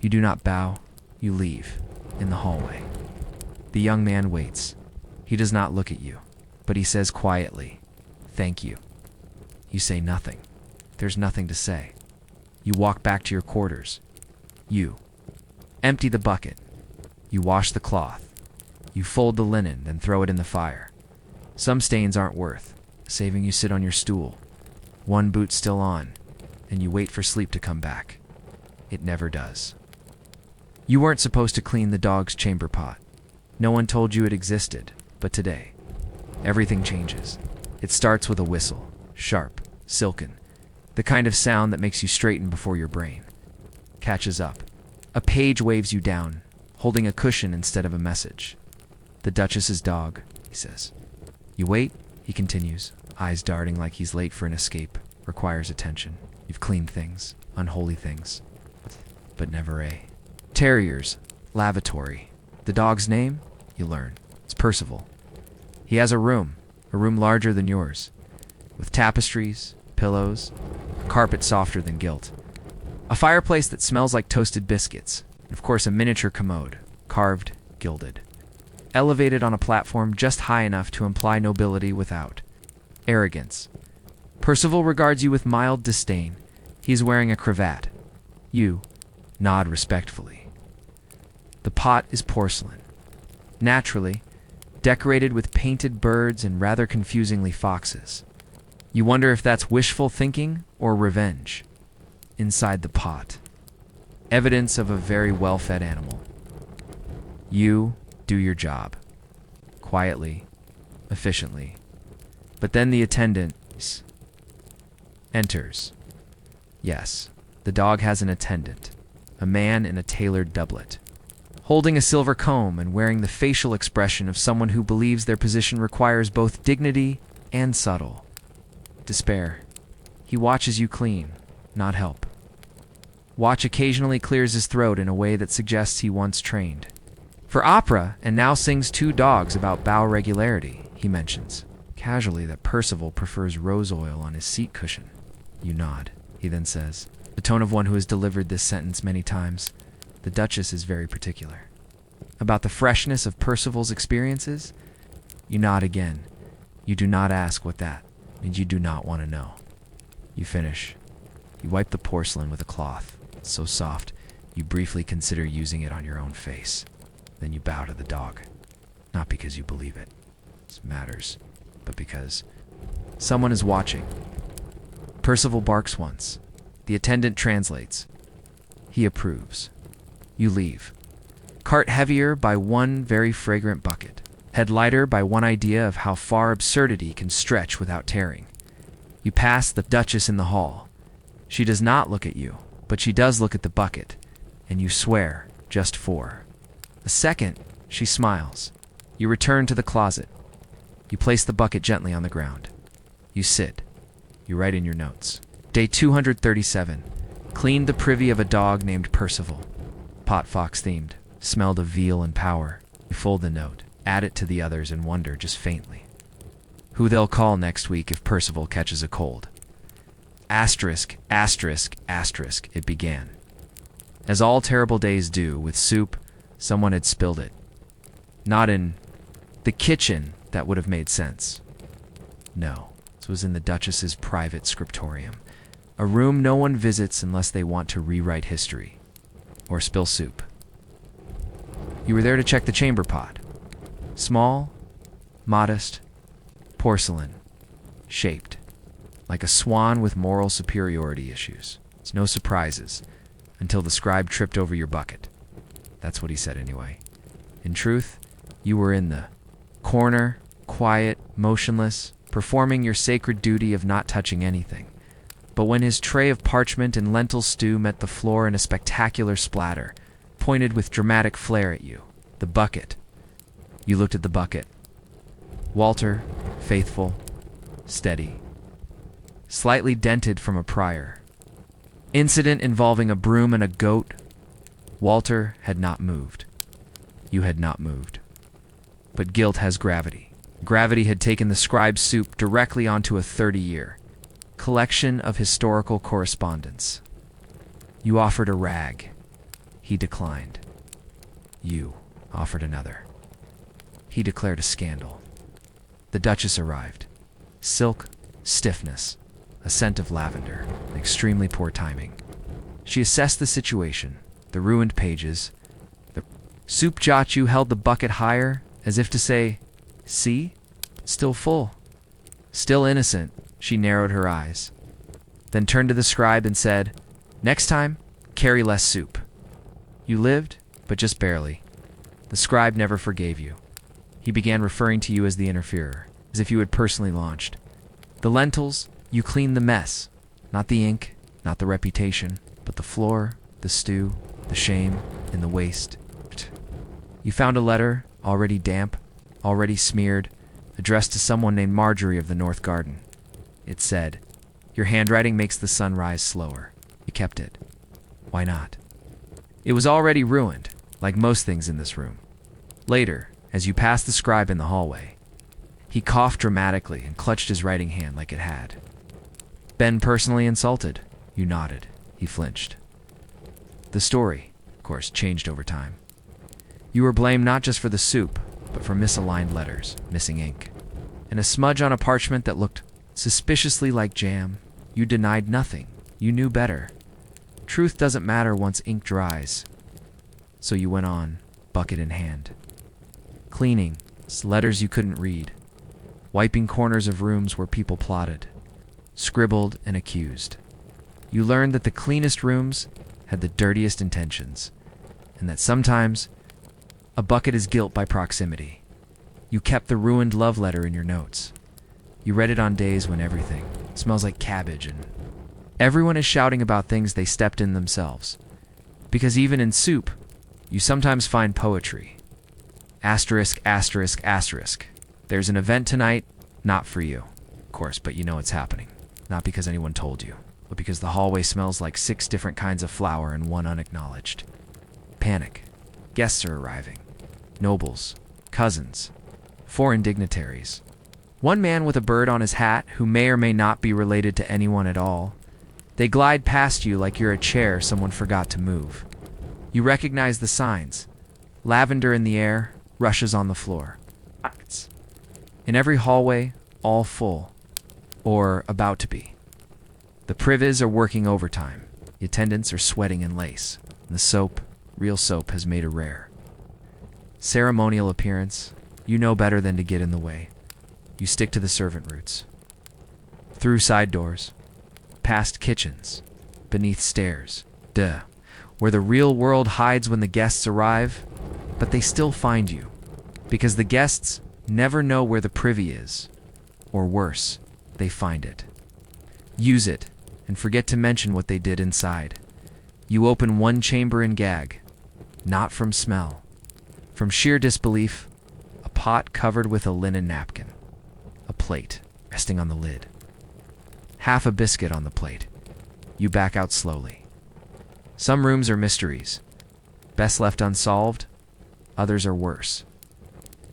You do not bow. You leave, in the hallway. The young man waits. He does not look at you, but he says quietly, "Thank you." You say nothing. There's nothing to say. You walk back to your quarters. You empty the bucket. You wash the cloth. You fold the linen, then throw it in the fire. Some stains aren't worth saving. You sit on your stool, one boot still on, and you wait for sleep to come back. It never does. You weren't supposed to clean the dog's chamber pot. No one told you it existed, but today, everything changes. It starts with a whistle, sharp, silken, the kind of sound that makes you straighten before your brain catches up. A page waves you down, holding a cushion instead of a message. The Duchess's dog, he says. You wait, he continues, eyes darting like he's late for an escape, requires attention. You've cleaned things, unholy things, but never a terrier's lavatory. The dog's name, you learn, it's Percival. He has a room larger than yours, with tapestries, pillows, a carpet softer than gilt, a fireplace that smells like toasted biscuits, and of course a miniature commode, carved, gilded, elevated on a platform just high enough to imply nobility without arrogance. Percival regards you with mild disdain. He is wearing a cravat. You nod respectfully. The pot is porcelain, naturally, decorated with painted birds and rather confusingly foxes. You wonder if that's wishful thinking or revenge. Inside the pot, evidence of a very well-fed animal. You do your job, quietly, efficiently. But then the attendant enters. Yes, the dog has an attendant, a man in a tailored doublet, holding a silver comb and wearing the facial expression of someone who believes their position requires both dignity and subtle despair. He watches you clean, not help. Watch occasionally clears his throat in a way that suggests he once trained for opera and now sings two dogs about bow regularity. He mentions casually that Percival prefers rose oil on his seat cushion. You nod. He then says, the tone of one who has delivered this sentence many times, the Duchess is very particular. About the freshness of Percival's experiences? You nod again. You do not ask what that, and you do not want to know. You finish. You wipe the porcelain with a cloth, so soft, you briefly consider using it on your own face. Then you bow to the dog. Not because you believe it matters, but because someone is watching. Percival barks once. The attendant translates. He approves. You leave. Cart heavier by one very fragrant bucket. Head lighter by one idea of how far absurdity can stretch without tearing. You pass the Duchess in the hall. She does not look at you, but she does look at the bucket, and you swear, just for a second, she smiles. You return to the closet. You place the bucket gently on the ground. You sit. You write in your notes. Day 237. Cleaned the privy of a dog named Percival. Pot fox themed. Smelled of veal and power. You fold the note. add it to the others, and wonder just faintly who they'll call next week if Percival catches a cold. Asterisk, asterisk, asterisk, it began. As all terrible days do, with soup, someone had spilled it. Not in the kitchen, that would have made sense. No, this was in the Duchess's private scriptorium, a room no one visits unless they want to rewrite history or spill soup. You were there to check the chamber pot. Small, modest, porcelain, shaped like a swan with moral superiority issues. It's no surprises until the scribe tripped over your bucket. That's what he said anyway. In truth, you were in the corner, quiet, motionless, performing your sacred duty of not touching anything. But when his tray of parchment and lentil stew met the floor in a spectacular splatter, pointed with dramatic flair at you, the bucket. You looked at the bucket. Walter, faithful, steady. Slightly dented from a prior incident involving a broom and a goat. Walter had not moved. You had not moved. But guilt has gravity. Gravity had taken the scribe's soup directly onto a 30-year collection of historical correspondence. You offered a rag. He declined. You offered another. He declared a scandal. The Duchess arrived. Silk, stiffness, a scent of lavender, and extremely poor timing. She assessed the situation, the ruined pages. The soup Jachu held the bucket higher, as if to say, "See? Still full. Still innocent." She narrowed her eyes, then turned to the scribe and said, "Next time, carry less soup." You lived, but just barely. The scribe never forgave you. He began referring to you as the interferer, as if you had personally launched. The lentils, you cleaned the mess. Not the ink, not the reputation, but the floor, the stew, the shame, and the waste. You found a letter, already damp, already smeared, addressed to someone named Marjorie of the North Garden. It said, "Your handwriting makes the sun rise slower." You kept it. Why not? It was already ruined, like most things in this room. Later, as you passed the scribe in the hallway, he coughed dramatically and clutched his writing hand like it had been personally insulted. You nodded. He flinched. The story, of course, changed over time. You were blamed not just for the soup, but for misaligned letters, missing ink, and a smudge on a parchment that looked suspiciously like jam. You denied nothing. You knew better. Truth doesn't matter once ink dries. So you went on, bucket in hand. Cleaning, letters you couldn't read. Wiping corners of rooms where people plotted, scribbled, and accused. You learned that the cleanest rooms had the dirtiest intentions, and that sometimes a bucket is guilt by proximity. You kept the ruined love letter in your notes. You read it on days when everything smells like cabbage and everyone is shouting about things they stepped in themselves. Because even in soup, you sometimes find poetry. Asterisk, asterisk, asterisk. There's an event tonight, not for you, of course, but you know it's happening. Not because anyone told you, but because the hallway smells like 6 different kinds of flour and one unacknowledged. Panic. Guests are arriving. Nobles, cousins, foreign dignitaries. One man with a bird on his hat who may or may not be related to anyone at all. They glide past you like you're a chair someone forgot to move. You recognize the signs. Lavender in the air, rushes on the floor. In every hallway, all full. Or about to be. The Privys are working overtime. The attendants are sweating in lace. And the soap, real soap, has made her rare. Ceremonial appearance, you know better than to get in the way. You stick to the servant routes. Through side doors, past kitchens, beneath stairs, where the real world hides when the guests arrive, but they still find you, because the guests never know where the privy is, or worse, they find it. Use it, and forget to mention what they did inside. You open one chamber and gag, not from smell, from sheer disbelief, a pot covered with a linen napkin, a plate resting on the lid, half a biscuit on the plate. You back out slowly. Some rooms are mysteries, best left unsolved, others are worse.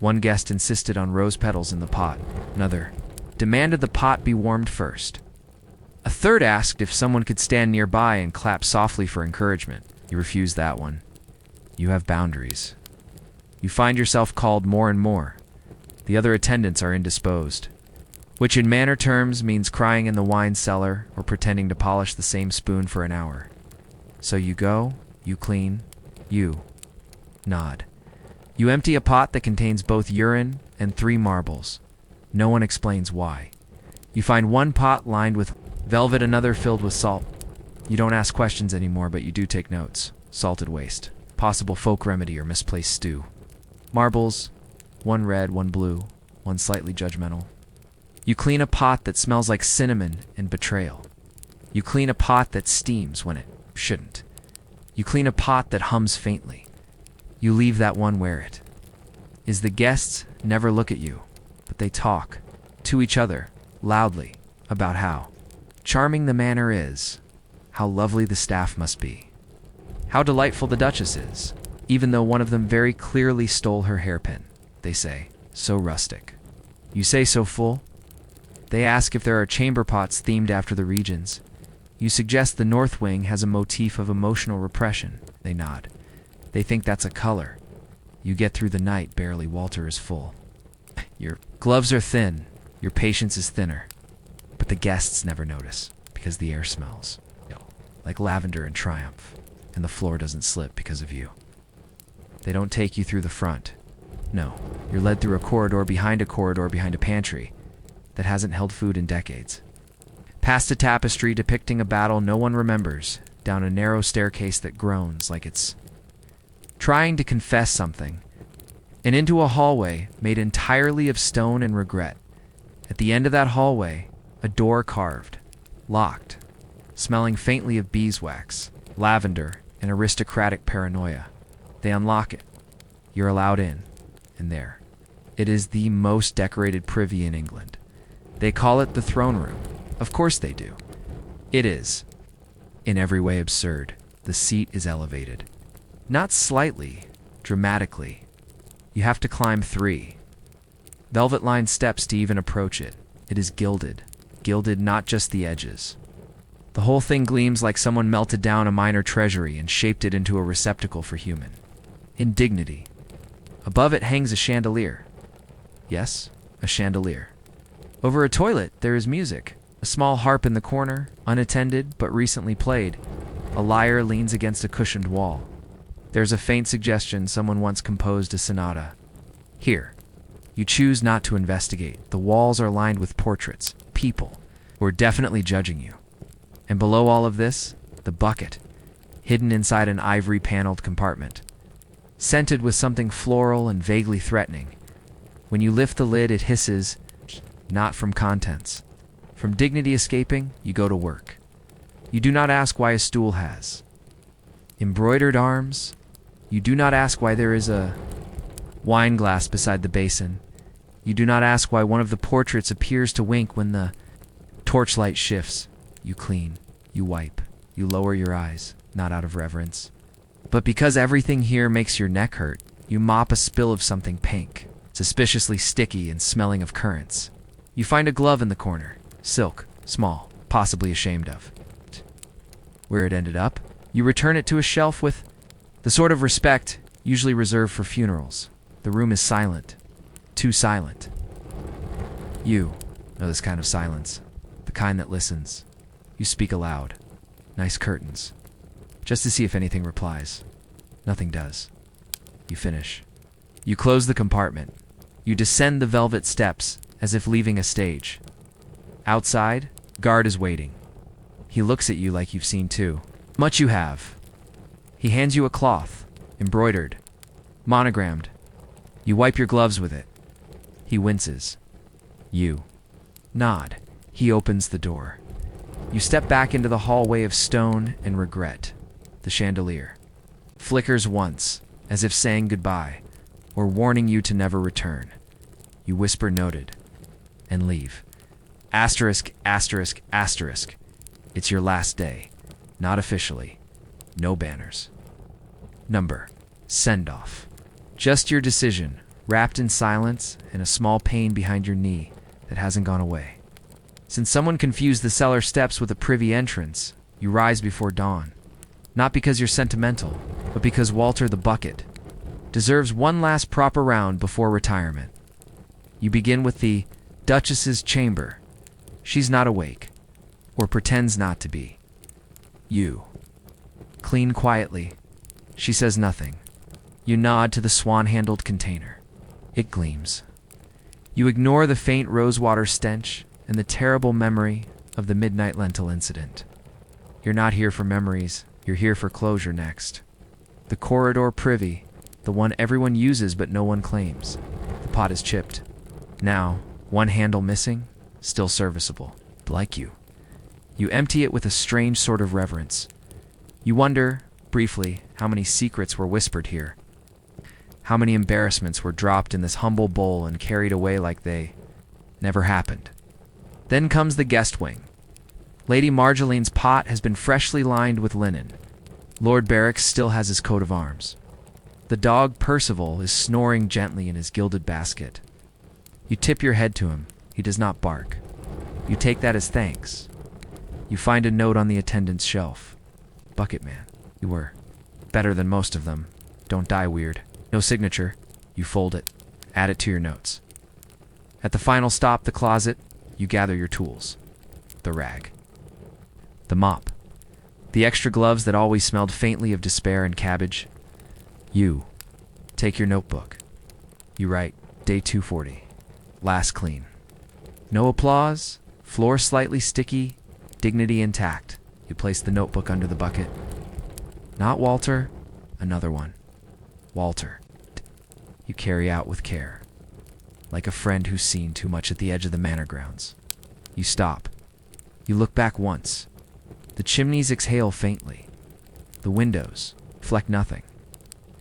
One guest insisted on rose petals in the pot. Another demanded the pot be warmed first. A third asked if someone could stand nearby and clap softly for encouragement. You refused that one. You have boundaries. You find yourself called more and more. The other attendants are indisposed, which in manner terms means crying in the wine cellar or pretending to polish the same spoon for an hour. So you go, you clean, you nod. You empty a pot that contains both urine and 3 marbles. No one explains why. You find one pot lined with velvet, another filled with salt. You don't ask questions anymore, but you do take notes. Salted waste, possible folk remedy or misplaced stew. Marbles, one red, one blue, one slightly judgmental. You clean a pot that smells like cinnamon and betrayal. You clean a pot that steams when it shouldn't. You clean a pot that hums faintly. You leave that one where it is. The guests never look at you, but they talk to each other loudly about how charming the manor is, how lovely the staff must be, how delightful the Duchess is, even though one of them very clearly stole her hairpin. They say, so rustic. You say, so full. They ask if there are chamber pots themed after the regions. You suggest the north wing has a motif of emotional repression. They nod. They think that's a color. You get through the night, barely. Walter is full. Your gloves are thin. Your patience is thinner. But the guests never notice, because the air smells like lavender and triumph, and the floor doesn't slip because of you. They don't take you through the front. No, you're led through a corridor behind a pantry that hasn't held food in decades. Past a tapestry depicting a battle no one remembers, down a narrow staircase that groans like it's trying to confess something, and into a hallway made entirely of stone and regret. At the end of that hallway, a door carved, locked, smelling faintly of beeswax, lavender, and aristocratic paranoia. They unlock it. You're allowed in, and there. It is the most decorated privy in England. They call it the throne room. Of course they do. It is, in every way, absurd. The seat is elevated. Not slightly, dramatically. You have to climb 3 velvet-lined steps to even approach it. It is gilded. Gilded, not just the edges. The whole thing gleams like someone melted down a minor treasury and shaped it into a receptacle for human indignity. Above it hangs a chandelier. Yes, a chandelier. Over a toilet, there is music. A small harp in the corner, unattended but recently played. A lyre leans against a cushioned wall. There's a faint suggestion someone once composed a sonata. Here, you choose not to investigate. The walls are lined with portraits, people who are definitely judging you. And below all of this, the bucket, hidden inside an ivory-paneled compartment, scented with something floral and vaguely threatening. When you lift the lid, it hisses, not from contents. From dignity escaping, you go to work. You do not ask why a stool has embroidered arms. You do not ask why there is a wine glass beside the basin. You do not ask why one of the portraits appears to wink when the torchlight shifts. You clean, you wipe, you lower your eyes, not out of reverence, but because everything here makes your neck hurt. You mop a spill of something pink, suspiciously sticky and smelling of currants. You find a glove in the corner, silk, small, possibly ashamed of where it ended up. You return it to a shelf with the sort of respect usually reserved for funerals. The room is silent, too silent. You know this kind of silence, the kind that listens. You speak aloud. Nice curtains, just to see if anything replies. Nothing does. You finish. You close the compartment. You descend the velvet steps as if leaving a stage. Outside, guard is waiting. He looks at you like you've seen too much. You have. He hands you a cloth, embroidered, monogrammed. You wipe your gloves with it. He winces. You nod. He opens the door. You step back into the hallway of stone and regret. The chandelier flickers once, as if saying goodbye, or warning you to never return. You whisper noted, and leave. Asterisk, asterisk, asterisk. It's your last day. Not officially. No banners. Number. Send-off. Just your decision, wrapped in silence and a small pain behind your knee that hasn't gone away. Since someone confused the cellar steps with a privy entrance, you rise before dawn. Not because you're sentimental, but because Walter the Bucket deserves one last proper round before retirement. You begin with the Duchess's chamber. She's not awake, or pretends not to be. You clean quietly. She says nothing. You nod to the swan-handled container. It gleams. You ignore the faint rosewater stench and the terrible memory of the midnight lentil incident. You're not here for memories, you're here for closure next. The corridor privy, the one everyone uses but no one claims. The pot is chipped. Now, one handle missing, still serviceable, like you. You empty it with a strange sort of reverence. You wonder, briefly, how many secrets were whispered here. How many embarrassments were dropped in this humble bowl and carried away like they never happened. Then comes the guest wing. Lady Marjolaine's pot has been freshly lined with linen. Lord Barracks still has his coat of arms. The dog Percival is snoring gently in his gilded basket. You tip your head to him. He does not bark. You take that as thanks. You find a note on the attendant's shelf. Bucket man, you were better than most of them. Don't die weird. No signature. You fold it. Add it to your notes. At the final stop, the closet, you gather your tools. The rag. The mop. The extra gloves that always smelled faintly of despair and cabbage. You take your notebook. You write, day 240. Last clean. No applause. Floor slightly sticky. Dignity intact. You place the notebook under the bucket. Not Walter. Another one. Walter. You carry out with care. Like a friend who's seen too much at the edge of the manor grounds. You stop. You look back once. The chimneys exhale faintly. The windows reflect nothing.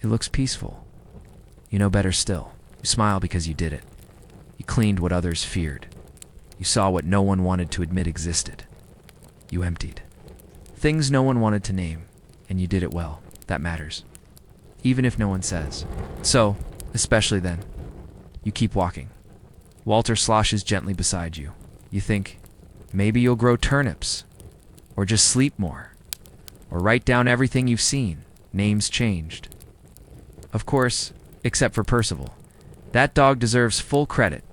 It looks peaceful. You know better still. You smile because you did it. You cleaned what others feared. You saw what no one wanted to admit existed. You emptied. Things no one wanted to name, and you did it well. That matters. Even if no one says. So, especially then, you keep walking. Walter sloshes gently beside you. You think, maybe you'll grow turnips, or just sleep more, or write down everything you've seen, names changed. Of course, except for Percival. That dog deserves full credit,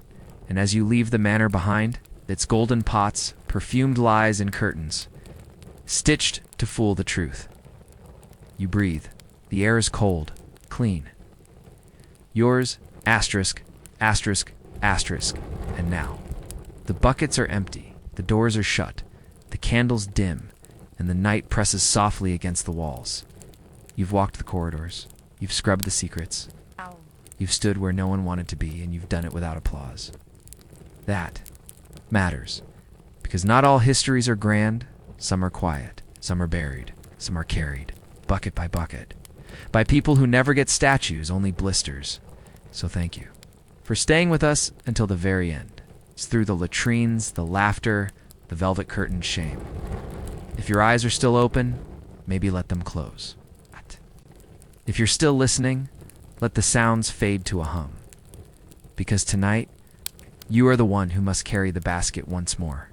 and as you leave the manor behind, its golden pots, perfumed lies and curtains, stitched to fool the truth. You breathe. The air is cold, clean. Yours, asterisk, asterisk, asterisk, and now. The buckets are empty, the doors are shut, the candles dim, and the night presses softly against the walls. You've walked the corridors, you've scrubbed the secrets, you've stood where no one wanted to be, and you've done it without applause. That matters, because not all histories are grand, some are quiet, some are buried, some are carried, bucket by bucket, by people who never get statues, only blisters. So thank you for staying with us until the very end. It's through the latrines, the laughter, the velvet curtain's shame. If your eyes are still open, maybe let them close. If you're still listening, let the sounds fade to a hum. Because tonight, you are the one who must carry the basket once more.